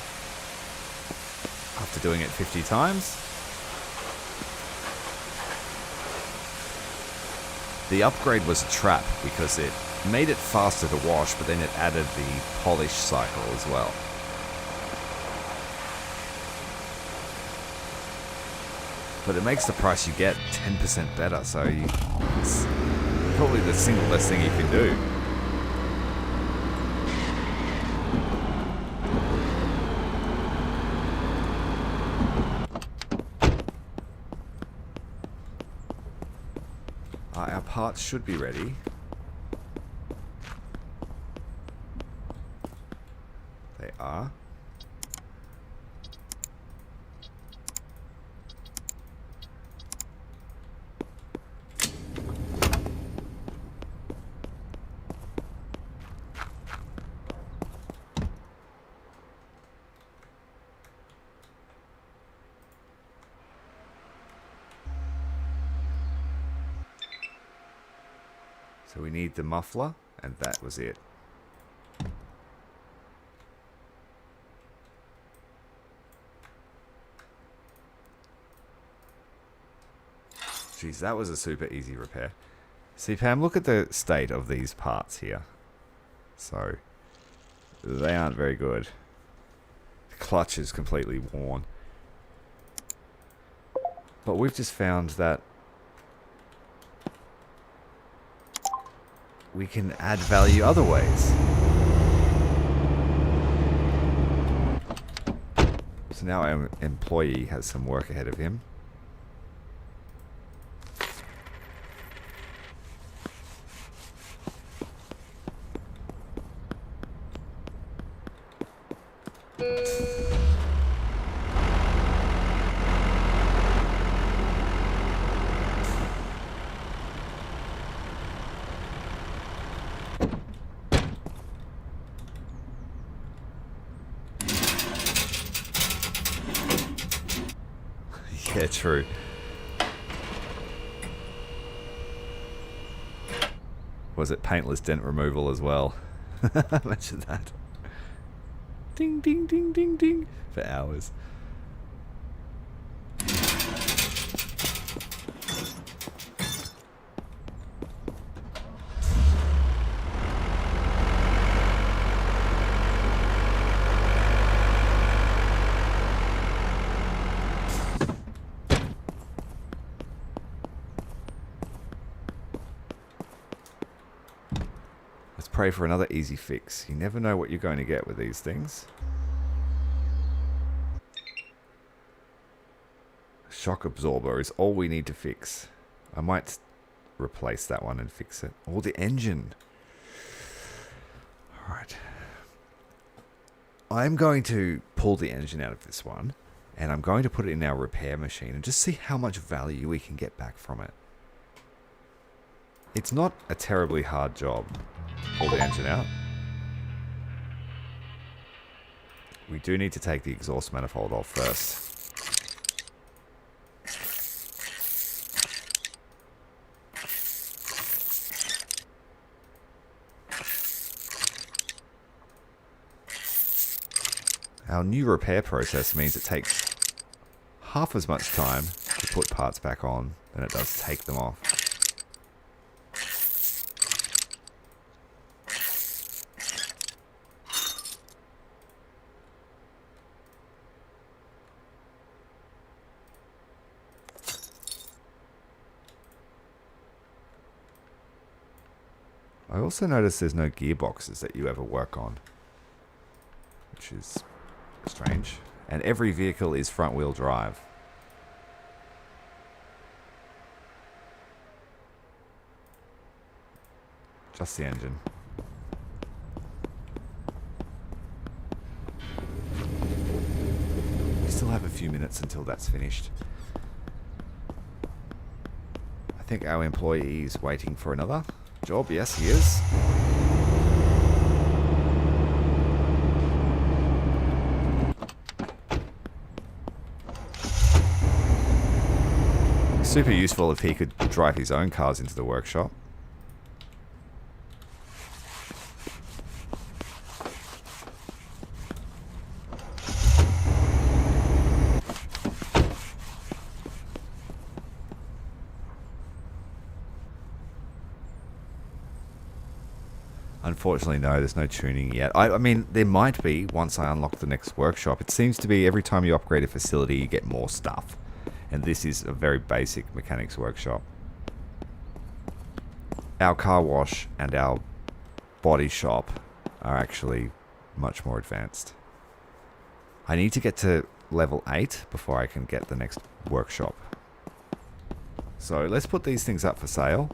After doing it 50 times. The upgrade was a trap because it made it faster to wash, but then it added the polish cycle as well. But it makes the price you get 10% better, so it's probably the single best thing you can do. parts should be ready. They are. So we need the muffler, and that was it. Jeez, that was a super easy repair. See, Pam, look at the state of these parts here. So, they aren't very good. The clutch is completely worn. But we've just found that we can add value other ways. So now our employee has some work ahead of him. Yeah, true. Was it paintless dent removal as well? Imagine that. Ding, ding, ding, ding, ding. For hours. Pray for another easy fix. You never know what you're going to get with these things. Shock absorber is all we need to fix. I might replace that one and fix it. Or the engine. Alright. I'm going to pull the engine out of this one. And I'm going to put it in our repair machine and just see how much value we can get back from it. It's not a terribly hard job. Pull the engine out. We do need to take the exhaust manifold off first. Our new repair process means it takes half as much time to put parts back on than it does take them off. I also noticed there's no gearboxes that you ever work on, which is strange. And every vehicle is front-wheel drive. Just the engine. We still have a few minutes until that's finished. I think our employee is waiting for another job. Yes, he is. Super useful if he could drive his own cars into the workshop. Unfortunately, no, there's no tuning yet. I mean, there might be once I unlock the next workshop. It seems to be every time you upgrade a facility, you get more stuff. And this is a very basic mechanics workshop. Our car wash and our body shop are actually much more advanced. I need to get to level 8 before I can get the next workshop. So let's put these things up for sale.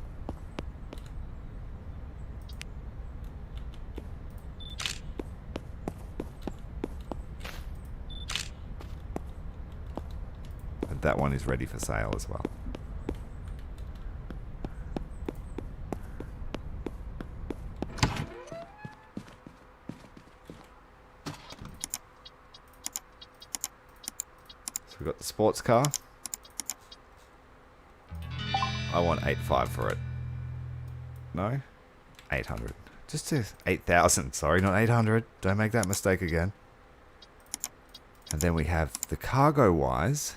that one is ready for sale as well. So we've got the sports car. I want 8.5 for it. No? 800. Just to 8,000. Sorry, not 800. Don't make that mistake again. And then we have the cargo wise.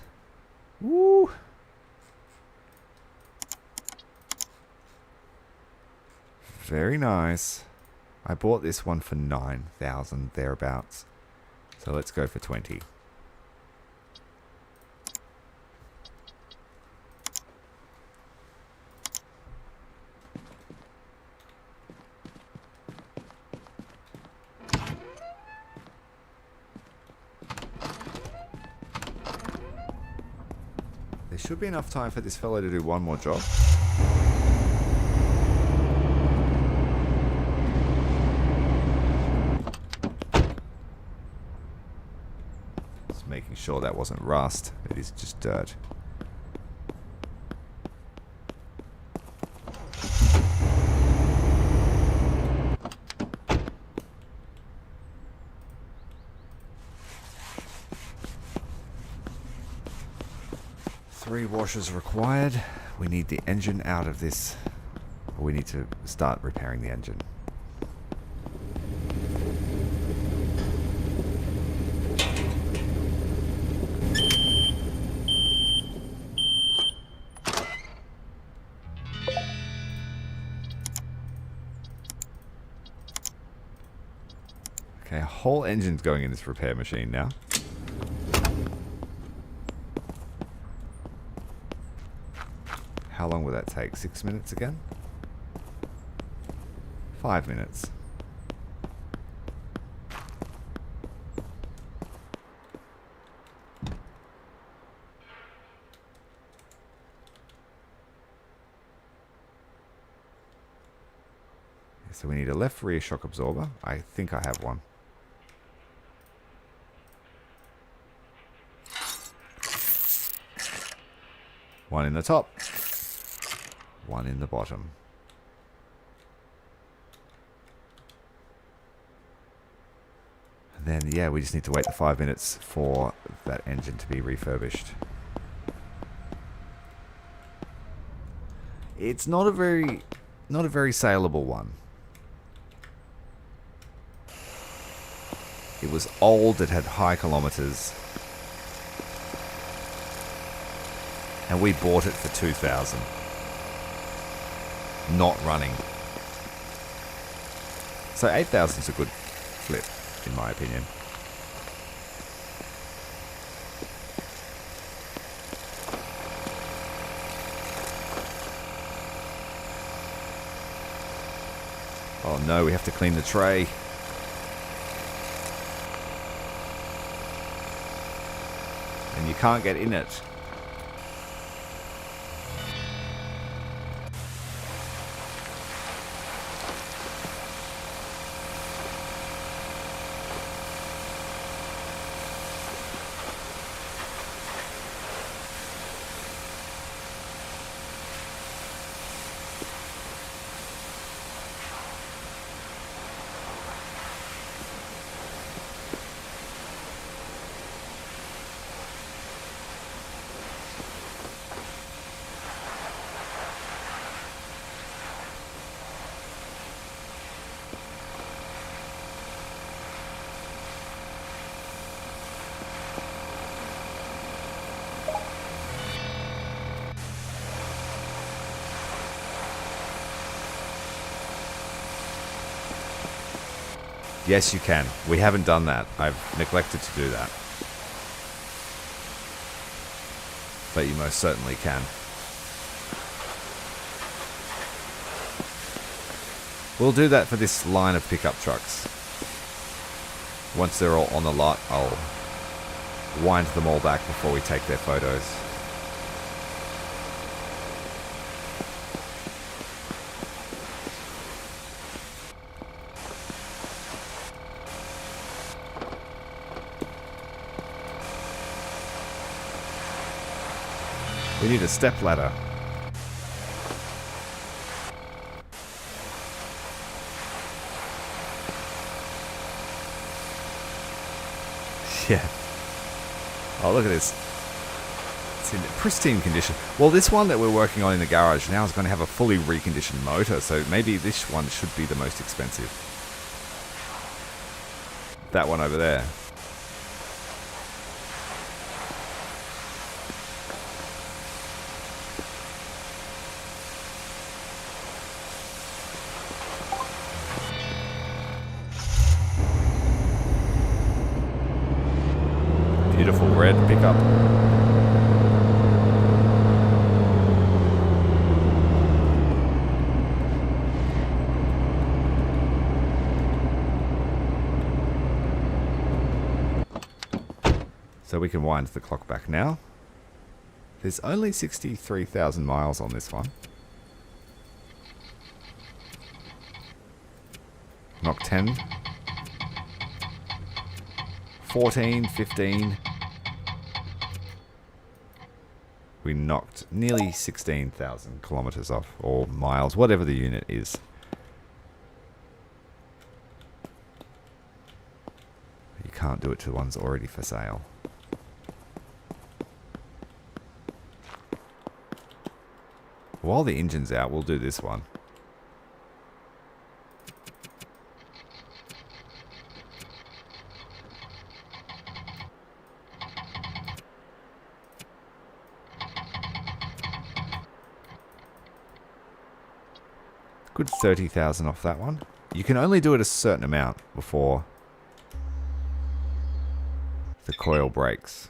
Woo! Very nice. I bought this one for 9,000 thereabouts. So let's go for 20. There should be enough time for this fellow to do one more job. Just making sure that wasn't rust. It is just dirt. Three washers required. We need the engine out of this. We need to start repairing the engine. Okay, a whole engine's going in this repair machine now. How long will that take? 6 minutes again? 5 minutes. So we need a left rear shock absorber. I think I have one. One in the top. One in the bottom. And then, yeah, we just need to wait the 5 minutes for that engine to be refurbished. It's not a very saleable one. It was old, it had high kilometers. And we bought it for 2,000. Not running. So 8,000 is a good flip, in my opinion. Oh no, we have to clean the tray. And you can't get in it. Yes, you can. We haven't done that. I've neglected to do that. But you most certainly can. We'll do that for this line of pickup trucks. Once they're all on the lot, I'll wind them all back before we take their photos. We need a step ladder. Yeah. Oh, look at this. It's in pristine condition. Well, this one that we're working on in the garage now is going to have a fully reconditioned motor, so maybe this one should be the most expensive. That one over there. Beautiful red pickup. So we can wind the clock back now. There's only 63,000 miles on this one. Knock 10. 14, 15. We knocked nearly 16,000 kilometers off, or miles, whatever the unit is. You can't do it to ones already for sale. While the engine's out, we'll do this one. Good 30,000 off that one. You can only do it a certain amount before the coil breaks.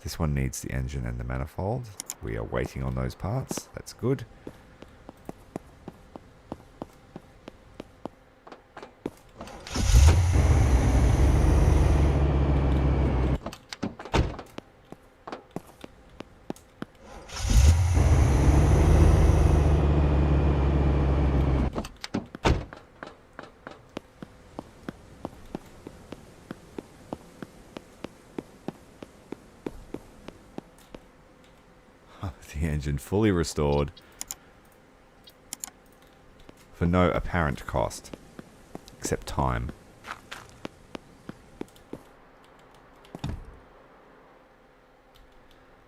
This one needs the engine and the manifold. We are waiting on those parts. That's good. The engine fully restored for no apparent cost except time.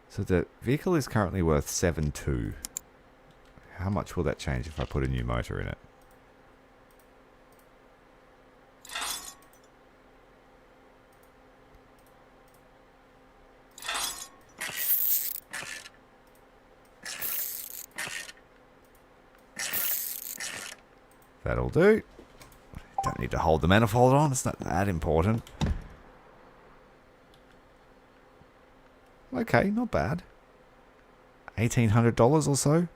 So the vehicle is currently worth 7.2. How much will that change if I put a new motor in it? That'll do. Don't need to hold the manifold on, it's not that important. Okay, not bad. $1,800 or so.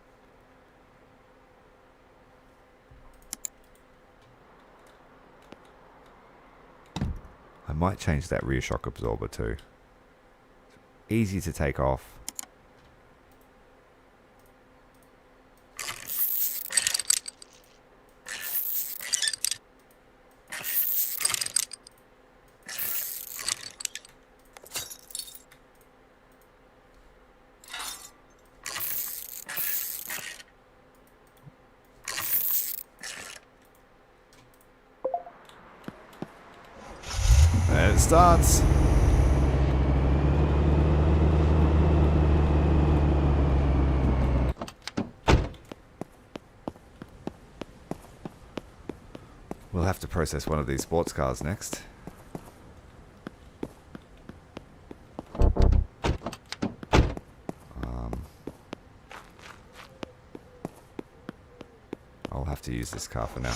I might change that rear shock absorber too. Easy to take off. And it starts. We'll have to process one of these sports cars next. I'll have to use this car for now.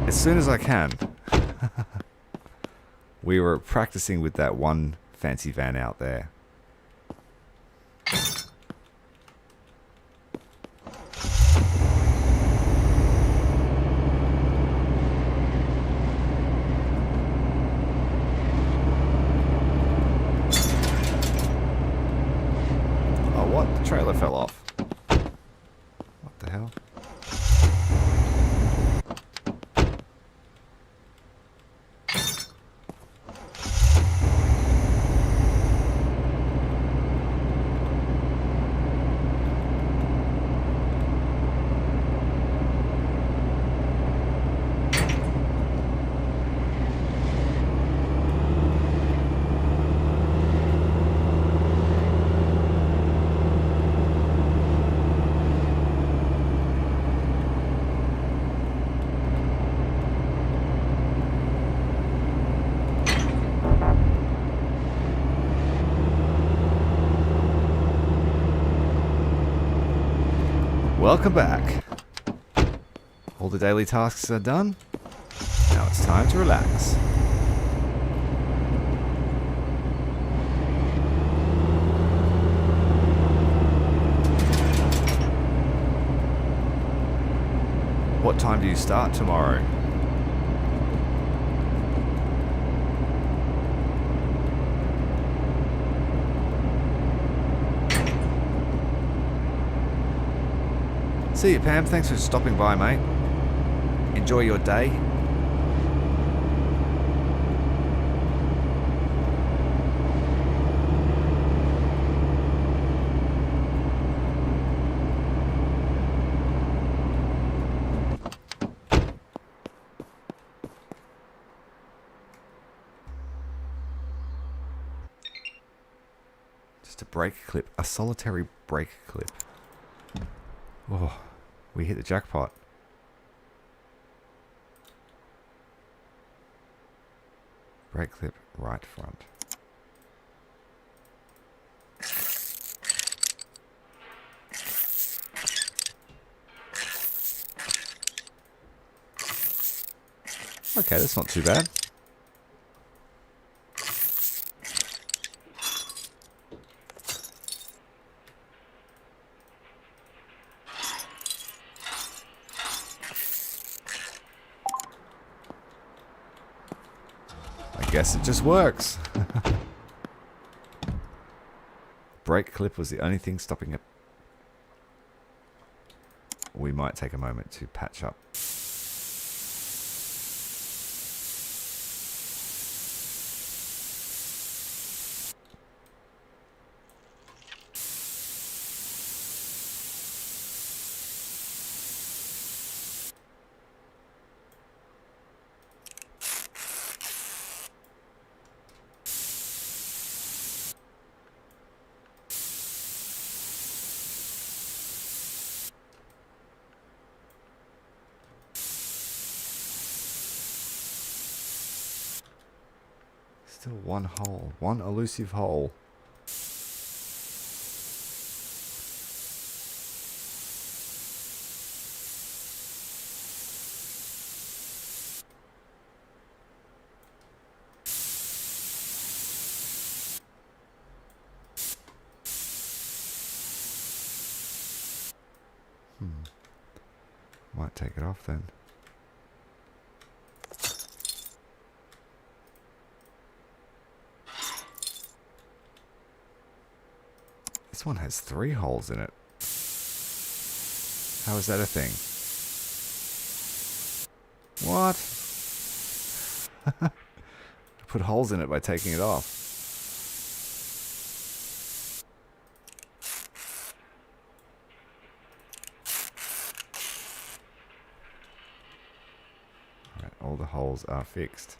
As soon as I can. We were practicing with that one fancy van out there. Oh, what? The trailer fell Welcome back. All the daily tasks are done. Now it's time to relax. What time do you start tomorrow? See you, Pam. Thanks for stopping by, mate. Enjoy your day. Just a brake clip. A solitary brake clip. Oh, we hit the jackpot. Brake clip, right front. Okay, that's not too bad. Guess it just works. Brake clip was the only thing stopping it. We might take a moment to patch up. Still one hole. One elusive hole. Might take it off then. This one has 3 holes in it. How is that a thing? What? I put holes in it by taking it off. Alright, all the holes are fixed.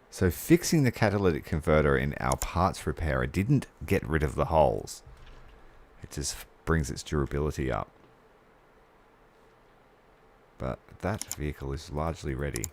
So fixing the catalytic converter in our parts repairer didn't get rid of the holes. It just brings its durability up. But that vehicle is largely ready.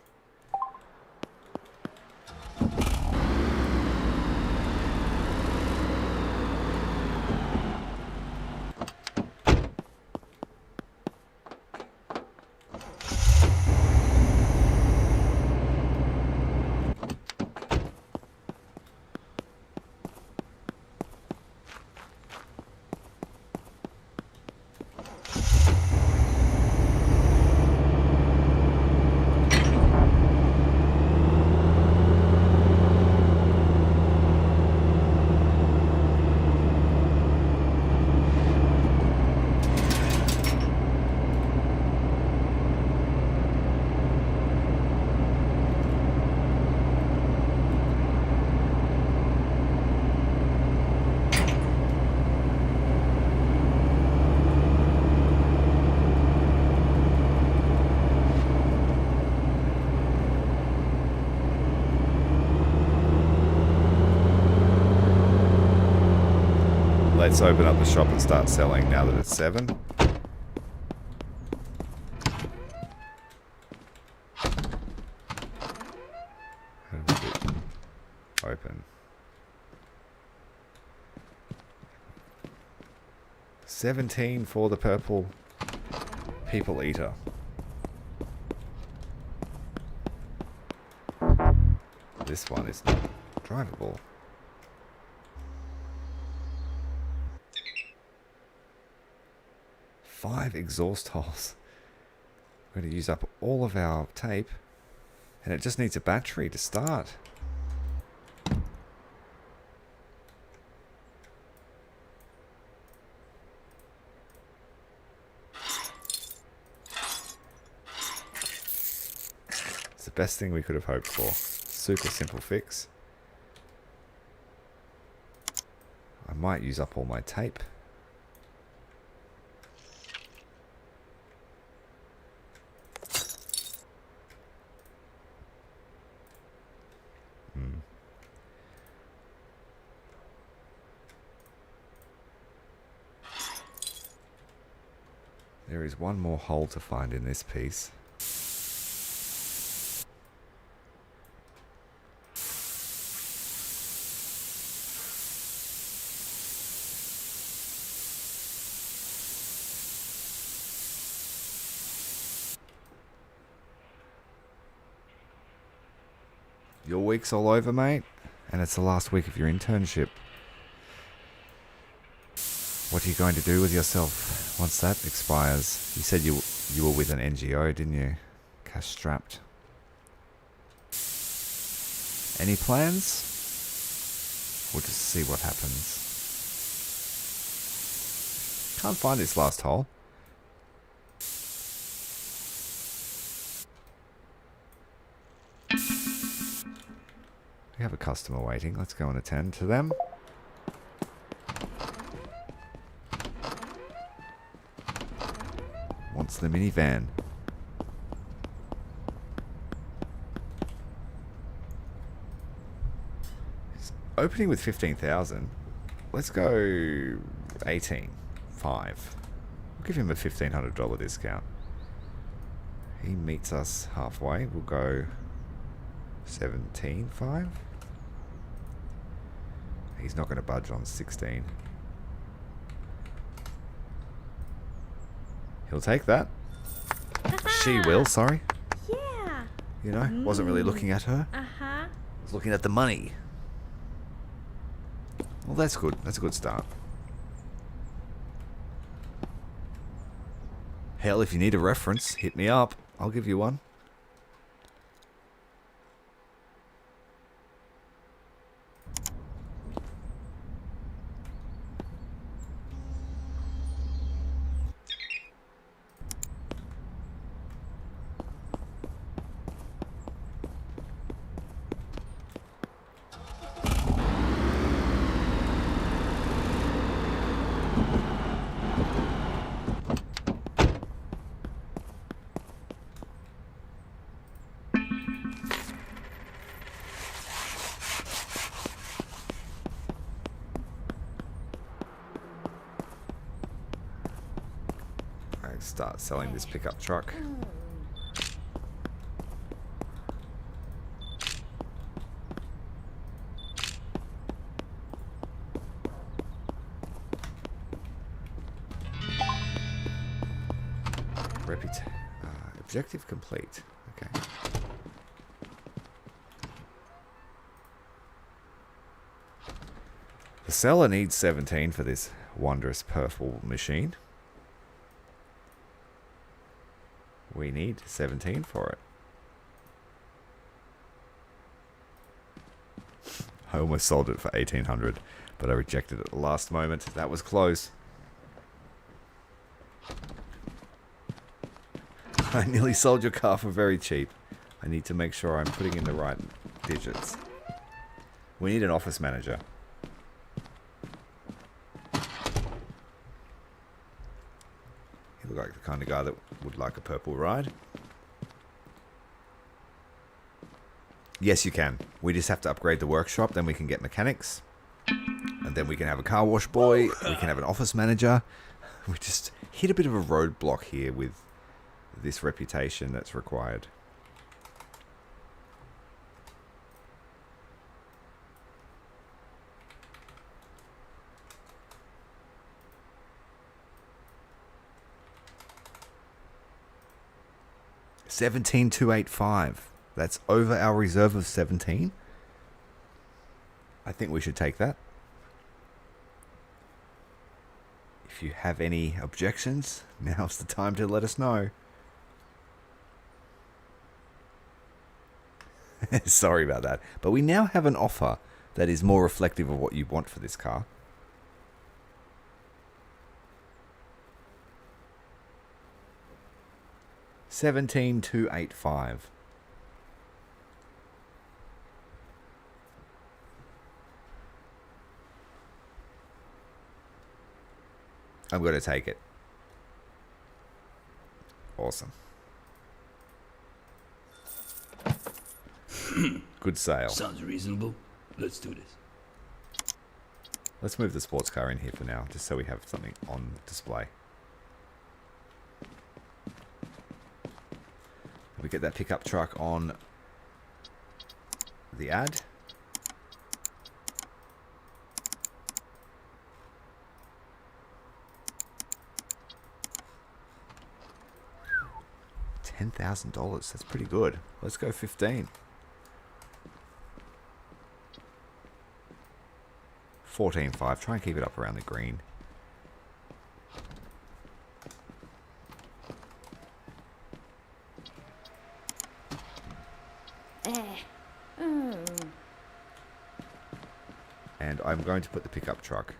Let's open up the shop and start selling now that it's 7. Open. 17 for the purple people eater. This one is not drivable. Five exhaust holes. We're going to use up all of our tape, and it just needs a battery to start. It's the best thing we could have hoped for. Super simple fix. I might use up all my tape. There is one more hole to find in this piece. Your week's all over, mate, and it's the last week of your internship. What are you going to do with yourself once that expires? You said you were with an NGO, didn't you? Cash strapped. Any plans? We'll just see what happens. Can't find this last hole. We have a customer waiting. Let's go and attend to them. Wants the minivan. It's opening with 15,000. Let's go 18. 5. We'll give him a $1,500 discount. He meets us halfway. We'll go 17.5. He's not going to budge on 16. He'll take that. She will, sorry.
Yeah.
You know, wasn't really looking at her.
Uh-huh.
Was looking at the money. Well, that's good. That's a good start. Hell, if you need a reference, hit me up. I'll give you one. Start selling this pickup truck. Objective complete. Okay. The seller needs 17 for this wondrous purple machine. We need 17 for it. I almost sold it for 1800, but I rejected it at the last moment. That was close. I nearly sold your car for very cheap. I need to make sure I'm putting in the right digits. We need an office manager. You look like the kind of guy that would like a purple ride. Yes, you can. We just have to upgrade the workshop, then we can get mechanics. And then we can have a car wash boy. We can have an office manager. We just hit a bit of a roadblock here with this reputation that's required. 17,285. That's over our reserve of 17. I think we should take that. If you have any objections, now's the time to let us know. Sorry about that. But we now have an offer that is more reflective of what you want for this car. $17,285. I'm going to take it. Awesome. Good sale.
Sounds reasonable. Let's do this.
Let's move the sports car in here for now, just so we have something on display. We get that pickup truck on the ad. $10,000. That's pretty good. Let's go 15. 14.5. Try and keep it up around the green. And I'm going to put the pickup truck.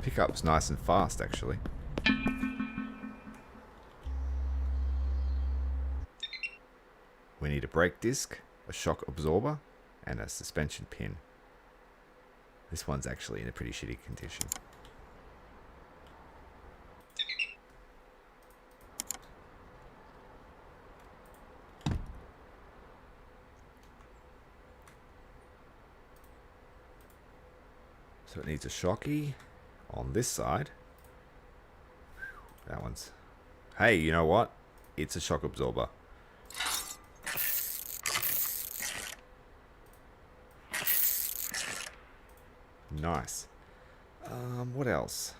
Pickup's nice and fast, actually. We need a brake disc, a shock absorber, and a suspension pin. This one's actually in a pretty shitty condition. So it needs a shocky on this side. That one's... Hey, you know what? It's a shock absorber. Nice. What else?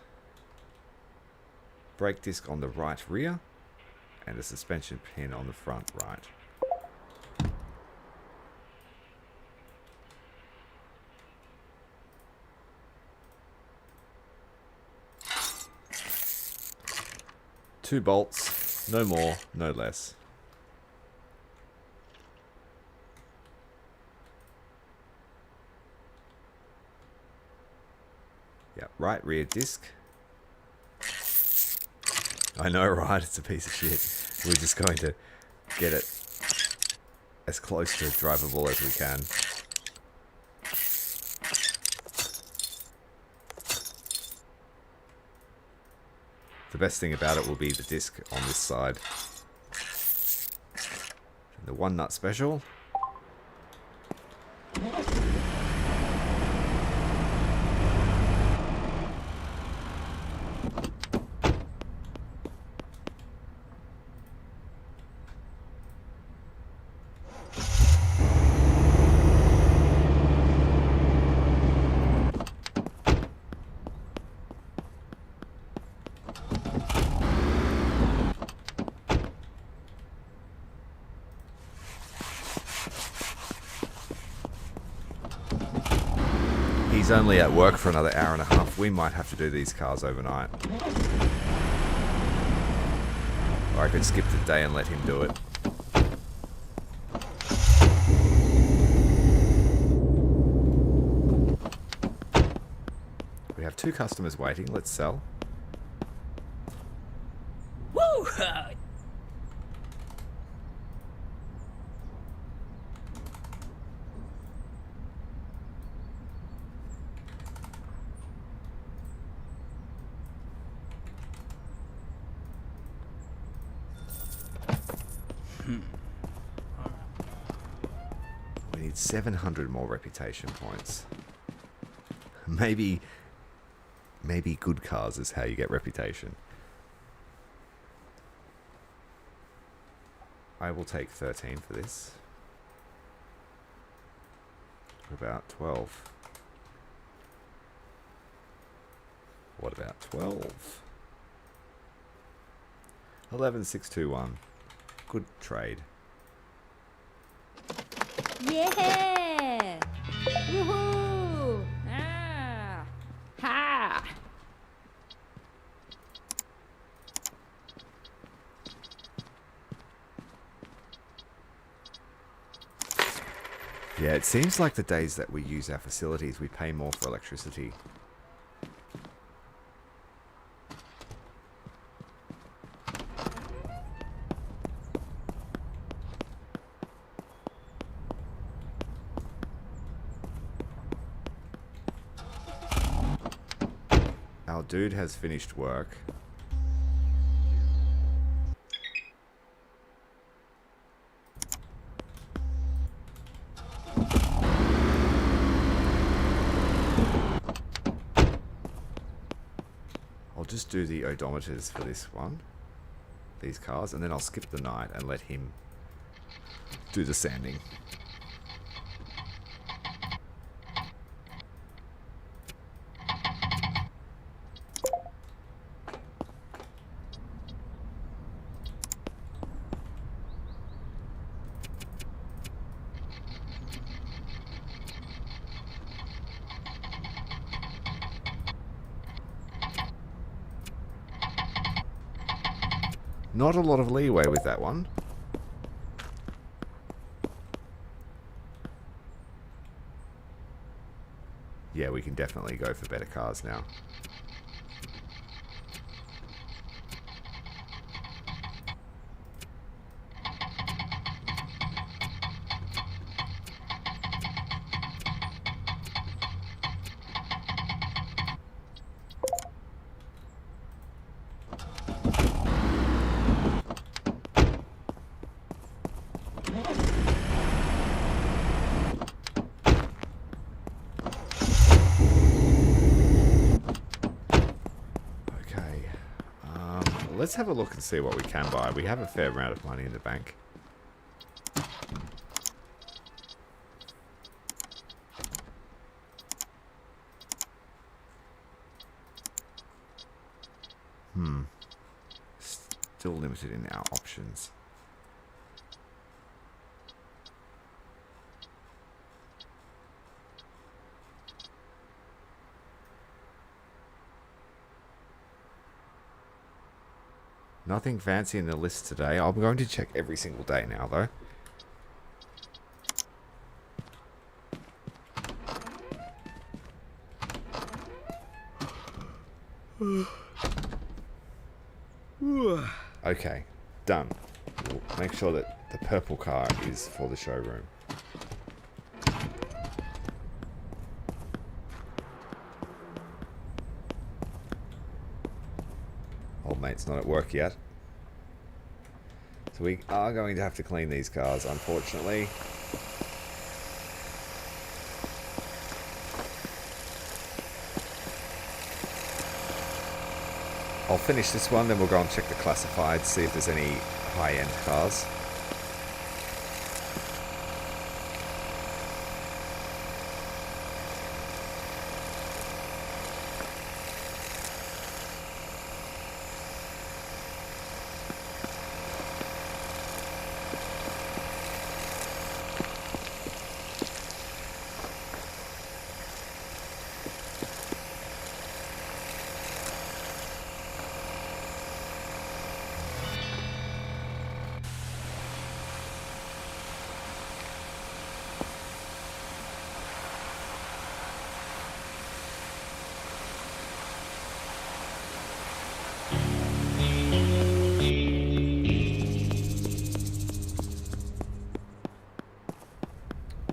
Brake disc on the right rear and a suspension pin on the front right. Two bolts, no more, no less. Yeah, right rear disc. I know, right? It's a piece of shit. We're just going to get it as close to drivable as we can. The best thing about it will be the disc on this side. The one nut special. He's only at work for another hour and a half. We might have to do these cars overnight. Or I could skip the day and let him do it. We have 2 customers waiting. Let's sell.
Woo!
We need 700 more reputation points. Maybe good cars is how you get reputation. I will take 13 for this. What about 12? What about 12? 11621. Good trade.
Yeah! Woohoo! Ah! Ha!
Yeah, it seems like the days that we use our facilities, we pay more for electricity. Our dude has finished work. I'll just do the odometers for this one, these cars, and then I'll skip the night and let him do the sanding. Not a lot of leeway with that one. Yeah, we can definitely go for better cars now. Let's have a look and see what we can buy. We have a fair amount of money in the bank. Still limited in our options. Nothing fancy in the list today. I'm going to check every single day now, though. Okay, done. We'll make sure that the purple car is for the showroom. Old mate's not at work yet. So we are going to have to clean these cars, unfortunately. I'll finish this one, then we'll go and check the classified, see if there's any high-end cars.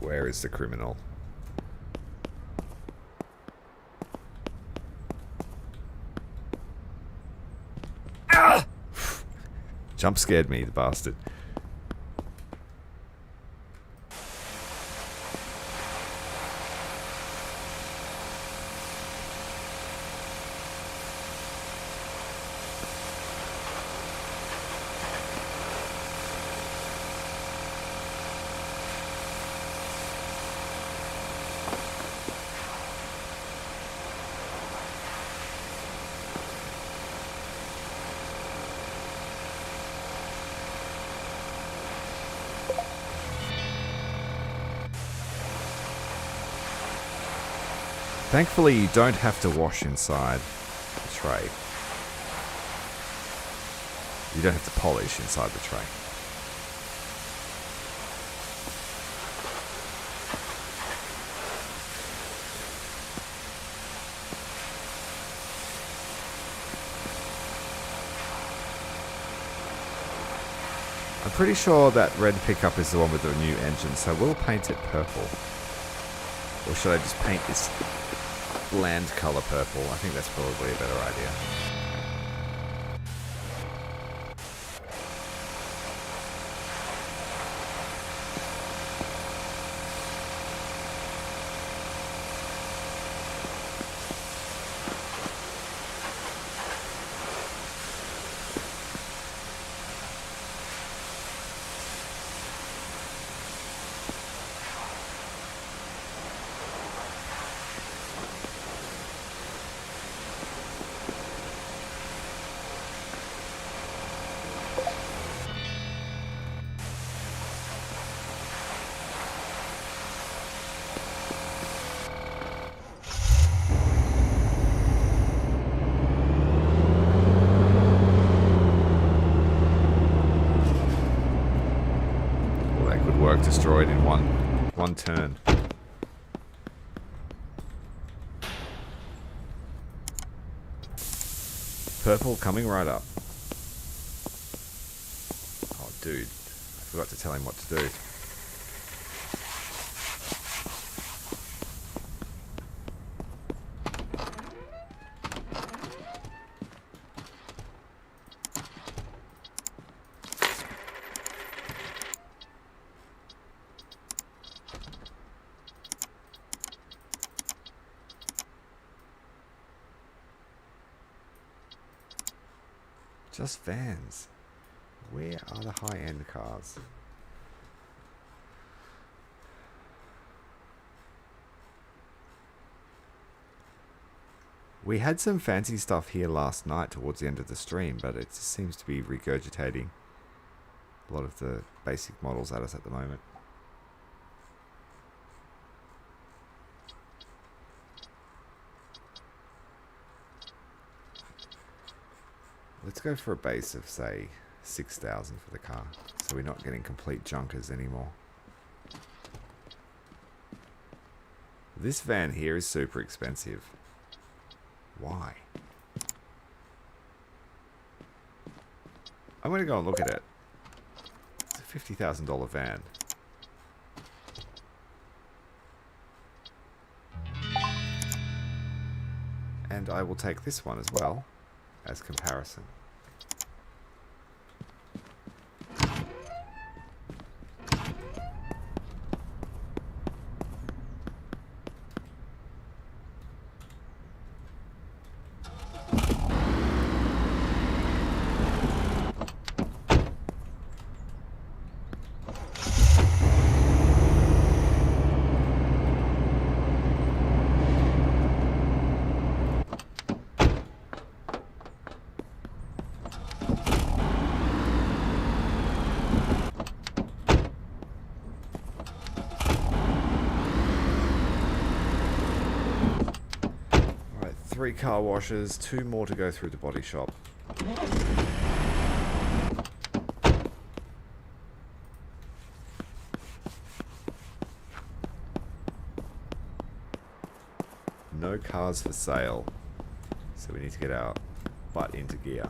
Where is the criminal? Ah! Jump scared me, the bastard. Thankfully, you don't have to wash inside the tray. You don't have to polish inside the tray. I'm pretty sure that red pickup is the one with the new engine, so we'll paint it purple. Or should I just paint this bland color purple? I think that's probably a better idea. Work destroyed in one turn. Purple coming right up. Oh, dude. I forgot to tell him what to do. Just vans. Where are the high-end cars? We had some fancy stuff here last night towards the end of the stream, but it just seems to be regurgitating a lot of the basic models at us at the moment. Let's go for a base of, say, 6,000 for the car, so we're not getting complete junkers anymore. This van here is super expensive. Why? I'm going to go and look at it. It's a $50,000 van. And I will take this one as well, as comparison. Three car washes, 2 more to go through the body shop. No cars for sale, so we need to get our butt into gear.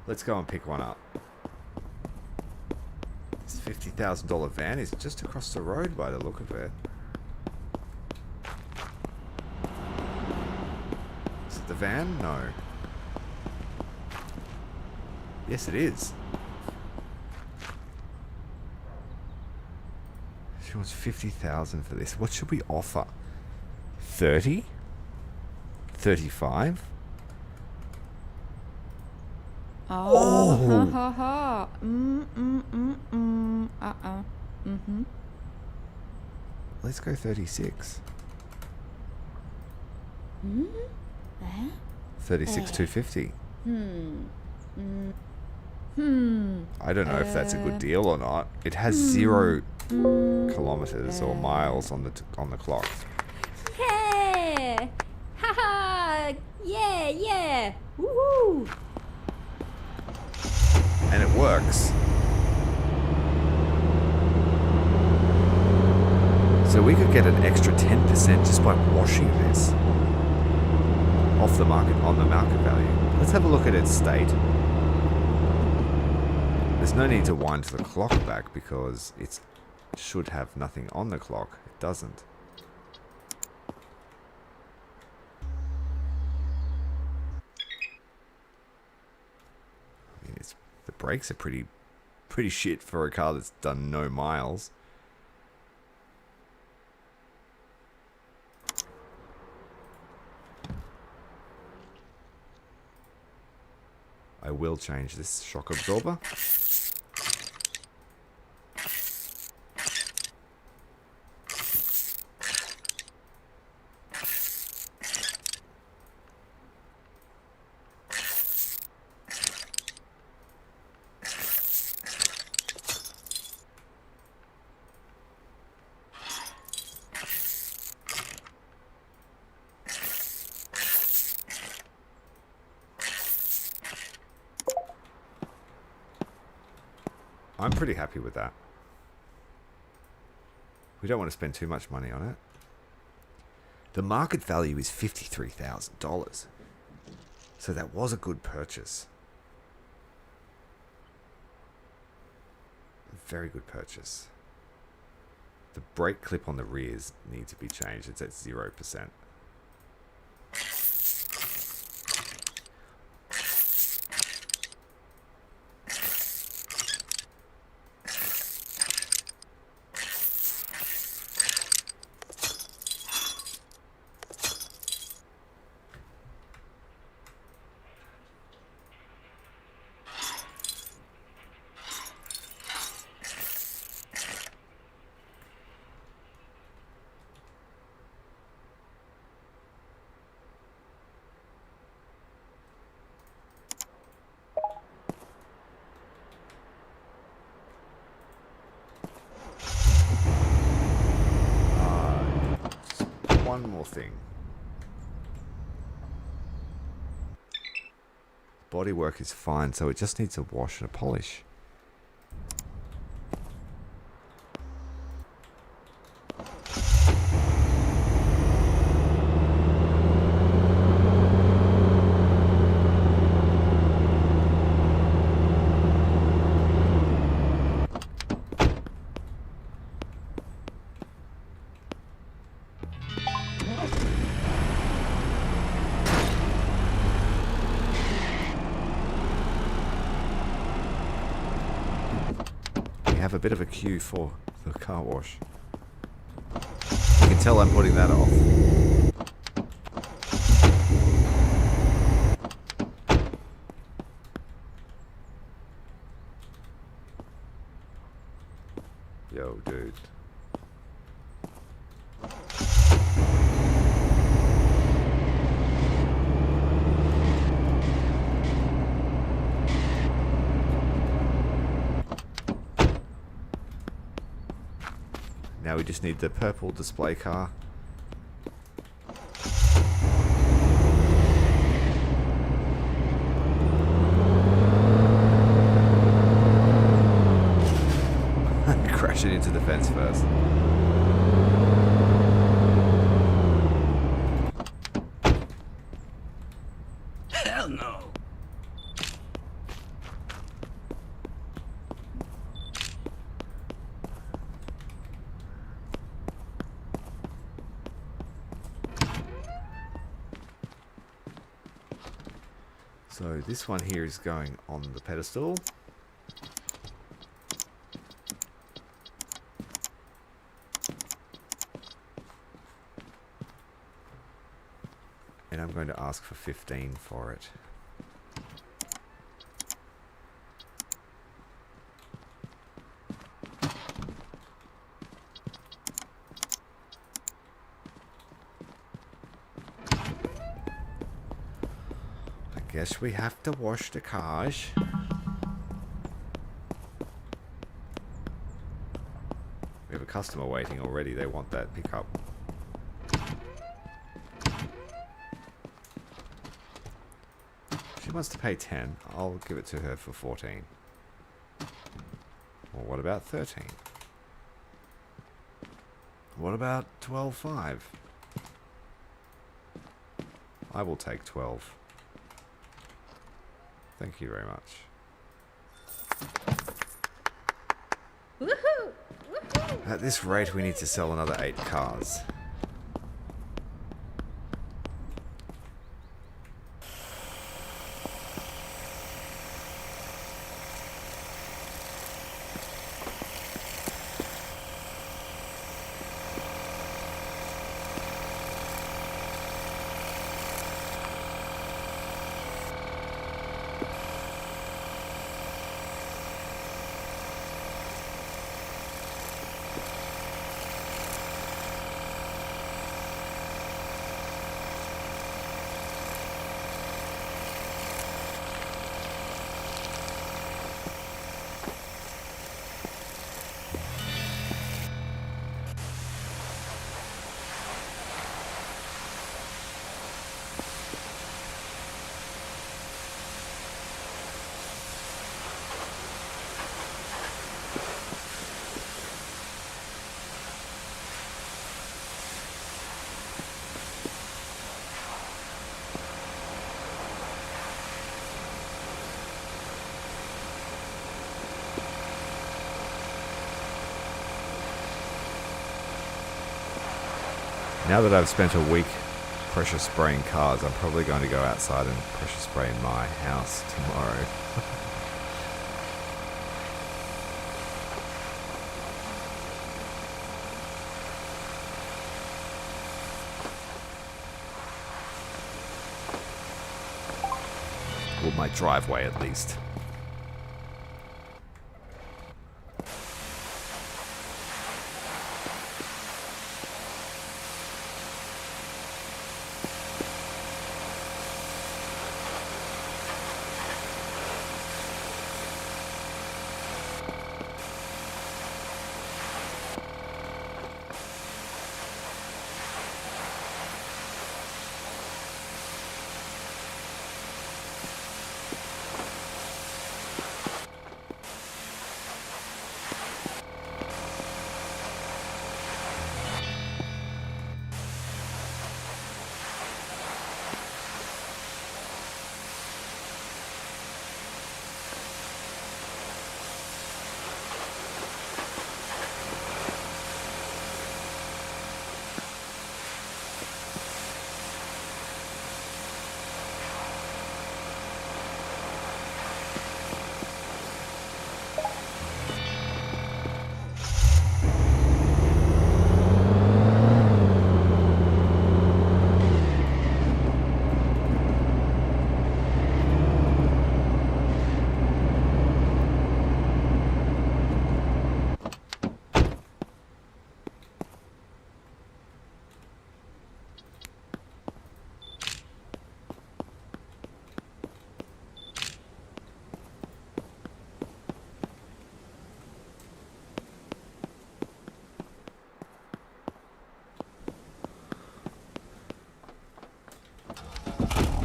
Let's go and pick one up. This $50,000 van is just across the road by the look of it. The van? No. Yes, it is. She wants 50,000 for this. What should we offer? 30? 35?
Oh, ha ha ha.
Let's go 36. 36,250. I don't know if that's a good deal or not. It has 0 kilometers or miles on the clock.
Hell Yeah! Woohoo!
And it works. So we could get an extra 10% just by washing this off the market, on the market value. Let's have a look at its state. There's no need to wind the clock back because it should have nothing on the clock. It doesn't. I mean, the brakes are pretty shit for a car that's done no miles. I will change this shock absorber. I'm pretty happy with that. We don't want to spend too much money on it. The market value is $53,000. So that was a good purchase. A very good purchase. The brake clip on the rears needs to be changed. It's at 0%. One more thing. Bodywork is fine, so it just needs a wash and a polish. Have a bit of a queue for the car wash. You can tell I'm putting that off. Yo, dude. Now we just need the purple display car. Crash it into the fence first.
Hell no.
So this one here is going on the pedestal. And I'm going to ask for 15 for it. Guess we have to wash the cars. We have a customer waiting already. They want that pickup. wants to pay 10. I'll give it to her for 14. Or what about 13? What about 12.5? I will take 12. Thank you very much.
Woohoo! Woohoo!
At this rate, we need to sell another 8 cars. Now that I've spent a week pressure spraying cars, I'm probably going to go outside and pressure spray my house tomorrow. Or my driveway at least.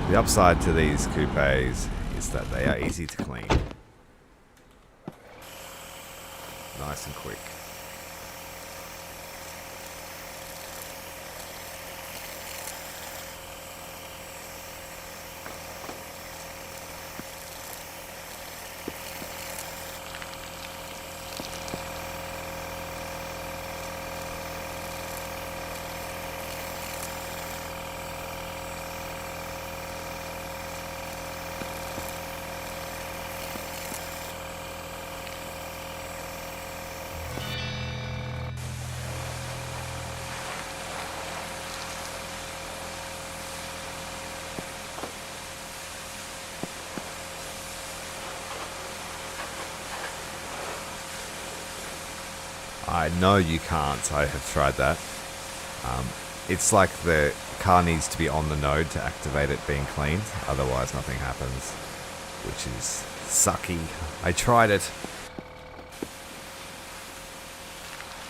The upside to these coupes is that they are easy to clean. Nice and quick. I know you can't. I have tried that. It's like the car needs to be on the node to activate it being cleaned. Otherwise, nothing happens, which is sucky. I tried it.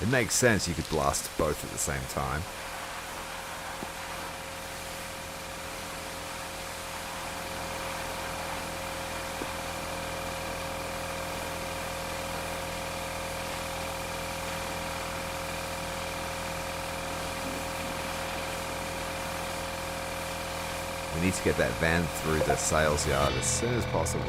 It makes sense. You could blast both at the same time. We need to get that van through the sales yard as soon as possible.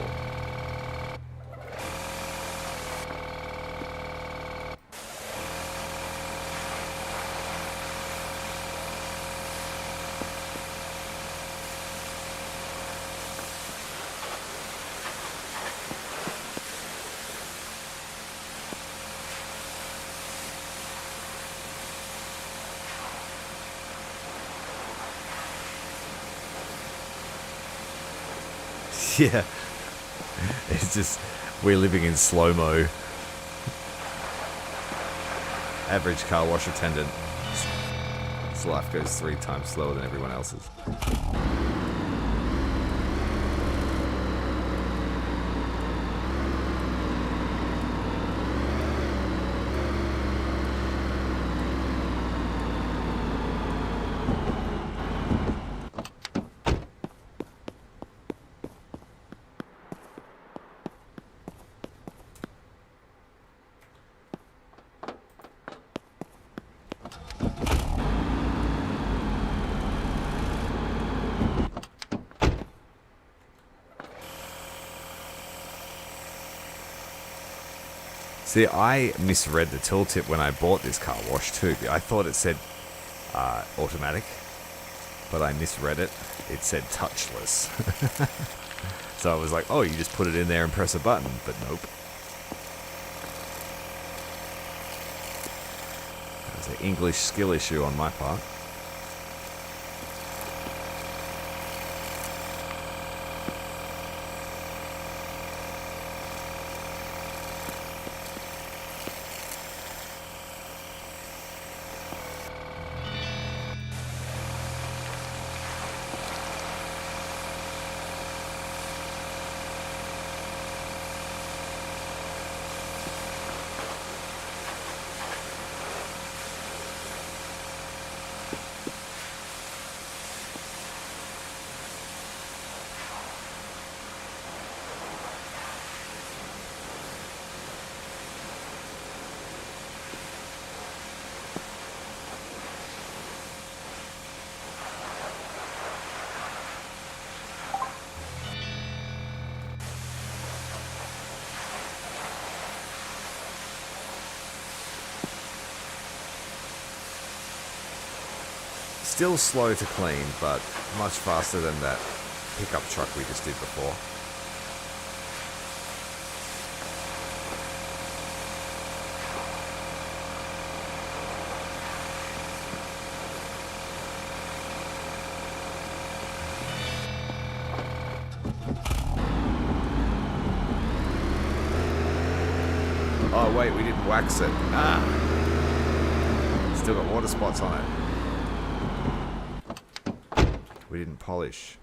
Yeah, it's just, we're living in slow-mo. Average car wash attendant. His life goes 3 times slower than everyone else's. See, I misread the tooltip when I bought this car wash too. I thought it said automatic, but I misread it. It said touchless. So I was like, oh, you just put it in there and press a button, but nope. That was an English skill issue on my part. Still slow to clean, but much faster than that pickup truck we just did before. Oh wait, we didn't wax it. Ah! Still got water spots on it. We didn't polish.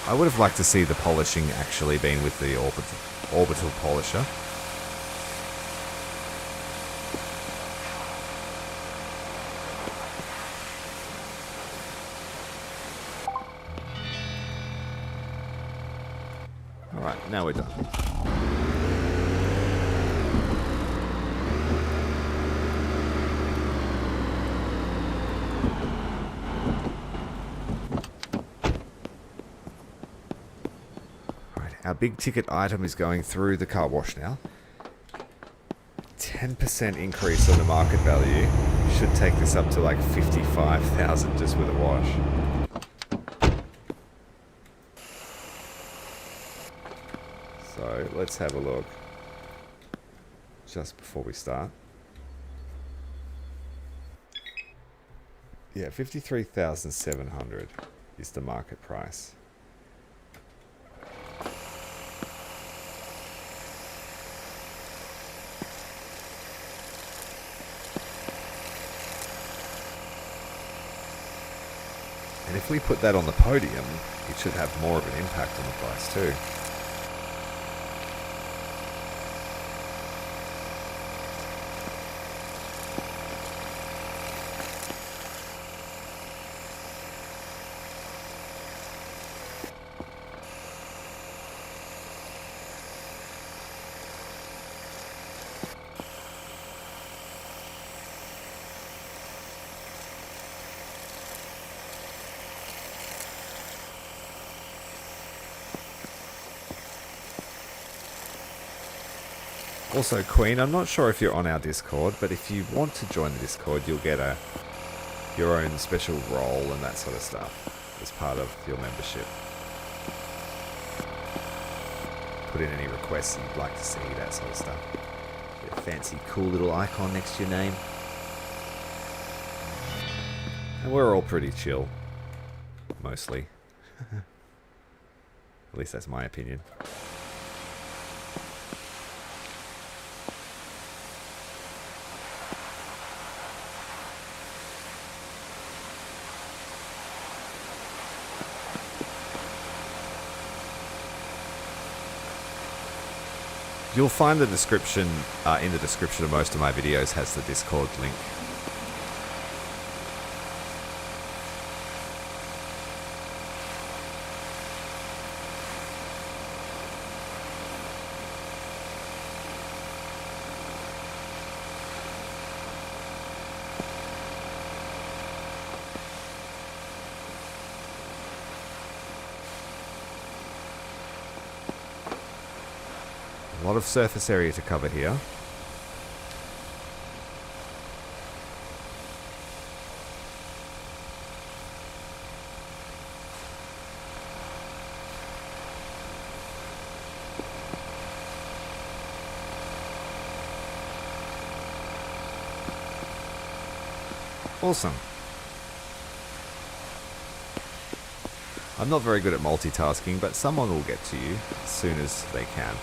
I would have liked to see the polishing actually been with the orbital polisher. Alright, now we're done. Alright, our big ticket item is going through the car wash now. 10% increase on the market value should take this up to like 55,000 just with a wash. So let's have a look just before we start. Yeah, 53,700 is the market price. And if we put that on the podium, it should have more of an impact on the price too. Also, Queen, I'm not sure if you're on our Discord, but if you want to join the Discord, you'll get your own special role and that sort of stuff as part of your membership. Put in any requests you'd like to see, that sort of stuff. Get a fancy, cool little icon next to your name. And we're all pretty chill. Mostly. At least that's my opinion. You'll find the description, in the description of most of my videos has the Discord link. A lot of surface area to cover here. Awesome. I'm not very good at multitasking, but someone will get to you as soon as they can.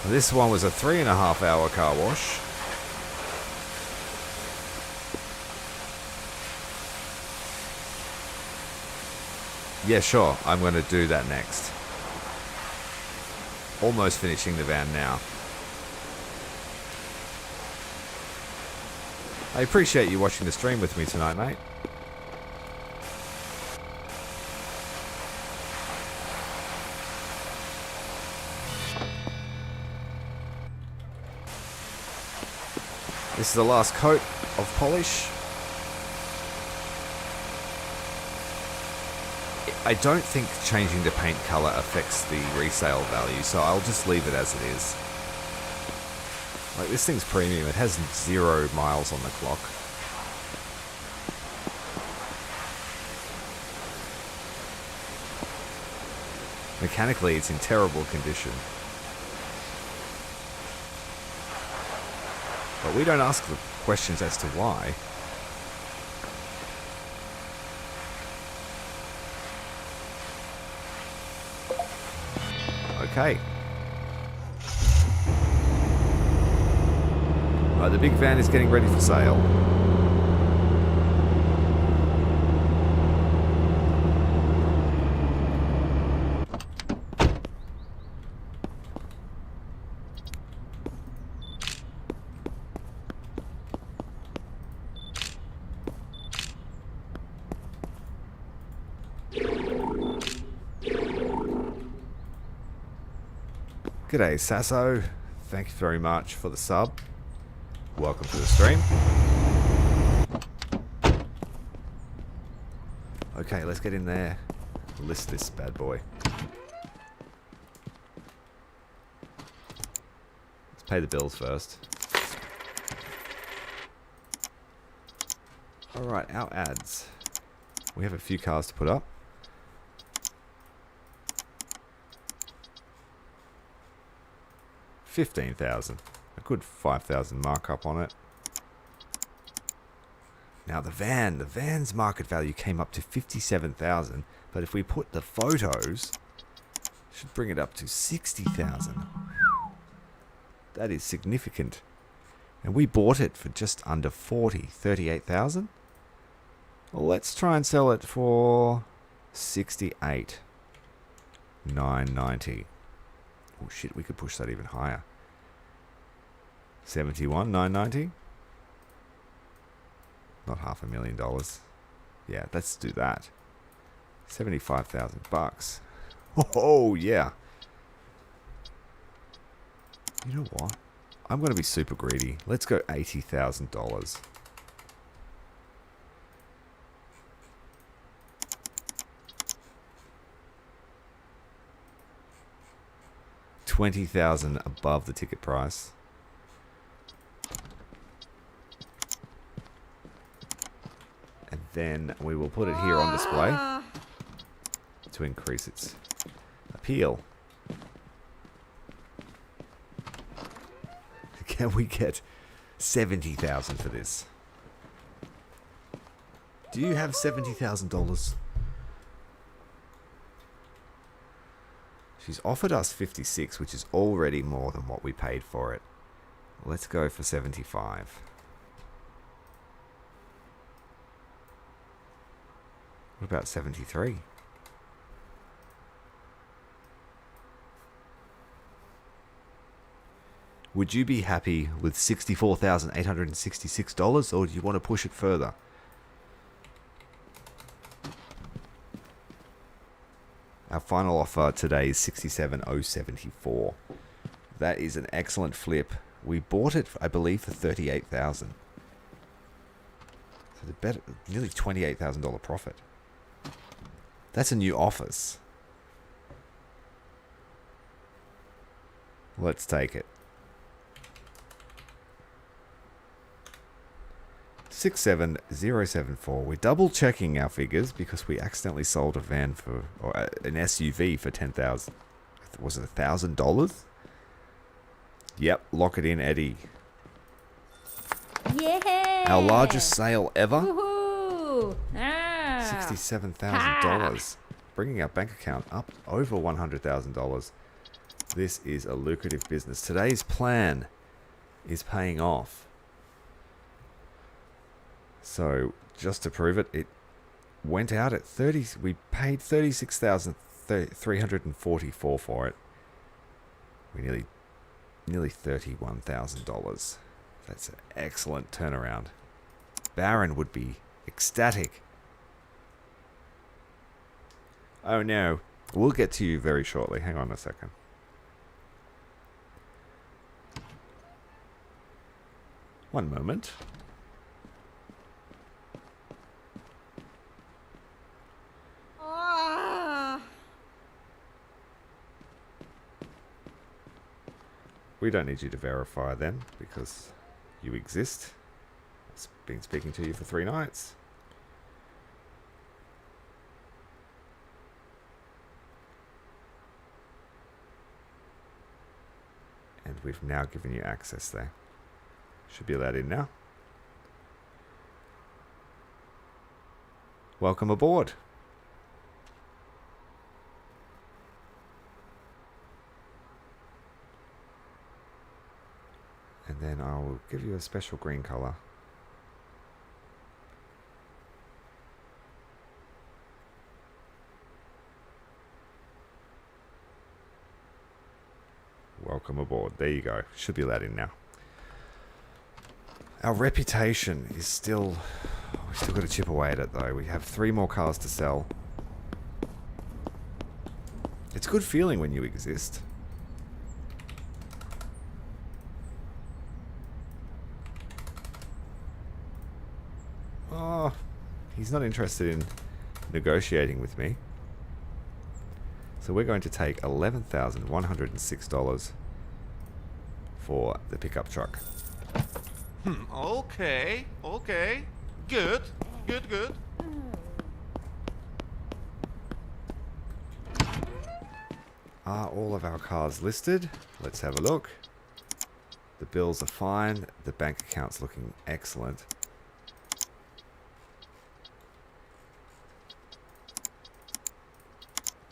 This one was a 3.5-hour car wash. Yeah, sure, I'm going to do that next. Almost finishing the van now. I appreciate you watching the stream with me tonight, mate. This is the last coat of polish. I don't think changing the paint color affects the resale value, so I'll just leave it as it is. Like, this thing's premium. It has 0 miles on the clock. Mechanically, it's in terrible condition. But we don't ask the questions as to why. Okay. Right, the big van is getting ready for sale. G'day, Sasso. Thank you very much for the sub. Welcome to the stream. Okay, let's get in there. List this bad boy. Let's pay the bills first. Alright, our ads. We have a few cars to put up. 15,000. A good 5,000 markup on it. Now the van's market value came up to 57,000, but if we put the photos, it should bring it up to 60,000. That is significant. And we bought it for just under 38,000. Well, let's try and sell it for 68,990. Oh shit, we could push that even higher. 71,990. Not $500,000. Yeah, let's do that. 75,000 bucks. Oh, yeah. You know what? I'm going to be super greedy. Let's go $80,000. $20,000 above the ticket price. And then we will put it here on display to increase its appeal. Can we get 70,000 for this? Do you have $70,000? She's offered us 56, which is already more than what we paid for it. Let's go for 75. What about 73? Would you be happy with $64,866, or do you want to push it further? Our final offer today is $67,074. That is an excellent flip. We bought it, I believe, for $38,000. So the better, nearly $28,000 profit. That's a new office. Let's take it. 67074. We're double checking our figures because we accidentally sold a van for, or an SUV for $10,000. Was it $1,000? Yep, lock it in, Eddie.
Yeah.
Our largest sale ever.
Woohoo.
$67,000. Bringing our bank account up over $100,000. This is a lucrative business. Today's plan is paying off. So, just to prove it, it went out at 30. We paid $36,344 for it. We nearly $31,000. That's an excellent turnaround. Baron would be ecstatic. Oh no, we'll get to you very shortly. Hang on a second. One moment. We don't need you to verify then, because you exist. I've been speaking to you for 3 nights. And we've now given you access there. Should be allowed in now. Welcome aboard. And then I'll give you a special green color. Welcome aboard. There you go. Should be allowed in now. Our reputation is still... We've still got to chip away at it though. We have 3 more cars to sell. It's a good feeling when you exist. Oh, he's not interested in negotiating with me. So we're going to take $11,106 for the pickup truck.
Okay, okay. Good, good, good.
Are all of our cars listed? Let's have a look. The bills are fine. The bank account's looking excellent.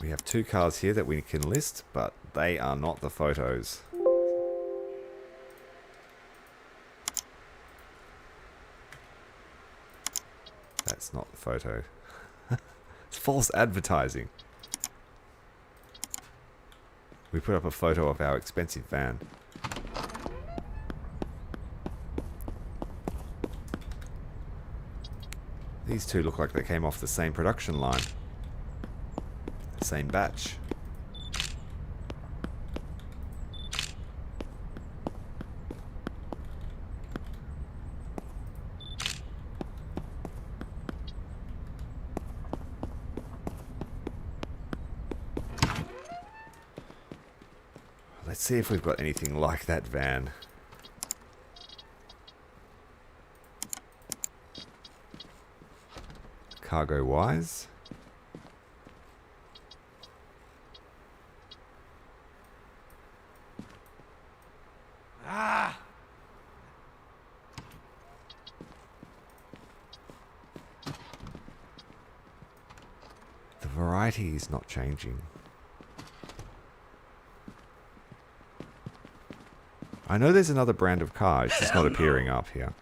We have 2 cars here that we can list, but they are not the photos. That's not the photo. It's false advertising. We put up a photo of our expensive van. These two look like they came off the same production line. The same batch. Let's see if we've got anything like that van. Cargo wise.
Ah!
The variety is not changing. I know there's another brand of car, it's just not appearing up here.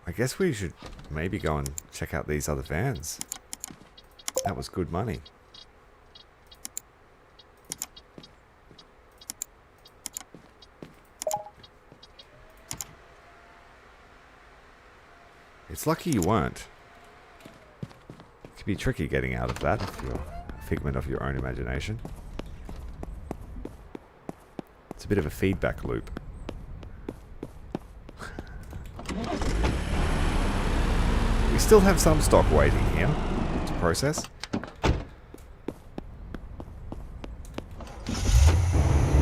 I guess we should maybe go and check out these other vans. That was good money. It's lucky you weren't. It could be tricky getting out of that if you're a figment of your own imagination. It's a bit of a feedback loop. We still have some stock waiting here to process.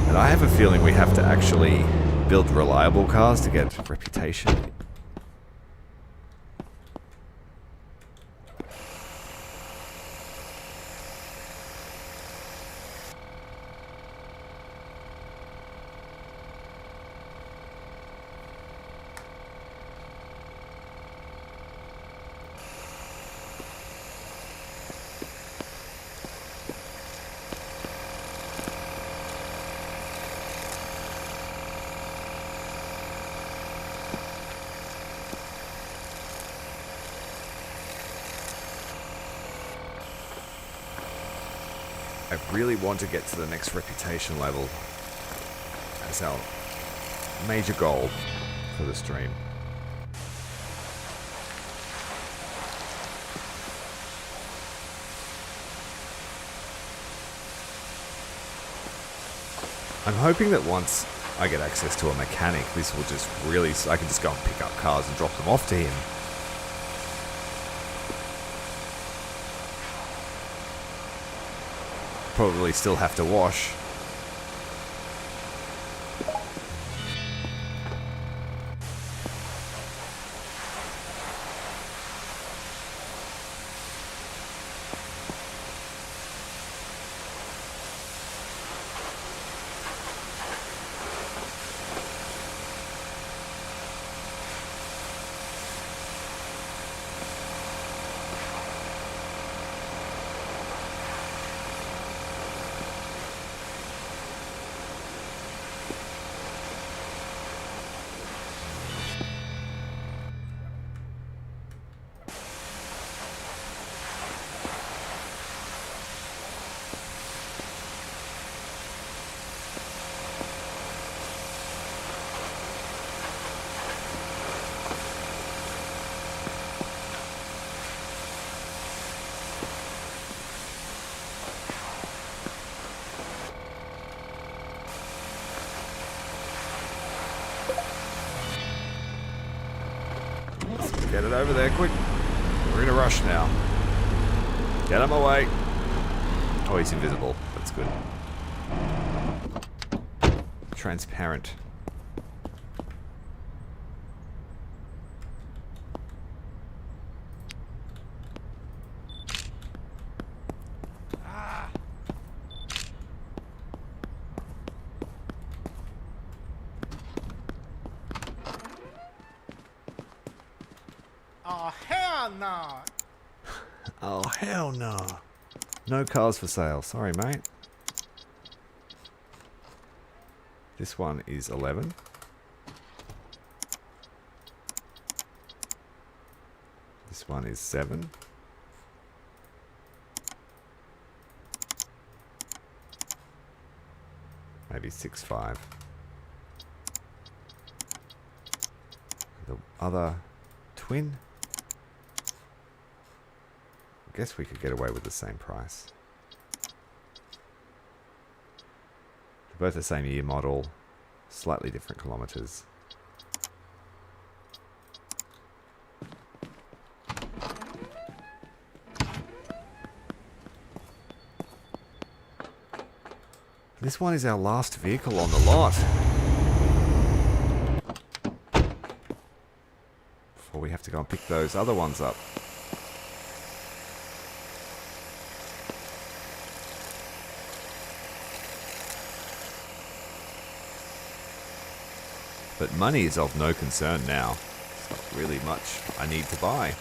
And I have a feeling we have to actually build reliable cars to get reputation. I really want to get to the next reputation level as our major goal for the stream. I'm hoping that once I get access to a mechanic, this will just really, I can just go and pick up cars and drop them off to him. Probably still have to wash. Get it over there, quick. We're in a rush now. Get him away. Oh, he's invisible. That's good. Transparent.
Oh, hell no!
Oh, hell no. No cars for sale. Sorry, mate. This one is 11. This one is 7. Maybe 6.5. The other twin. I guess we could get away with the same price. They're both the same year model, slightly different kilometers. This one is our last vehicle on the lot. Before we have to go and pick those other ones up. But money is of no concern now. It's not really much I need to buy.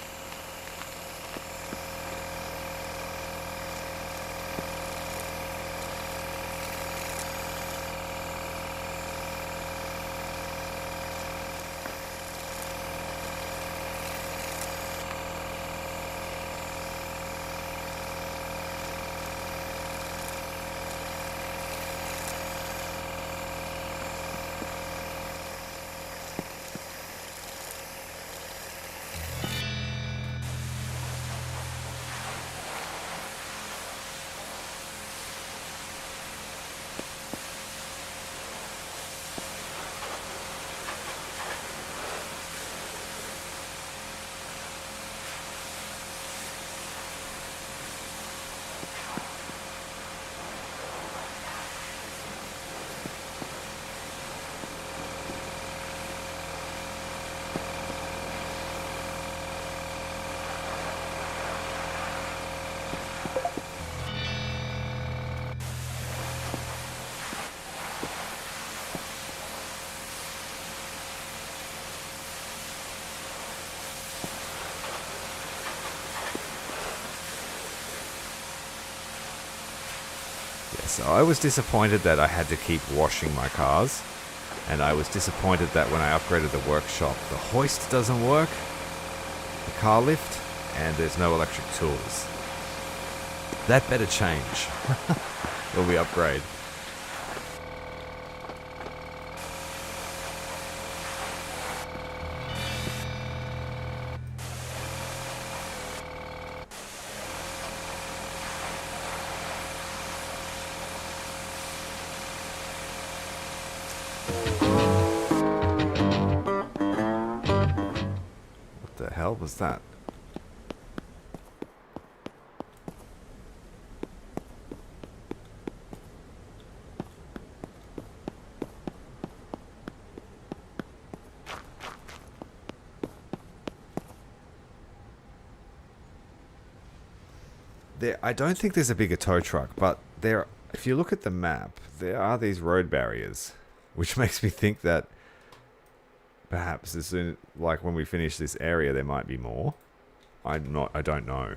So I was disappointed that I had to keep washing my cars, and I was disappointed that when I upgraded the workshop, the hoist doesn't work, the car lift, and there's no electric tools. That better change when we upgrade. What the hell was that? I don't think there's a bigger tow truck, but there, if you look at the map, there are these road barriers, which makes me think that perhaps as soon, like when we finish this area, there might be more. I don't know.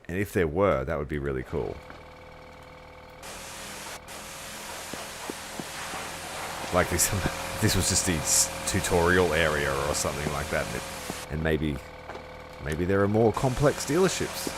And if there were, that would be really cool. Like this was just the tutorial area or something like that, and maybe there are more complex dealerships.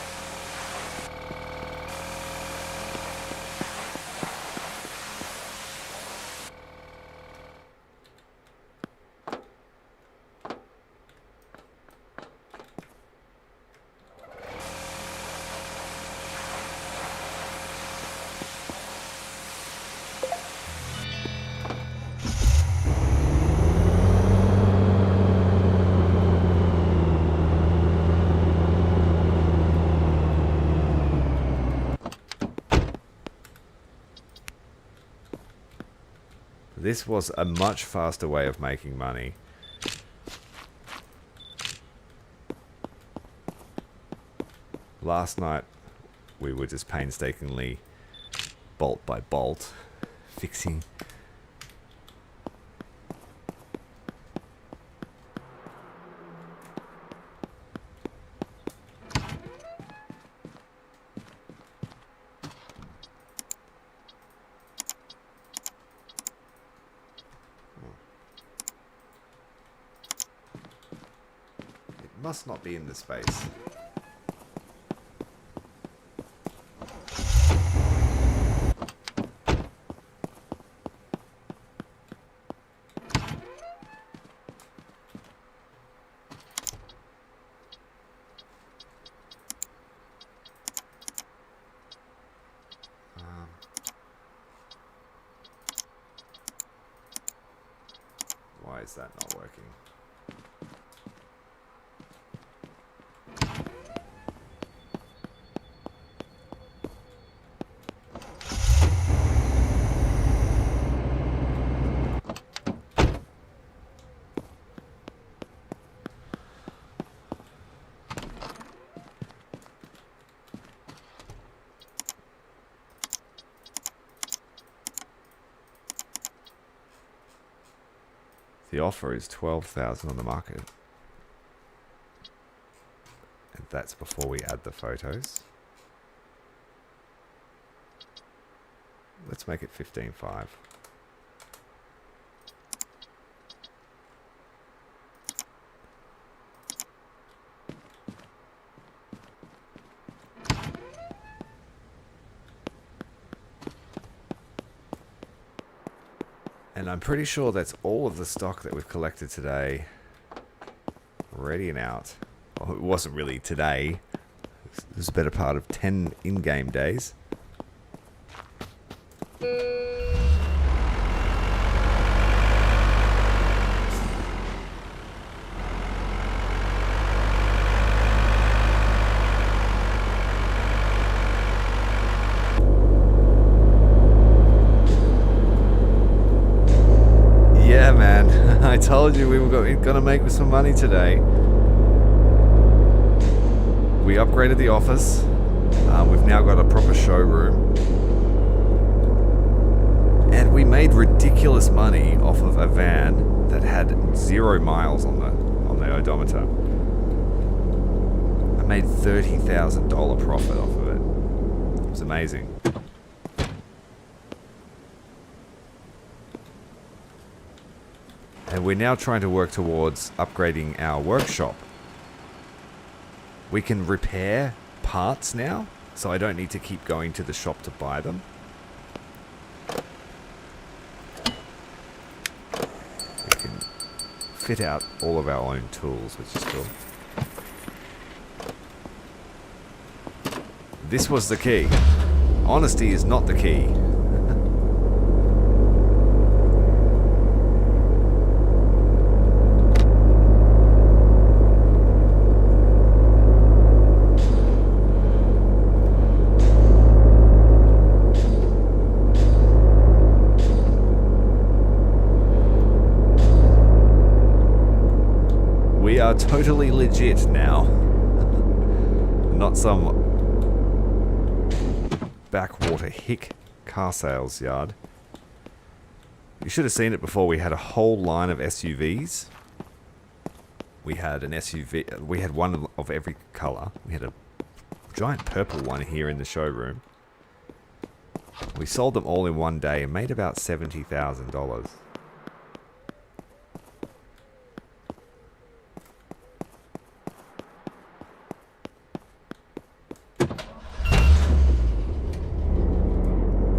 This was a much faster way of making money. Last night, we were just painstakingly, bolt by bolt, fixing. must not be in the space. Why is that not working? The offer is 12,000 on the market. And that's before we add the photos. Let's make it 15.5. And I'm pretty sure that's all of the stock that we've collected today. Ready and out. Well, it wasn't really today. It was a better part of 10 in-game days. Yeah, man. I told you we were gonna make some money today. We upgraded the office. We've now got a proper showroom. And we made ridiculous money off of a van that had 0 miles on the odometer. I made $30,000 profit off of it. It was amazing. And we're now trying to work towards upgrading our workshop. We can repair parts now, so I don't need to keep going to the shop to buy them. We can fit out all of our own tools, which is cool. This was the key. Honesty is not the key. We are totally legit now. Not some backwater hick car sales yard. You should have seen it before. We had a whole line of SUVs. We had an SUV. We had one of every color. We had a giant purple one here in the showroom. We sold them all in one day and made about $70,000.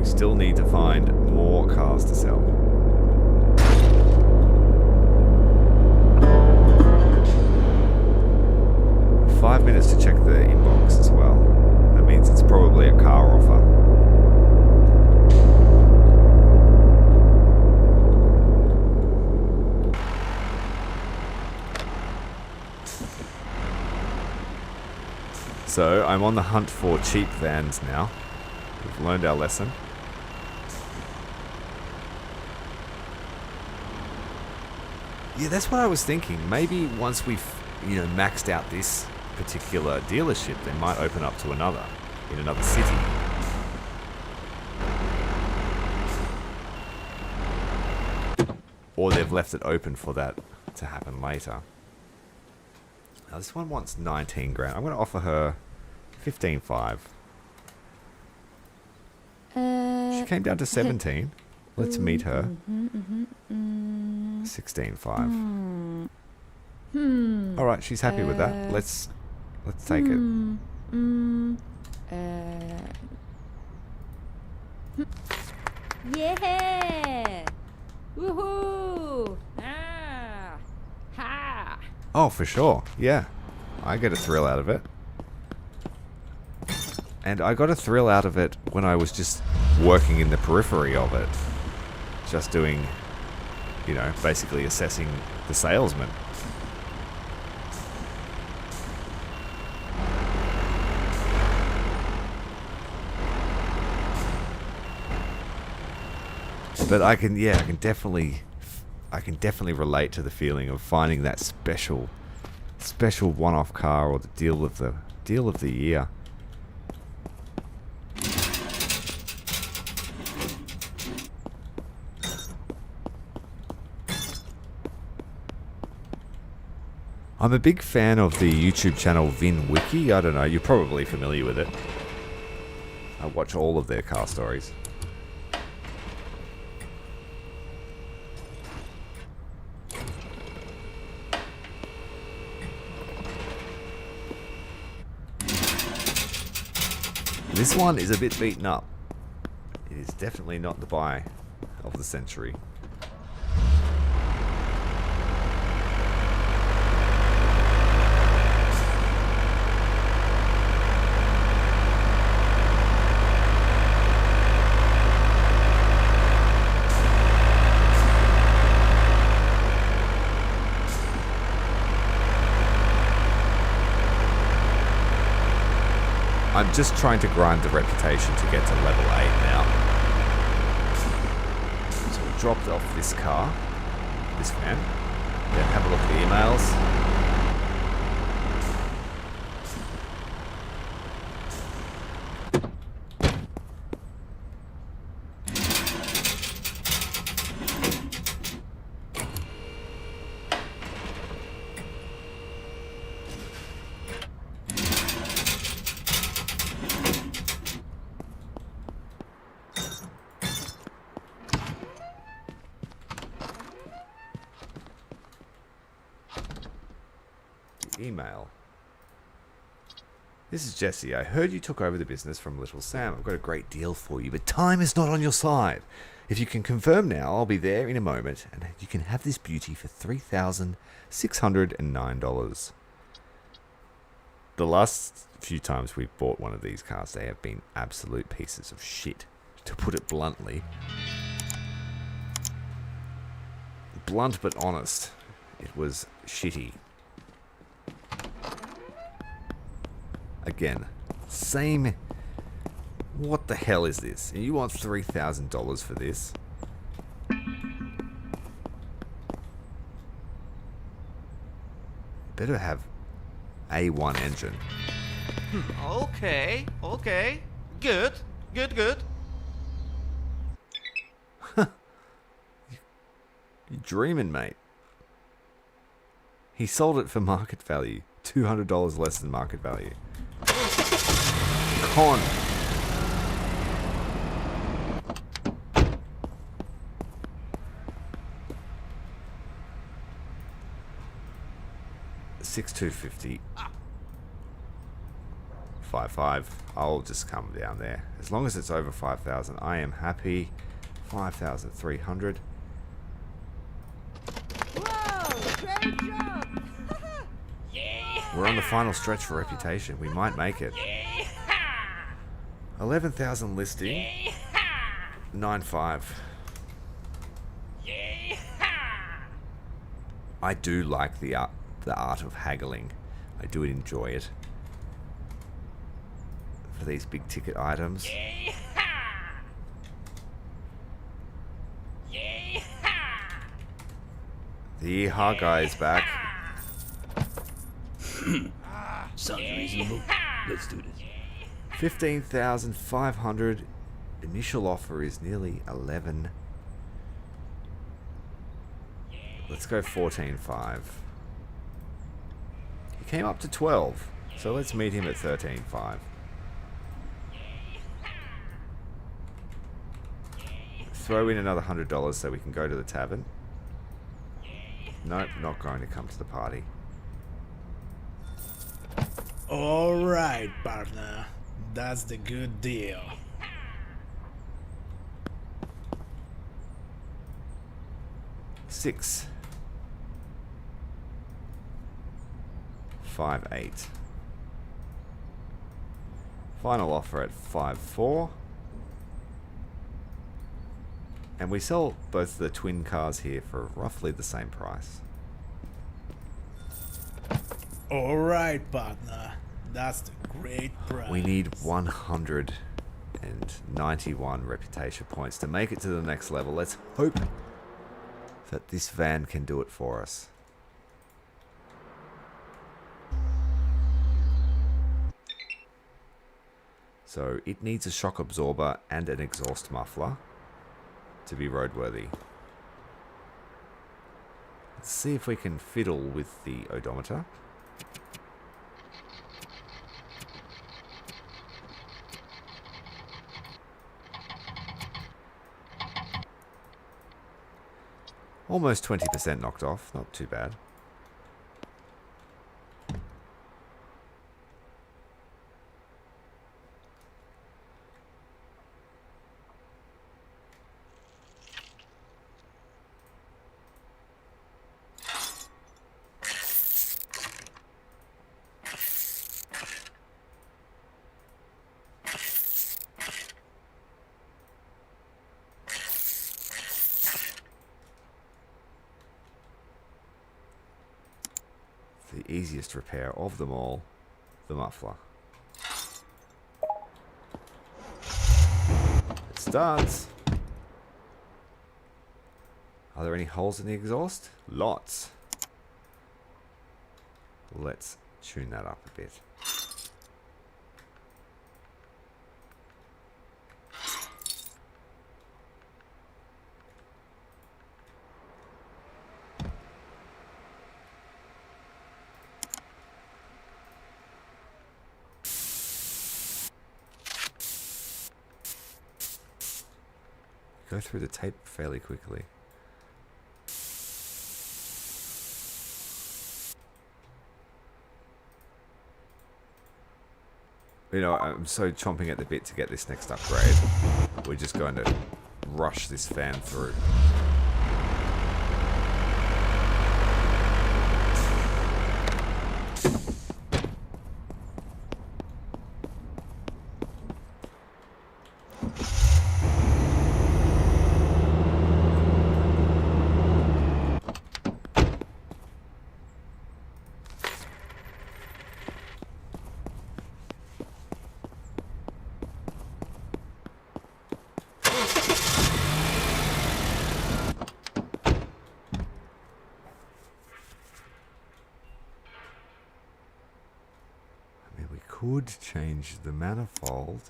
Still need to find more cars to sell. Five minutes to check the inbox as well. That means it's probably a car offer. So I'm on the hunt for cheap vans now. We've learned our lesson. Yeah, that's what I was thinking. Maybe once we've, maxed out this particular dealership, they might open up to another in another city. Or they've left it open for that to happen later. Now this one wants 19 grand. I'm going to offer her 15.5. She came down to 17. Let's meet her. 16.5.
Hmm.
All right, she's happy with that. Let's take it.
Yeah. Woohoo. Ah. Ha.
Oh, for sure. Yeah. I get a thrill out of it. And I got a thrill out of it when I was just working in the periphery of it. Just doing, you know, basically assessing the salesman. But I can definitely relate to the feeling of finding that special one-off car or the deal of the year. I'm a big fan of the YouTube channel VinWiki. I don't know, you're probably familiar with it. I watch all of their car stories. This one is a bit beaten up. It is definitely not the buy of the century. I'm just trying to grind the reputation to get to level 8 now. So we dropped off this car, this van, then have a look at the emails. Email. This is Jesse. I heard you took over the business from Little Sam. I've got a great deal for you, but time is not on your side. If you can confirm now, I'll be there in a moment, and you can have this beauty for $3,609. The last few times we've bought one of these cars, they have been absolute pieces of shit, to put it bluntly. Blunt but honest. It was shitty. Again, same. What the hell is this? You want $3,000 for this? Better have A1 engine.
Okay, okay. Good, good, good.
You're dreaming, mate. He sold it for market value. $200 less than market value. Con. $6,250. 5,500. I'll just come down there. As long as it's over 5,000, I am happy. 5,300.
Whoa, great job.
We're on the final stretch for reputation. We might make it. 11,000 listing. 9,500. I do like the art of haggling. I do enjoy it. For these big ticket items. The yeehaw guy is back.
Sounds reasonable. Let's do this.
15,500. Initial offer is nearly 11. Let's go 14,500. He came up to 12, so let's meet him at 13,500. Throw in another $100 so we can go to the tavern. Nope, not going to come to the party.
Alright, partner. That's the good deal.
$6. 5.8. Final offer at 5.4. And we sell both the twin cars here for roughly the same price.
Alright, partner. That's the great price.
We need 191 reputation points to make it to the next level. Let's hope that this van can do it for us. So it needs a shock absorber and an exhaust muffler to be roadworthy. Let's see if we can fiddle with the odometer. Almost 20% knocked off, not too bad. The easiest repair of them all, the muffler. It starts. Are there any holes in the exhaust? Lots. Let's tune that up a bit. Go through the tape fairly quickly. You know, I'm so chomping at the bit to get this next upgrade. We're just going to rush this fan through. Could change the manifold.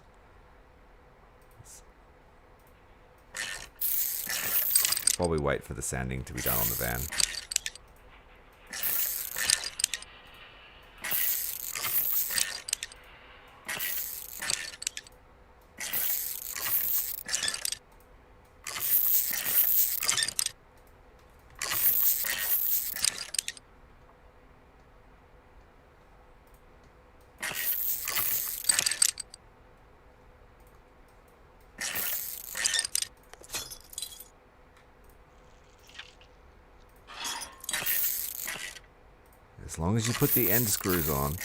While we wait for the sanding to be done on the van. As long as you put the end screws on,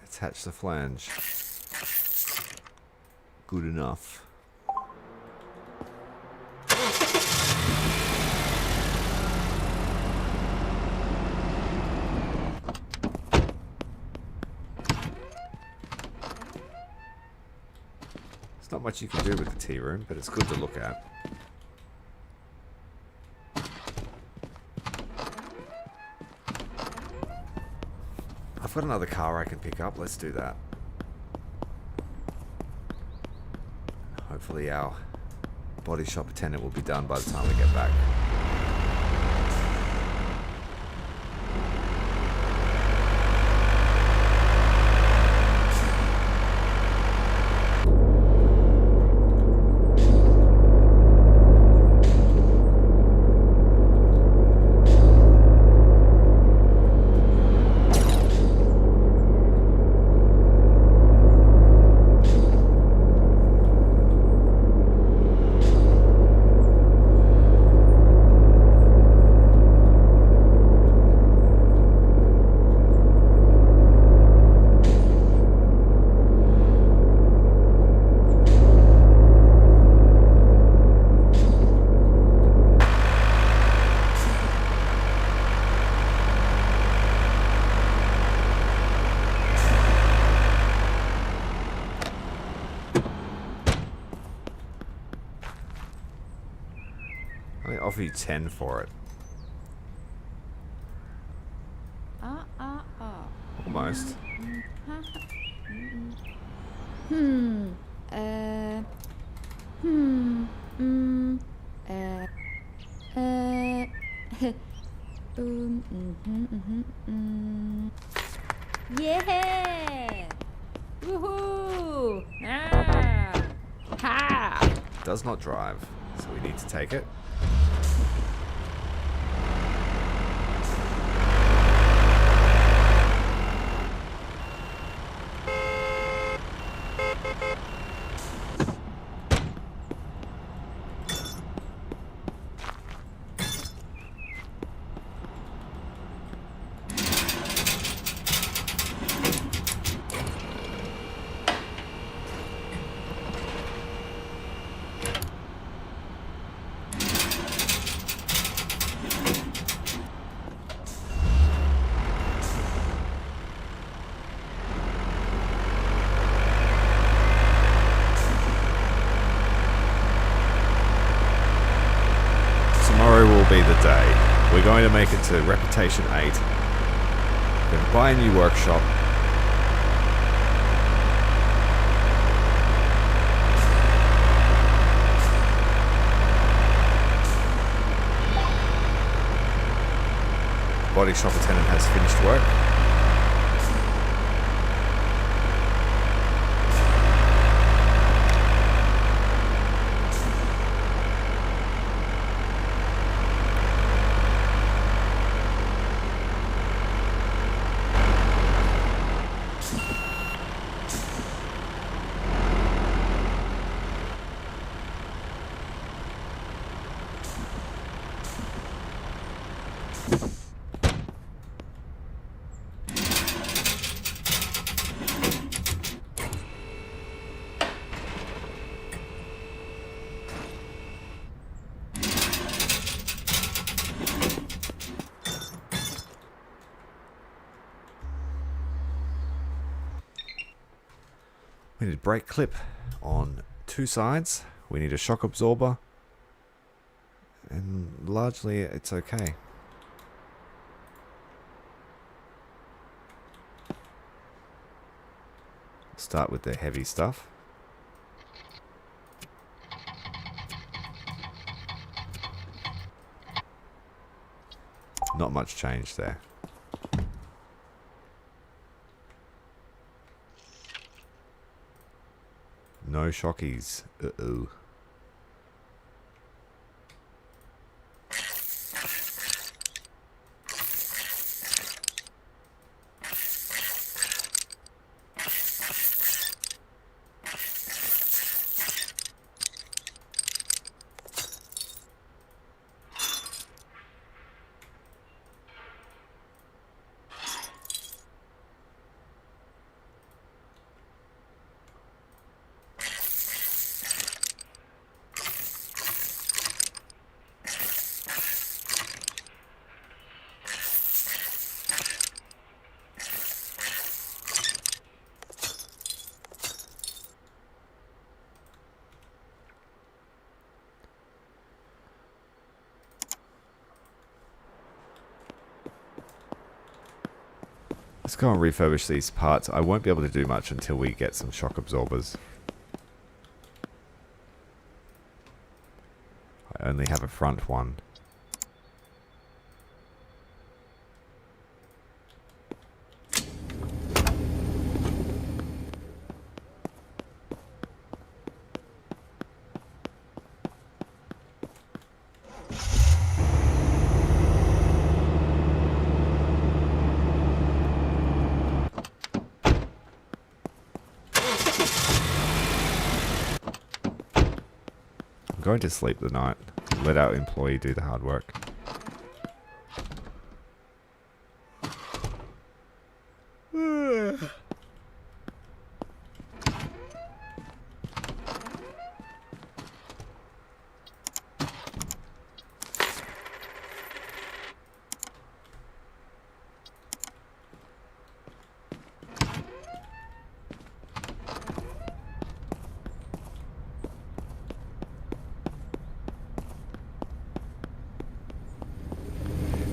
attach the flange, good enough. There's not much you can do with the tea room, but it's good to look at. I've got another car I can pick up. Let's do that. Hopefully our body shop attendant will be done by the time we get back. offer you 10 for it. Almost.
Yeah! Woohoo! Ah! Ha!
Does not drive, so we need to take it. Tomorrow will be the day. We're going to make it to Reputation 8. We're going to buy a new workshop. Body shop attendant has finished work. We need a brake clip on 2 sides. We need a shock absorber. And largely it's okay. Start with the heavy stuff. Not much change there. No shockies. Uh-oh. Let's go and refurbish these parts. I won't be able to do much until we get some shock absorbers. I only have a front one. Going to sleep the night. Let our employee do the hard work.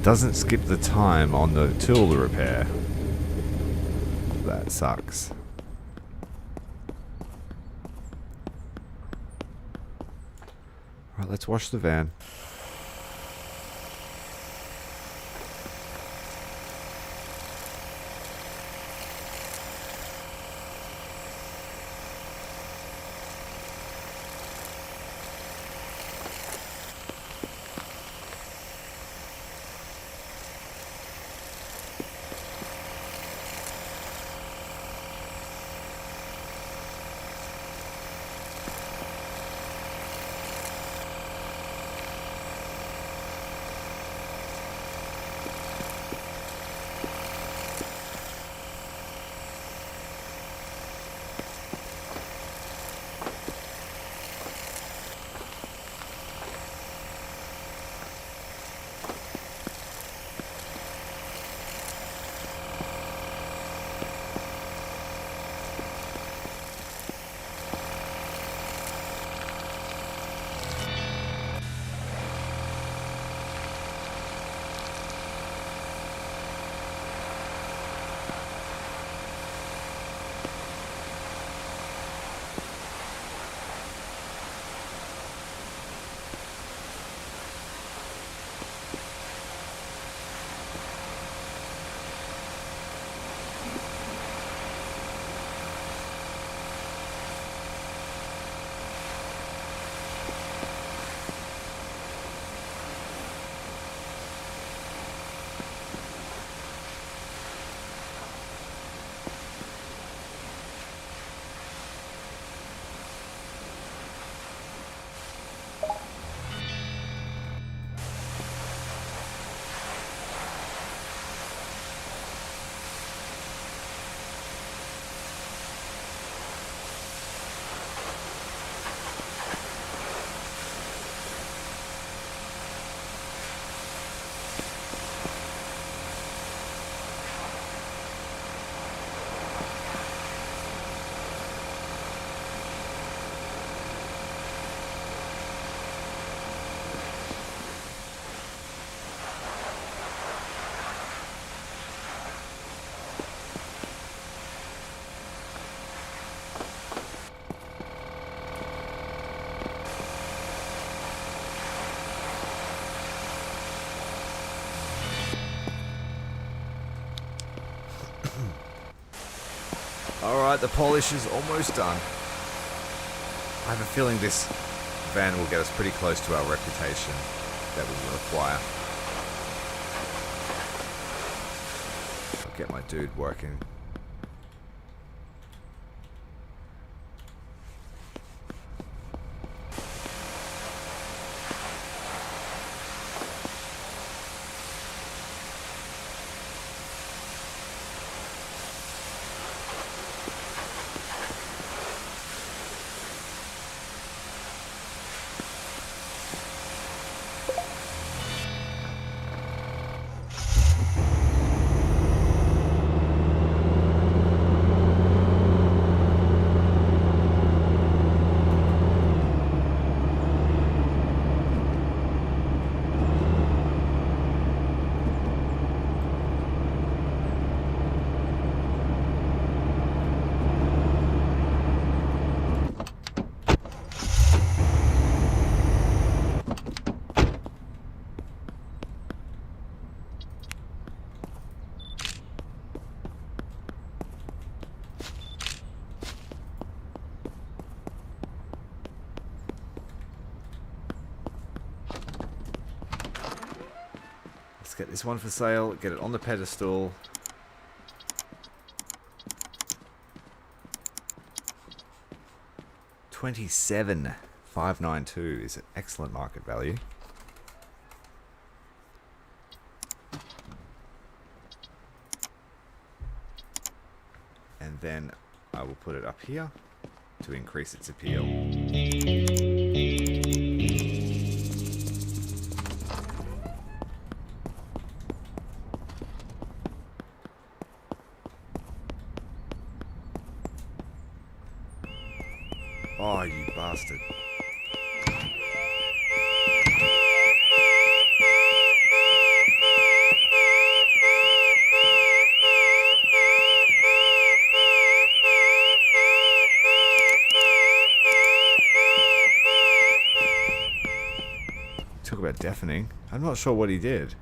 doesn't skip the time on the tool repair. That sucks. Right, let's wash the van. Alright, the polish is almost done. I have a feeling this van will get us pretty close to our reputation that we require. I'll get my dude working. Let's get this one for sale, get it on the pedestal. $27,592 is an excellent market value. And then I will put it up here to increase its appeal. Oh, you bastard. deafening. I'm not sure what he did.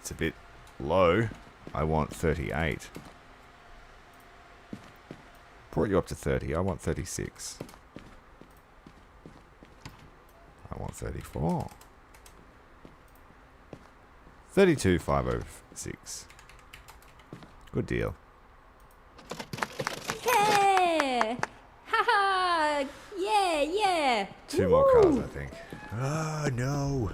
It's a bit low. I want 38. Brought you up to 30. I want 36. I want 34. 32,506. Good deal.
Yeah! Haha! Yeah, yeah!
Two more
Woo!
cars, I think. Oh, no.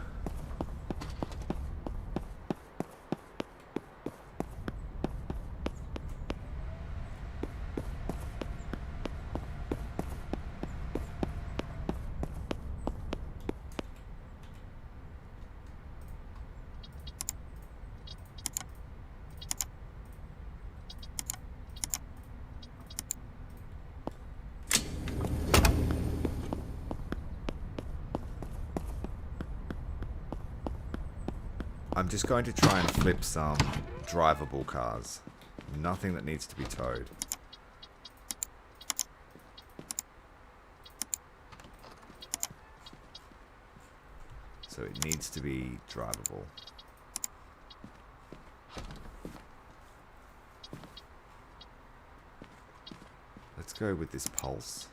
I'm just going to try and flip some drivable cars. Nothing that needs to be towed. So it needs to be drivable. Let's go with this Pulse.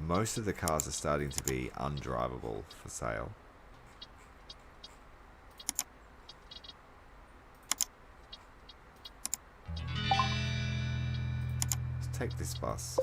Most of the cars are starting to be undrivable for sale. Let's take this bus.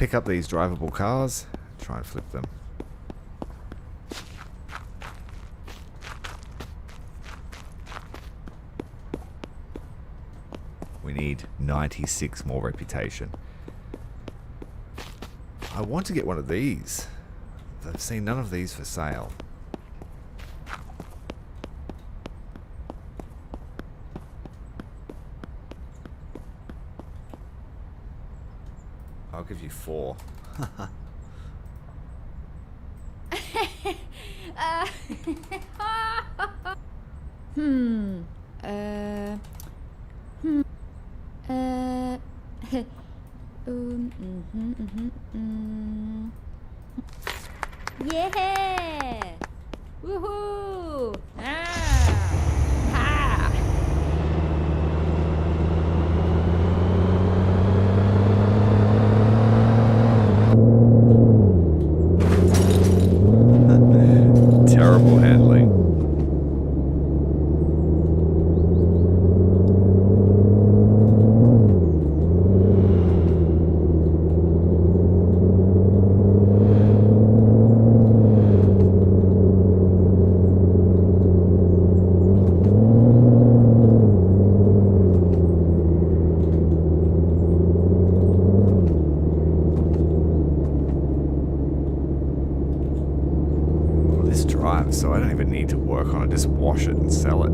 pick up these drivable cars, try and flip them. We need 96 more reputation. I want to get one of these. I've seen none of these for sale. I'll give you 4.
Yeah! Woohoo! Ha!
Terrible handling. This drives, so I don't even need to work on it, just wash it and sell it.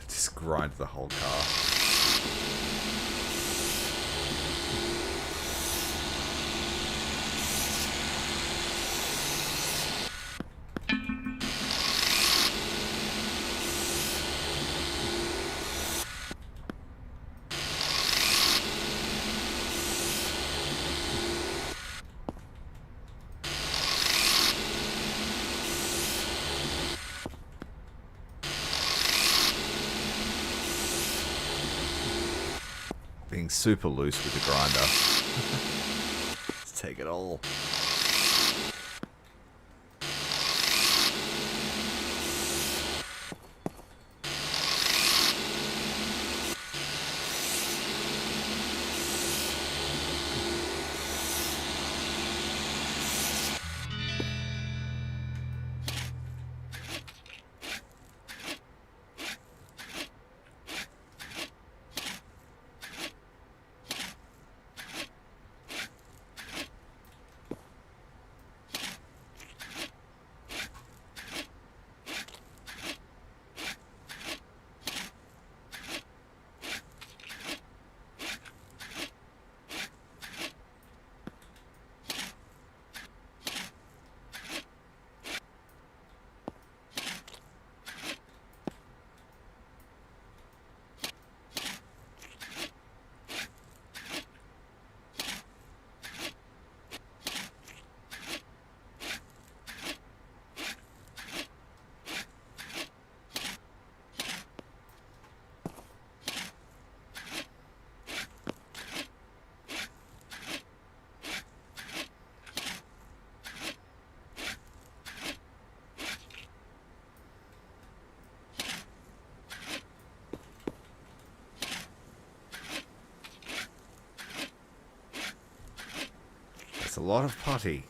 Just grind the whole car. Being super loose with the grinder. Let's take it all. That's a lot of putty.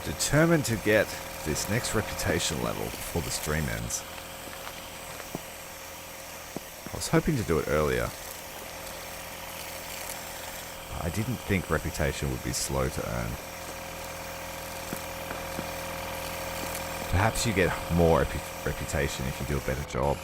determined to get this next reputation level before the stream ends. I was hoping to do it earlier. I didn't think reputation would be slow to earn. Perhaps you get more reputation if you do a better job.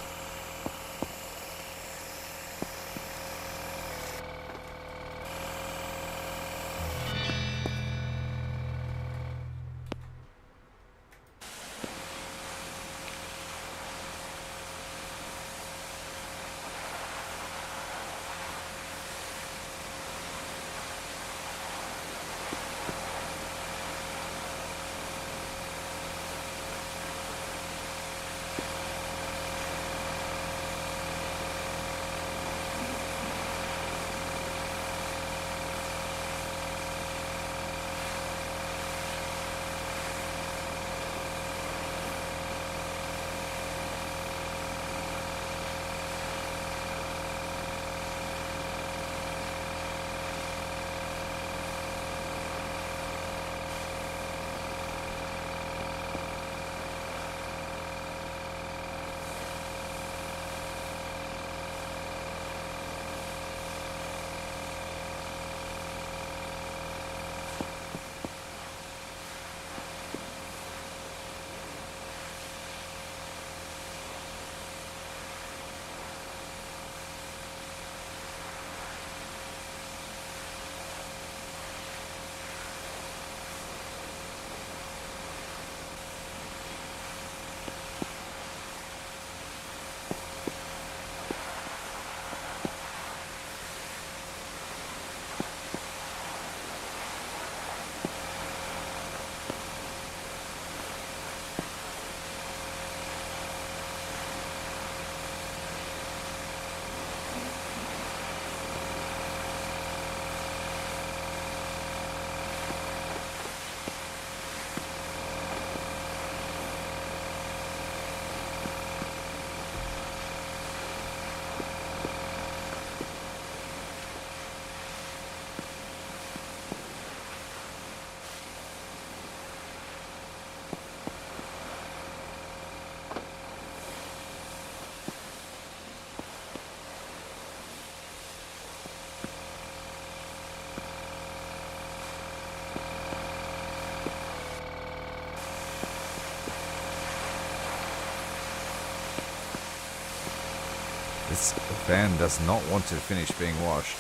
This van does not want to finish being washed.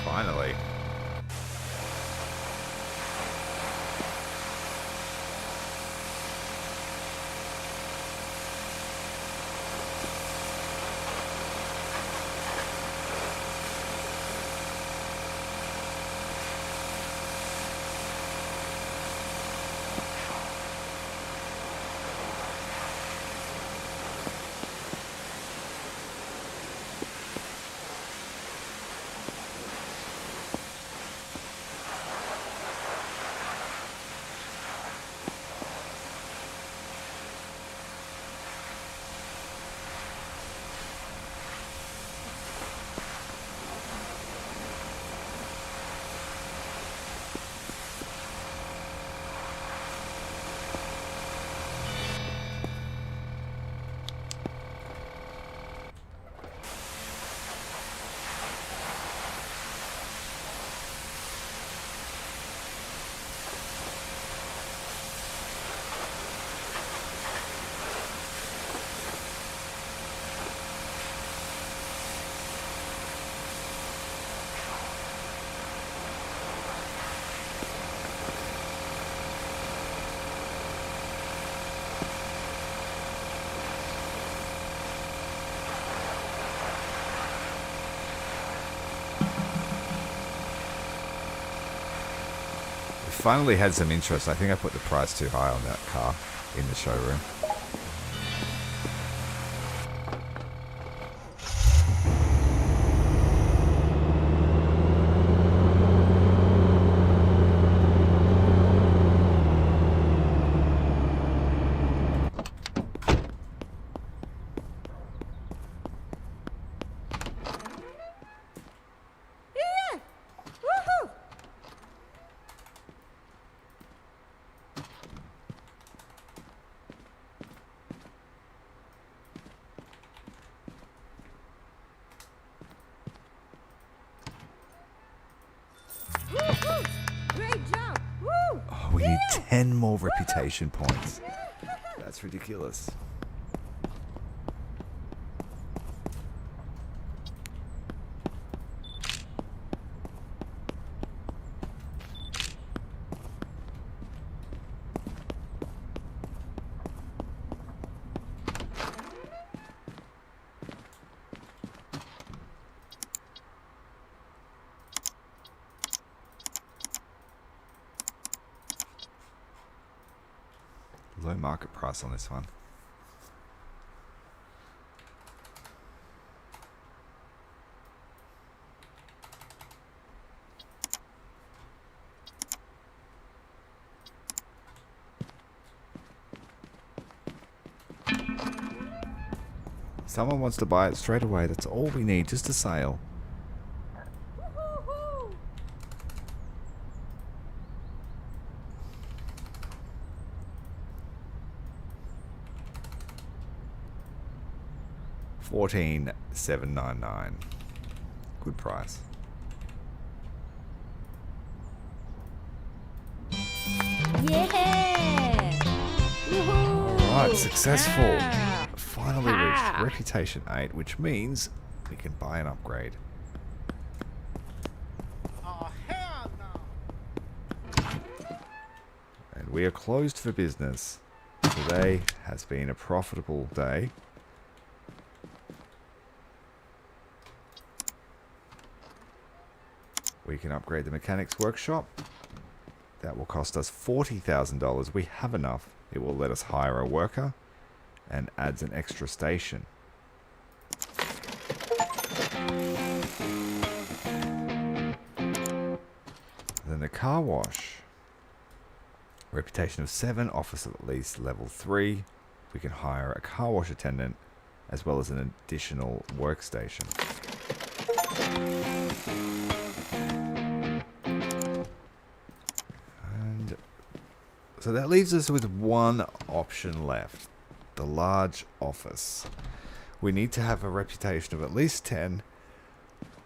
Finally. Finally had some interest. I think I put the price too high on that car in the showroom. We need 10 more reputation points. That's ridiculous. Low market price on this one. Someone wants to buy it straight away. That's all we need. Just a sale.
Woohoo!
14,799. Good price.
Yeah! Woohoo!
Alright, successful.
Yeah.
Finally reached reputation 8, which means we can buy an upgrade.
Oh, hell no!
And we are closed for business. Today has been a profitable day. We can upgrade the mechanics workshop. That will cost us $40,000. We have enough. It will let us hire a worker and adds an extra station. Then the car wash. Reputation of 7, office of at least level 3. We can hire a car wash attendant as well as an additional workstation. And so that leaves us with one option left. The large office. We need to have a reputation of at least 10,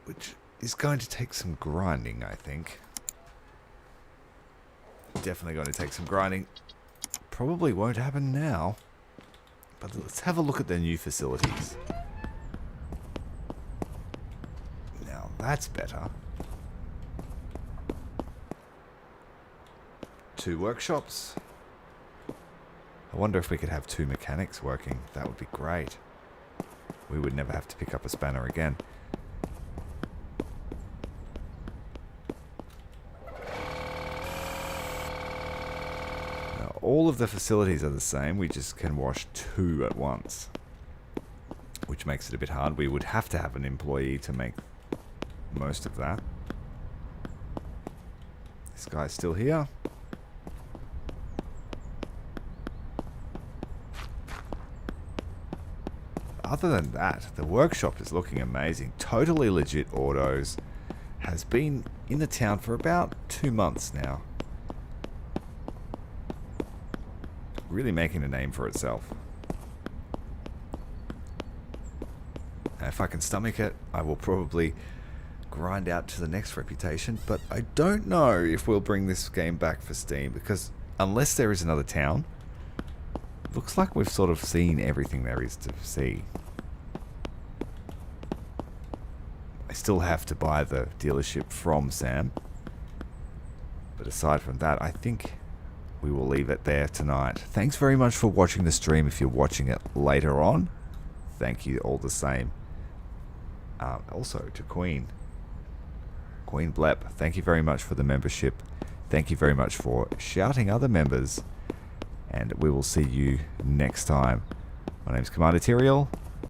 which is going to take some grinding, I think. Definitely going to take some grinding. Probably won't happen now. But let's have a look at the new facilities. Now that's better. 2 workshops. I wonder if we could have 2 mechanics working. That would be great. We would never have to pick up a spanner again. Now, all of the facilities are the same. We just can wash 2 at once, which makes it a bit hard. We would have to have an employee to make most of that. This guy's still here. Other than that, the workshop is looking amazing. Totally legit autos. Has been in the town for about 2 months now. Really making a name for itself. And if I can stomach it, I will probably grind out to the next reputation. But I don't know if we'll bring this game back for Steam, because unless there is another town, looks like we've sort of seen everything there is to see. I still have to buy the dealership from Sam. But aside from that, I think we will leave it there tonight. Thanks very much for watching the stream. If you're watching it later on, thank you all the same. Also to Queen Blep, thank you very much for the membership. Thank you very much for shouting other members. And we will see you next time. My name's Cmdr.